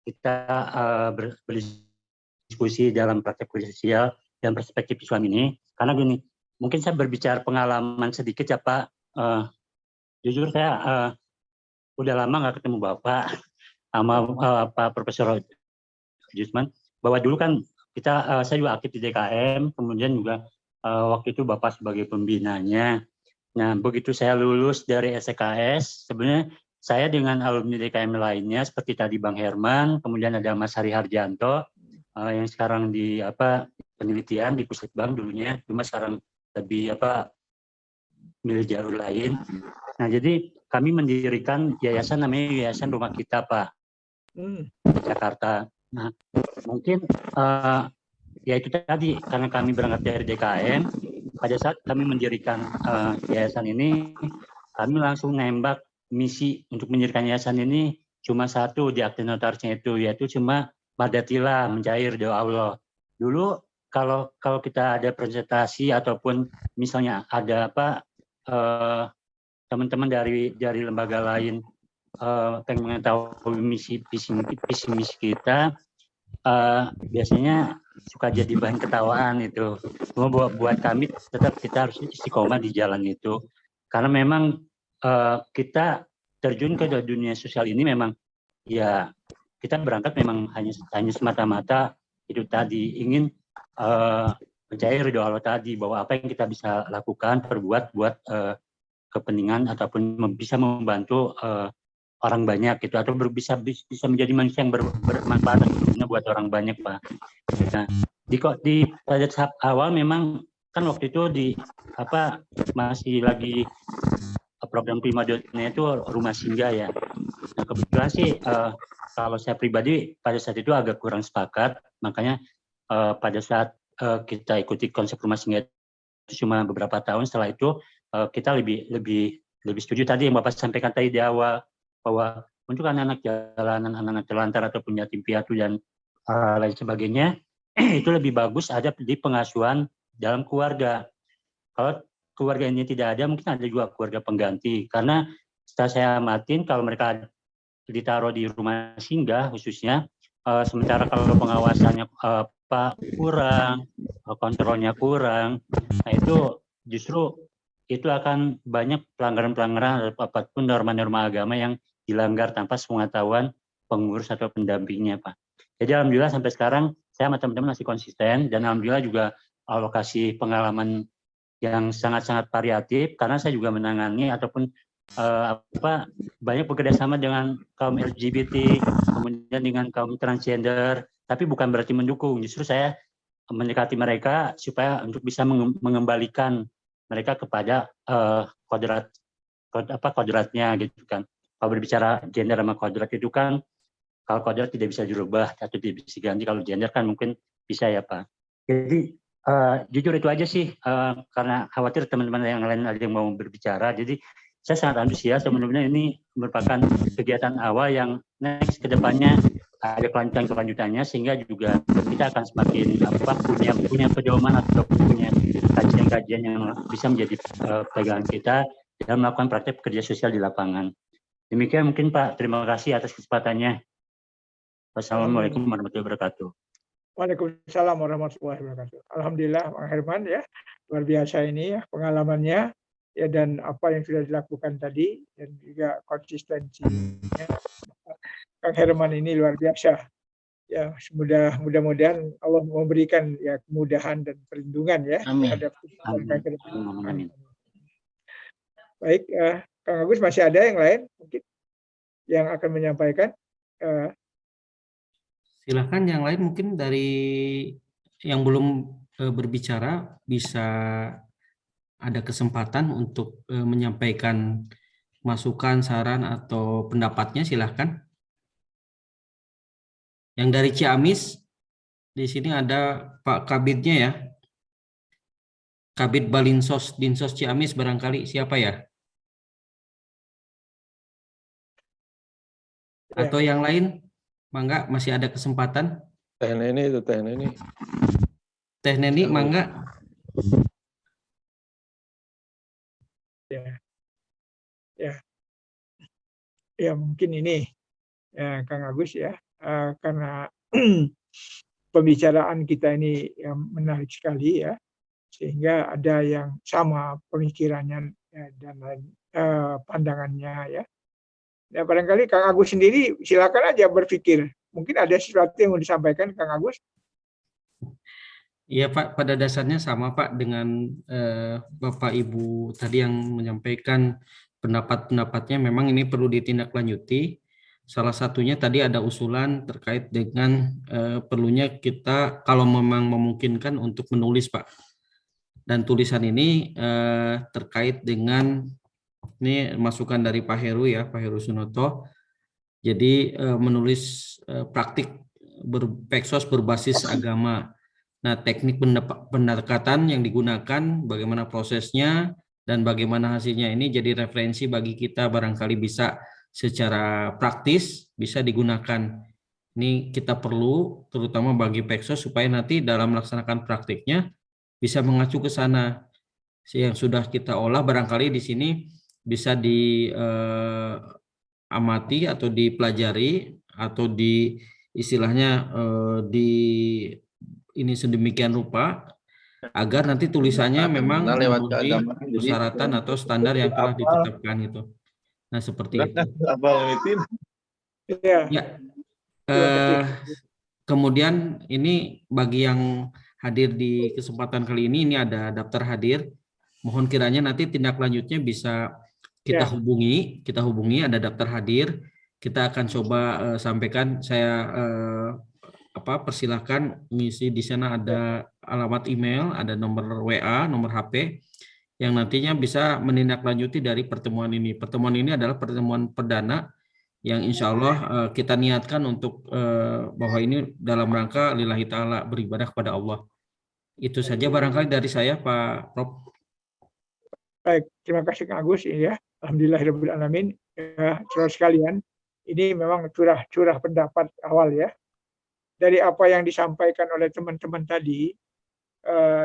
kita berdiskusi dalam praktek kerja sosial dan perspektif Islam ini, karena gini, mungkin saya berbicara pengalaman sedikit ya Pak. Jujur saya udah lama nggak ketemu Bapak sama Pak Profesor Yusman, bahwa dulu kan saya juga aktif di DKM, kemudian juga waktu itu Bapak sebagai pembinanya. Nah, begitu saya lulus dari SKS, sebenarnya saya dengan alumni DKM lainnya seperti tadi Bang Herman, kemudian ada Mas Hari Harjanto yang sekarang di penelitian di Pusatbank dulunya, cuma sekarang lebih milih jalur lain. Nah, jadi kami mendirikan yayasan namanya Yayasan Rumah Kita Pak, Jakarta. Nah, mungkin ya itu tadi, karena kami berangkat dari DKM, pada saat kami mendirikan yayasan ini, kami langsung nembak misi untuk mendirikan yayasan ini cuma satu di akte notarisnya itu, yaitu cuma Madatillah, mencair doa Allah. Dulu kalau kita ada presentasi ataupun misalnya ada teman-teman dari lembaga lain pengen mengetahui misi kita, biasanya suka jadi bahan ketawaan itu. Cuma buat kami tetap kita harus istiqomah di jalan itu, karena memang kita terjun ke dunia sosial ini memang ya kita berangkat memang hanya semata-mata itu tadi, ingin mencair ridho Allah tadi, bahwa apa yang kita bisa lakukan, perbuat buat kepentingan ataupun bisa membantu orang banyak gitu, atau bisa menjadi manusia yang bermanfaat buat orang banyak, Pak. Nah, pada tahap awal memang kan waktu itu masih lagi program Primadona itu rumah singgah ya. Nah, kebetulan sih kalau saya pribadi pada saat itu agak kurang sepakat, makanya pada saat kita ikuti konsep rumah singgah itu cuma beberapa tahun, setelah itu kita lebih setuju tadi yang Bapak sampaikan tadi di awal, bahwa untuk anak-anak jalanan, anak-anak telantar atau yatim piatu dan lain sebagainya, itu lebih bagus ada di pengasuhan dalam keluarga. Kalau keluarga ini tidak ada, mungkin ada juga keluarga pengganti. Karena setelah saya amatin, kalau mereka ditaruh di rumah singgah khususnya, sementara kalau pengawasannya kurang, kontrolnya kurang, nah itu justru itu akan banyak pelanggaran-pelanggaran apapun norma-norma agama yang dilanggar tanpa sepengetahuan pengurus atau pendampingnya, Pak. Jadi alhamdulillah sampai sekarang saya sama teman-teman masih konsisten, dan alhamdulillah juga alokasi pengalaman yang sangat-sangat variatif, karena saya juga menangani ataupun banyak bekerja sama dengan kaum LGBT, kemudian dengan kaum transgender, tapi bukan berarti mendukung, justru saya mendekati mereka supaya untuk bisa mengembalikan mereka kepada kodratnya gitu kan. Kalau berbicara gender sama kodrat itu kan, kalau kodrat tidak bisa dirubah atau tidak bisa diganti, kalau gender kan mungkin bisa ya Pak. Jadi jujur itu aja sih, karena khawatir teman-teman yang lain ada yang mau berbicara, jadi saya sangat antusias. Sebenarnya ini merupakan kegiatan awal yang next ke depannya ada kelanjutannya, sehingga juga kita akan semakin punya pedoman atau punya kajian-kajian yang bisa menjadi pegangan kita dalam melakukan praktek kerja sosial di lapangan. Demikian mungkin Pak, terima kasih atas kesempatannya. Wassalamualaikum warahmatullahi wabarakatuh. Waalaikumsalam warahmatullahi wabarakatuh. Alhamdulillah, Bang Herman ya, luar biasa ini ya pengalamannya ya, dan apa yang sudah dilakukan tadi, dan juga konsistensinya. Kang Herman ini luar biasa. Ya, mudah-mudahan Allah memberikan ya kemudahan dan perlindungan ya terhadap kita ke depan. Baik, Kang Agus, masih ada yang lain mungkin yang akan menyampaikan? Silakan yang lain, mungkin dari yang belum berbicara bisa ada kesempatan untuk menyampaikan masukan, saran atau pendapatnya, silahkan. Yang dari Ciamis, di sini ada Pak Kabidnya ya. Kabid Balinsos, Dinsos Ciamis barangkali, siapa ya? Atau yang lain? Mangga, masih ada kesempatan. Teh Neni itu, Teh Neni. Teh Neni, mangga. Ya mungkin ini ya, Kang Agus ya, karena pembicaraan kita ini yang menarik sekali ya, sehingga ada yang sama pemikirannya ya, dan pandangannya ya. Ya barangkali Kang Agus sendiri silakan aja berpikir. Mungkin ada sesuatu yang mau disampaikan Kang Agus. Iya Pak, pada dasarnya sama Pak dengan Bapak Ibu tadi yang menyampaikan pendapat-pendapatnya, memang ini perlu ditindaklanjuti. Salah satunya tadi ada usulan terkait dengan perlunya kita kalau memang memungkinkan untuk menulis Pak. Dan tulisan ini terkait dengan, ini masukan dari Pak Heru ya, Pak Heru Sunoto. Jadi menulis praktik Peksos berbasis agama. Nah, teknik pendekatan yang digunakan, bagaimana prosesnya, dan bagaimana hasilnya ini jadi referensi bagi kita, barangkali bisa secara praktis bisa digunakan. Ini kita perlu terutama bagi Peksos supaya nanti dalam melaksanakan praktiknya bisa mengacu ke sana. Yang sudah kita olah barangkali di sini bisa diamati atau dipelajari atau di istilahnya di ini sedemikian rupa agar nanti tulisannya memang memenuhi persyaratan atau standar yang telah ditetapkan itu. Nah, seperti itu. Ya, Ya, terima kasih. kemudian ini bagi yang hadir di kesempatan kali ini ada daftar hadir. Mohon kiranya nanti tindak lanjutnya bisa kita hubungi, ada daftar hadir. Kita akan coba sampaikan, saya persilahkan misi di sana ada alamat email, ada nomor WA, nomor HP yang nantinya bisa menindaklanjuti dari pertemuan ini. Pertemuan ini adalah pertemuan perdana yang insya Allah kita niatkan untuk bahwa ini dalam rangka lillahi ta'ala beribadah kepada Allah. Itu saja barangkali dari saya, Pak Prof. Baik, terima kasih Kang Agus ya. Alhamdulillahirabbil alamin. Ya, saudara sekalian, ini memang curah pendapat awal ya. Dari apa yang disampaikan oleh teman-teman tadi,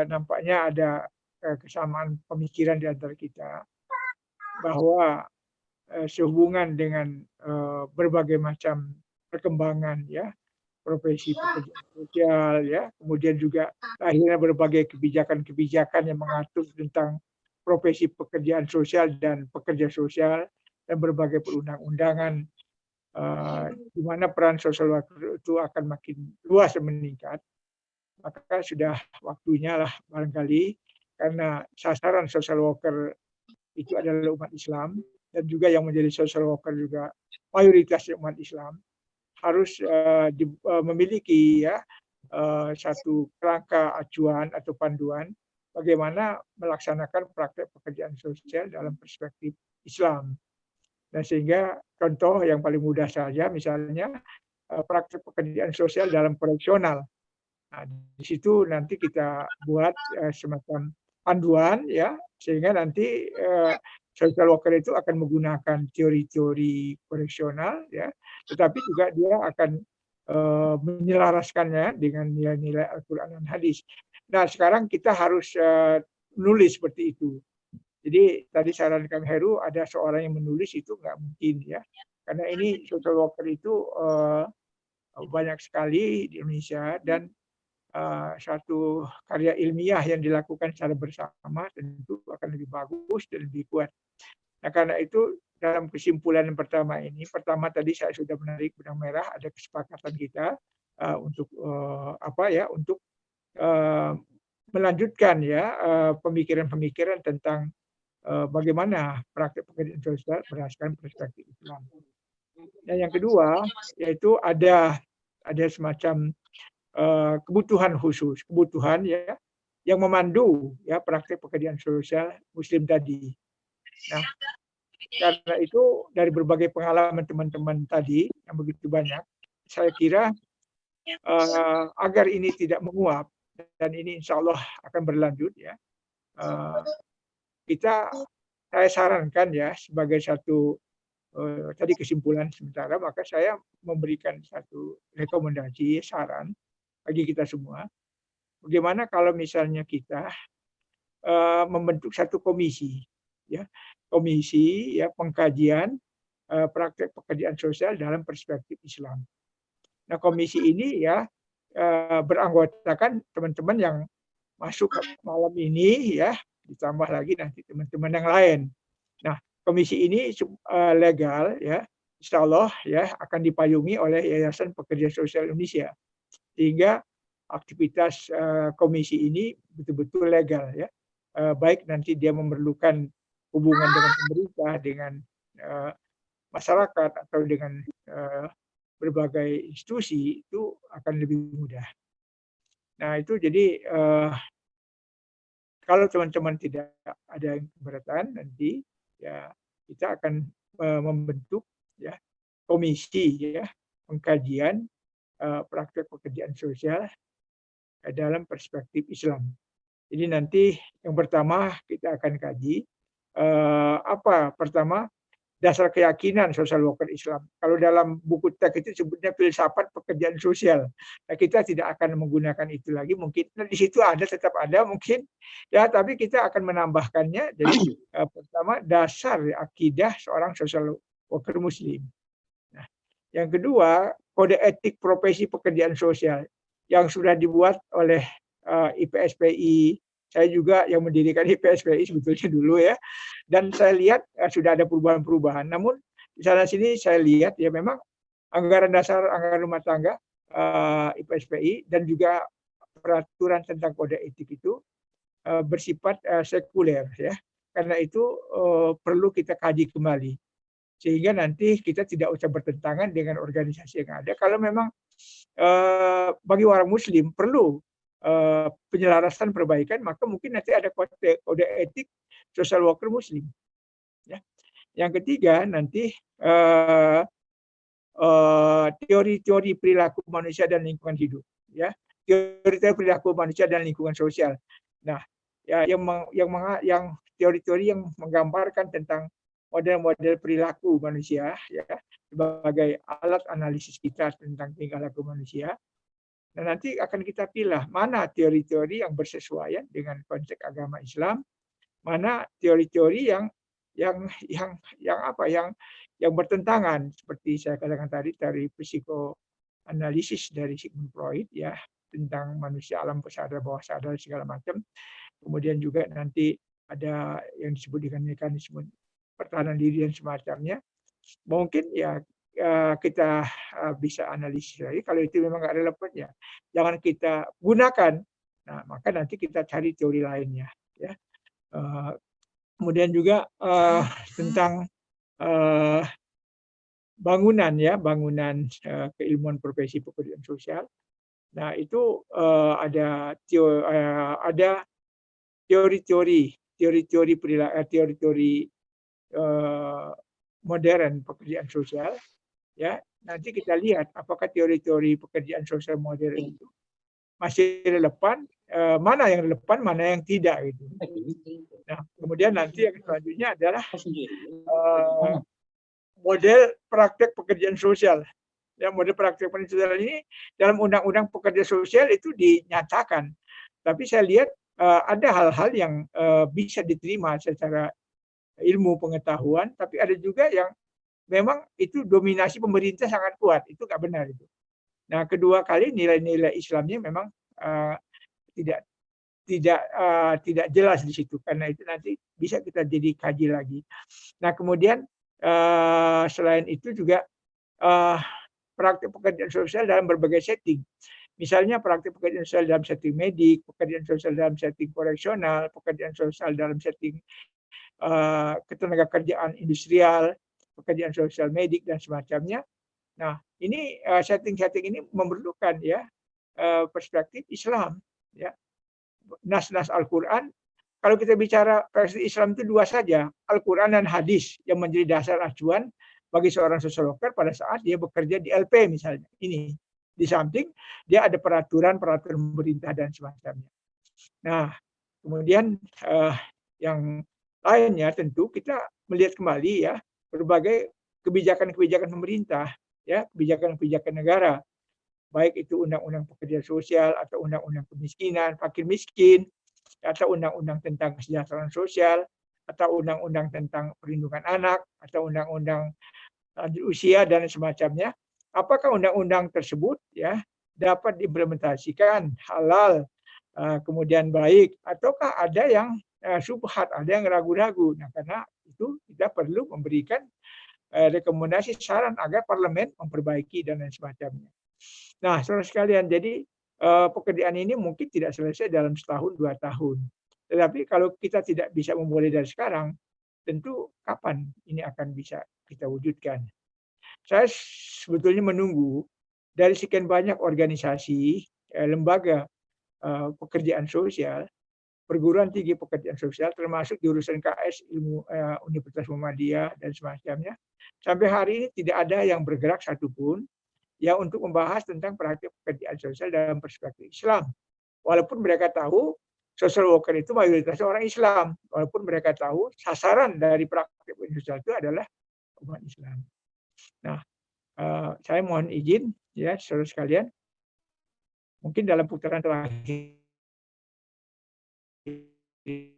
nampaknya ada kesamaan pemikiran di antara kita bahwa sehubungan dengan berbagai macam perkembangan ya, profesi pekerjaan sosial ya, kemudian juga akhirnya berbagai kebijakan-kebijakan yang mengatur tentang profesi pekerjaan sosial dan pekerja sosial dan berbagai perundang-undangan di mana peran social worker itu akan makin luas dan meningkat, maka sudah waktunya lah barangkali, karena sasaran social worker itu adalah umat Islam dan juga yang menjadi social worker juga mayoritas umat Islam, harus memiliki ya satu kerangka acuan atau panduan bagaimana melaksanakan praktek pekerjaan sosial dalam perspektif Islam. Dan sehingga contoh yang paling mudah saja misalnya praktek pekerjaan sosial dalam koreksional. Nah, di situ nanti kita buat semacam panduan ya, sehingga nanti social worker itu akan menggunakan teori-teori koreksional ya, tetapi juga dia akan menyelaraskannya dengan nilai-nilai Al-Quran dan hadis. Nah, sekarang kita harus menulis seperti itu. Jadi tadi saran Kang Heru, ada seorang yang menulis itu nggak mungkin ya, karena ini social worker itu banyak sekali di Indonesia dan satu karya ilmiah yang dilakukan secara bersama tentu akan lebih bagus dan lebih kuat. Nah, karena itu dalam kesimpulan yang pertama ini, pertama tadi saya sudah menarik benang merah, ada kesepakatan kita untuk untuk melanjutkan ya pemikiran-pemikiran tentang bagaimana praktek pekerjaan sosial berdasarkan perspektif Islam. Dan yang kedua yaitu ada semacam kebutuhan khusus, kebutuhan ya yang memandu ya praktek pekerjaan sosial Muslim tadi. Nah, karena itu dari berbagai pengalaman teman-teman tadi yang begitu banyak, saya kira agar ini tidak menguap dan ini insya Allah akan berlanjut ya, saya sarankan ya sebagai satu tadi kesimpulan sementara, maka saya memberikan satu rekomendasi saran bagi kita semua, bagaimana kalau misalnya kita membentuk satu komisi ya, komisi ya pengkajian praktek pekerjaan sosial dalam perspektif Islam. Nah, komisi ini ya beranggotakan teman-teman yang masuk malam ini ya, ditambah lagi nanti teman-teman yang lain. Nah, komisi ini legal ya, insya Allah ya akan dipayungi oleh Yayasan Pekerja Sosial Indonesia, sehingga aktivitas komisi ini betul-betul legal ya, baik nanti dia memerlukan hubungan dengan pemerintah, dengan masyarakat atau dengan berbagai institusi, itu akan lebih mudah. Nah, itu jadi kalau teman-teman tidak ada yang keberatan nanti ya kita akan membentuk ya komisi ya pengkajian praktek pekerjaan sosial dalam perspektif Islam. Jadi nanti yang pertama kita akan kaji apa pertama dasar keyakinan social worker Islam. Kalau dalam buku teks itu sebutnya filsafat pekerjaan sosial. Nah, kita tidak akan menggunakan itu lagi. Mungkin di situ ada, tetap ada mungkin ya, tapi kita akan menambahkannya. Jadi pertama dasar akidah seorang social worker Muslim. Nah, yang kedua kode etik profesi pekerjaan sosial yang sudah dibuat oleh IPSPI. Saya juga yang mendirikan IPSPI sebetulnya dulu ya, dan saya lihat sudah ada perubahan-perubahan. Namun di sana sini saya lihat ya memang anggaran dasar, anggaran rumah tangga IPSPI dan juga peraturan tentang kode etik itu bersifat sekuler ya. Karena itu perlu kita kaji kembali sehingga nanti kita tidak usah bertentangan dengan organisasi yang ada. Kalau memang bagi orang Muslim perlu penyelarasan perbaikan, maka mungkin nanti ada kode etik social worker Muslim. Ya. Yang ketiga nanti teori-teori perilaku manusia dan lingkungan hidup. Ya, teori-teori perilaku manusia dan lingkungan sosial. Nah, ya, yang teori-teori yang menggambarkan tentang model-model perilaku manusia, ya, sebagai alat analisis kita tentang tingkah laku manusia. Nah, nanti akan kita pilih mana teori-teori yang bersesuaian dengan konsep agama Islam, mana teori-teori yang bertentangan seperti saya katakan tadi dari psikoanalisis dari Sigmund Freud ya tentang manusia, alam sadar, bawah sadar segala macam. Kemudian juga nanti ada yang disebut dengan mekanisme pertahanan diri dan semacamnya. Mungkin ya kita bisa analisis lagi. Kalau itu memang nggak relevan ya jangan kita gunakan. Nah, maka nanti kita cari teori lainnya. Ya. Kemudian juga tentang bangunan ya, bangunan keilmuan profesi pekerjaan sosial. Nah, itu ada teori-teori modern pekerjaan sosial. Ya, nanti kita lihat apakah teori-teori pekerjaan sosial modern itu masih relevan, mana yang relevan, mana yang tidak gitu. Nah, kemudian nanti yang selanjutnya adalah model praktek pekerjaan sosial. Ya, model praktek pekerjaan sosial ini dalam Undang-Undang Pekerja Sosial itu dinyatakan. Tapi saya lihat ada hal-hal yang bisa diterima secara ilmu pengetahuan, tapi ada juga yang memang itu dominasi pemerintah sangat kuat, itu nggak benar itu. Nah, kedua kali nilai-nilai Islamnya memang tidak jelas di situ, karena itu nanti bisa kita jadi kaji lagi. Nah, kemudian selain itu juga praktik pekerjaan sosial dalam berbagai setting. Misalnya praktik pekerjaan sosial dalam setting medik, pekerjaan sosial dalam setting koreksional, pekerjaan sosial dalam setting ketenagakerjaan industrial, pekerjaan sosial medik dan semacamnya. Nah, ini setting-setting ini memerlukan ya perspektif Islam ya. Nas-nas Al-Qur'an, kalau kita bicara versi Islam itu dua saja, Al-Qur'an dan hadis yang menjadi dasar acuan bagi seorang social worker pada saat dia bekerja di LP misalnya. Ini di samping dia ada peraturan-peraturan pemerintah dan semacamnya. Nah, kemudian yang lainnya tentu kita melihat kembali ya berbagai kebijakan-kebijakan pemerintah, ya, kebijakan-kebijakan negara, baik itu undang-undang pekerja sosial atau undang-undang kemiskinan, fakir miskin, atau undang-undang tentang kesejahteraan sosial, atau undang-undang tentang perlindungan anak, atau undang-undang lanjut usia dan semacamnya. Apakah undang-undang tersebut ya dapat diimplementasikan halal, kemudian baik, ataukah ada yang subhat, ada yang ragu-ragu. Nah, karena itu kita perlu memberikan rekomendasi saran agar parlemen memperbaiki dan lain semacamnya. Nah, saudara sekalian, jadi pekerjaan ini mungkin tidak selesai dalam setahun 2 tahun. Tetapi kalau kita tidak bisa memulai dari sekarang, tentu kapan ini akan bisa kita wujudkan. Saya sebetulnya menunggu dari sekian banyak organisasi, lembaga pekerjaan sosial, perguruan tinggi pekerjaan sosial, termasuk jurusan KS ilmu Universitas Muhammadiyah dan semacamnya, sampai hari ini tidak ada yang bergerak satupun yang untuk membahas tentang praktik pekerjaan sosial dalam perspektif Islam. walaupun mereka tahu social worker itu mayoritasnya orang Islam, walaupun mereka tahu sasaran dari praktik sosial itu adalah umat Islam. Nah, saya mohon izin ya saudara sekalian, mungkin dalam putaran terakhir ini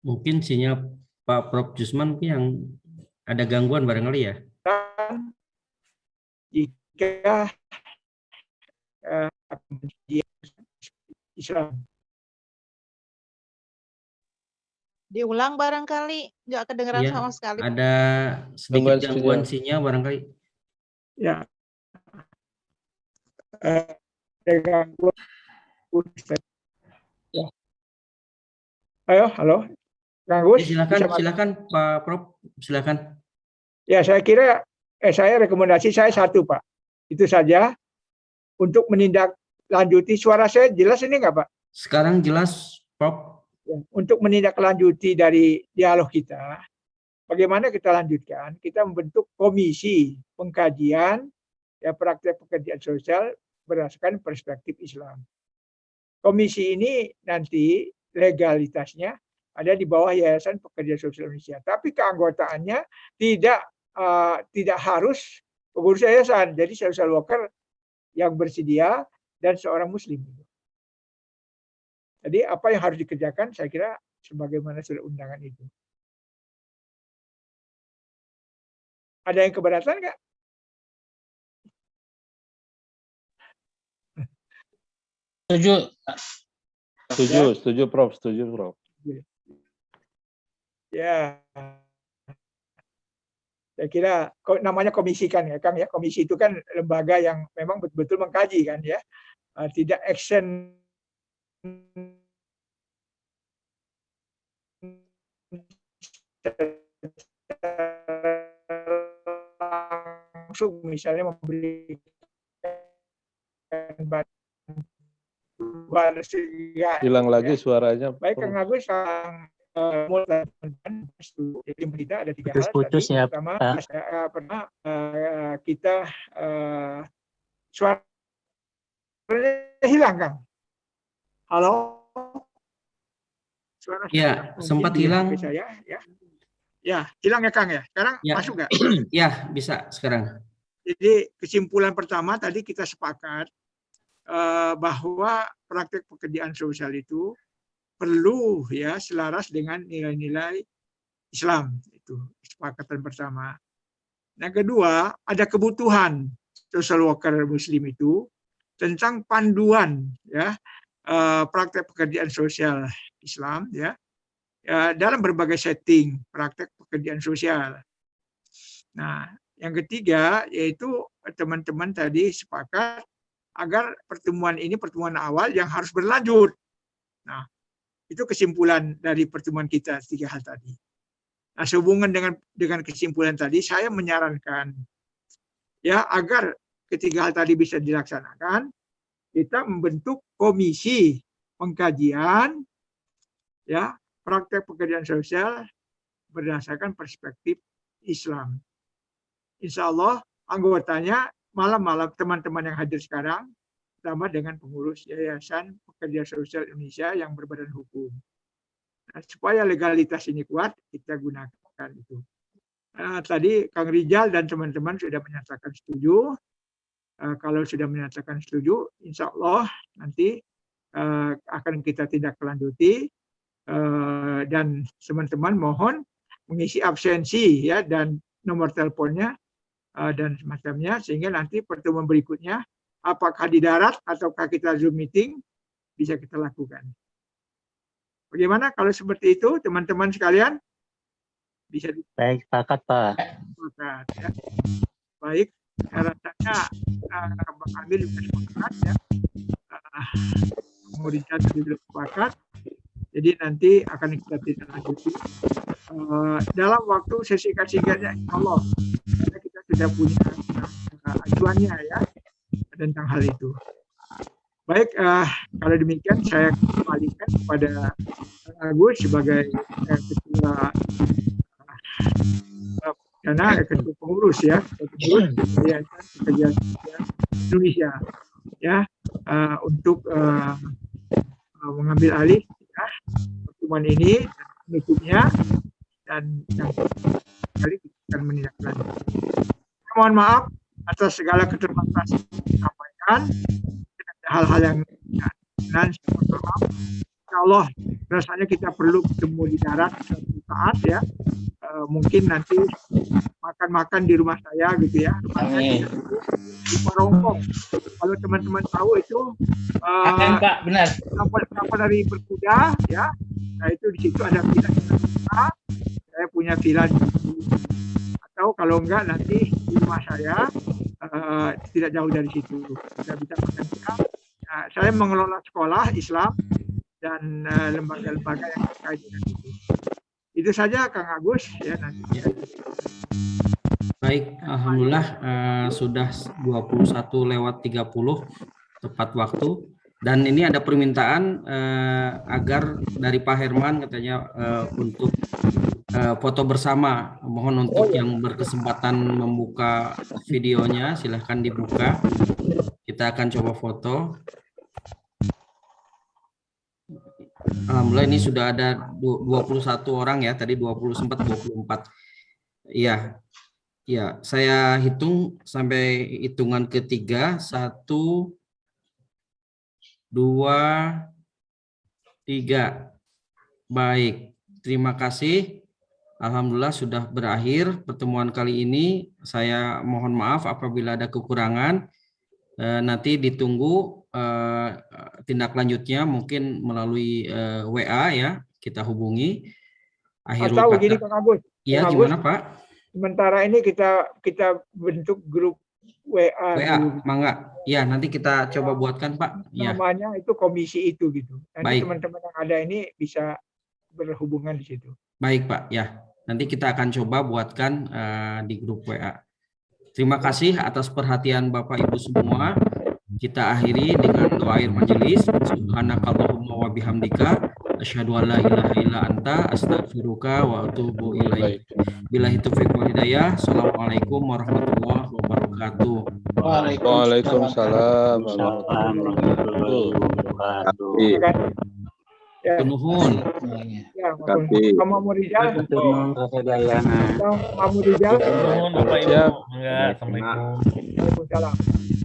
Mungkin sinyal Pak Prof. Jusman yang ada gangguan barangkali ya. Jika Islam. Diulang barangkali, nggak kedengeran Ya, sama sekali. ada sedikit gangguan sinyal barangkali. Ya. Ada gangguan. Ya. Ayo, halo. Kang Gus, silakan Pak Prof, silakan. Ya, saya kira rekomendasi saya satu, Pak. Itu saja untuk menindaklanjuti. Suara saya jelas ini nggak, Pak? Sekarang jelas, Prof. Ya, untuk menindaklanjuti dari dialog kita, bagaimana kita lanjutkan? Kita membentuk komisi pengkajian ya praktek pekerjaan sosial berdasarkan perspektif Islam. Komisi ini nanti legalitasnya ada di bawah Yayasan Pekerja Sosial Indonesia, tapi keanggotaannya tidak harus pengurus yayasan, jadi social worker yang bersedia dan seorang muslim. Jadi apa yang harus dikerjakan saya kira sebagaimana sudah undangan itu. Ada yang keberatan nggak? Setuju Prof. Ya, saya kira namanya komisi kan ya Kang ya, komisi itu kan lembaga yang memang betul-betul mengkaji kan ya, tidak action langsung misalnya memberikan bantuan sehingga hilang lagi suaranya. Baik Kang Agus, jadi tidak ada 3 hal putus tadi. Ya, Pertama, Pak. pernah kita suaranya hilang, Kang. Halo. Suara Ya, sempat hilang. Saya, ya. Ya, hilang ya Kang ya. Sekarang Ya. masuk nggak? Ya, bisa sekarang. Jadi kesimpulan pertama tadi kita sepakat bahwa praktek pekerjaan sosial itu perlu ya selaras dengan nilai-nilai Islam, itu kesepakatan pertama. Yang kedua, ada kebutuhan social worker muslim itu tentang panduan ya praktek pekerjaan sosial Islam ya dalam berbagai setting praktek pekerjaan sosial. Nah, yang ketiga yaitu teman-teman tadi sepakat agar pertemuan ini pertemuan awal yang harus berlanjut. Nah, itu kesimpulan dari pertemuan kita 3 hal tadi. Nah, sehubungan dengan kesimpulan tadi, saya menyarankan ya agar ketiga hal tadi bisa dilaksanakan, kita membentuk komisi pengkajian ya praktek pekerjaan sosial berdasarkan perspektif Islam. Insya Allah anggotanya malam-malam teman-teman yang hadir sekarang ditambah dengan pengurus Yayasan Pekerja Sosial Indonesia yang berbadan hukum. Nah, supaya legalitas ini kuat, kita gunakan itu. Tadi Kang Rijal dan teman-teman sudah menyatakan setuju. Kalau sudah menyatakan setuju, insya Allah nanti akan kita tindak lanjuti dan teman-teman mohon mengisi absensi ya dan nomor teleponnya dan semacamnya sehingga nanti pertemuan berikutnya apakah di darat ataukah kita Zoom meeting bisa kita lakukan. Bagaimana kalau seperti itu teman-teman sekalian? Bisa Baik, sepakat Pak. Sepakat, ya. Baik, rasanya Bang Amir juga sepakat ya. Kemudian juga sepakat. Jadi nanti akan kita tindak lanjuti dalam waktu sesingkat-singkatnya insya Allah. Karena kita sudah punya acuannya ya. tentang hal itu. Baik, kalau demikian saya kembalikan kepada Agus sebagai ketua ketua pengurus ya, Yayasan Pekerja Sosial Indonesia ya, untuk mengambil alih ya, pertemuan ini dan penutupnya, dan yang kali kita akan menindaklanjuti. Mohon maaf atas segala keterbatasan yang disampaikan. Ada hal-hal yang dan saya mohon maaf. Insya Allah rasanya kita perlu ketemu di darat suatu saat ya. Mungkin nanti makan-makan di rumah saya gitu ya. Rumah saya di Parongkong. Kalau teman-teman tahu itu Pak, benar. kapal dari berkuda ya. Nah itu di situ ada villa kita. Saya punya villa di situ. Atau kalau enggak nanti di rumah saya tidak jauh dari situ. Kita bisa makan siang. Nah, saya mengelola sekolah Islam dan lembaga-lembaga yang terkait dengan itu. Itu saja Kang Agus ya nanti. Ya. Baik, alhamdulillah sudah 21:30 tepat waktu, dan ini ada permintaan agar dari Pak Herman katanya untuk foto bersama. Mohon untuk yang berkesempatan membuka videonya silahkan dibuka. Kita akan coba foto. Alhamdulillah ini sudah ada 21 orang ya, tadi 20 sempat 24. Iya. Ya, saya hitung sampai hitungan ketiga, 1, 2, 3. Baik, terima kasih. Alhamdulillah sudah berakhir pertemuan kali ini. Saya mohon maaf apabila ada kekurangan. Nanti ditunggu tindak lanjutnya mungkin melalui WA ya, kita hubungi. Atau gini Kang Agus. Iya, gimana Pak? Sementara ini kita bentuk grup WA. Mangga. Ya, nanti kita coba buatkan Pak. Namanya itu komisi itu gitu. Nanti Baik. teman-teman yang ada ini bisa berhubungan di situ. Baik Pak, ya. Nanti kita akan coba buatkan di grup WA. Terima kasih atas perhatian Bapak Ibu semua. Kita akhiri dengan doa akhir majelis. Subhanakallahumma wa bihamdika asyhadu an la ilaha illa anta astaghfiruka wa atubu ilaik. Billahi taufiq wal hidayah. Assalamualaikum warahmatullahi wabarakatuh. Waalaikumsalam warahmatullahi wabarakatuh. Nuhun. Ya, Mamu Rizal. Mamu Rizal. Waalaikumsalam.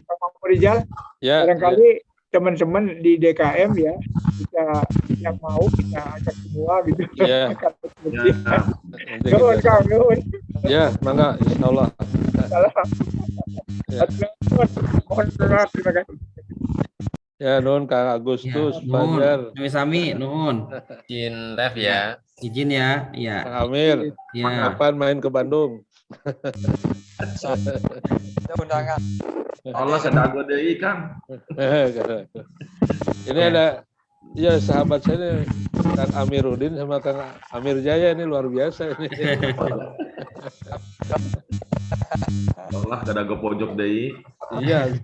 Mamu Rizal. Ya. Barangkali teman-teman di DKM ya, kita yang mau kita ajak semua gitu. Ya. Nuhun Kang, nuhun. Ya, mangga insyaallah. Mohon maaf, terima kasih. Ya, nuhun Kang Agustus, Fajar. Sami, nuhun. Izin live ya. Izin ya, ya. Kang Amir, Ya. kapan main ke Bandung? Ada undangan. Allah sedago deui Kang. Ini ada ya sahabat saya Kang Amiruddin sama Kang Amir Jaya, ini luar biasa ini. Allah sedago pojok deui. Iya.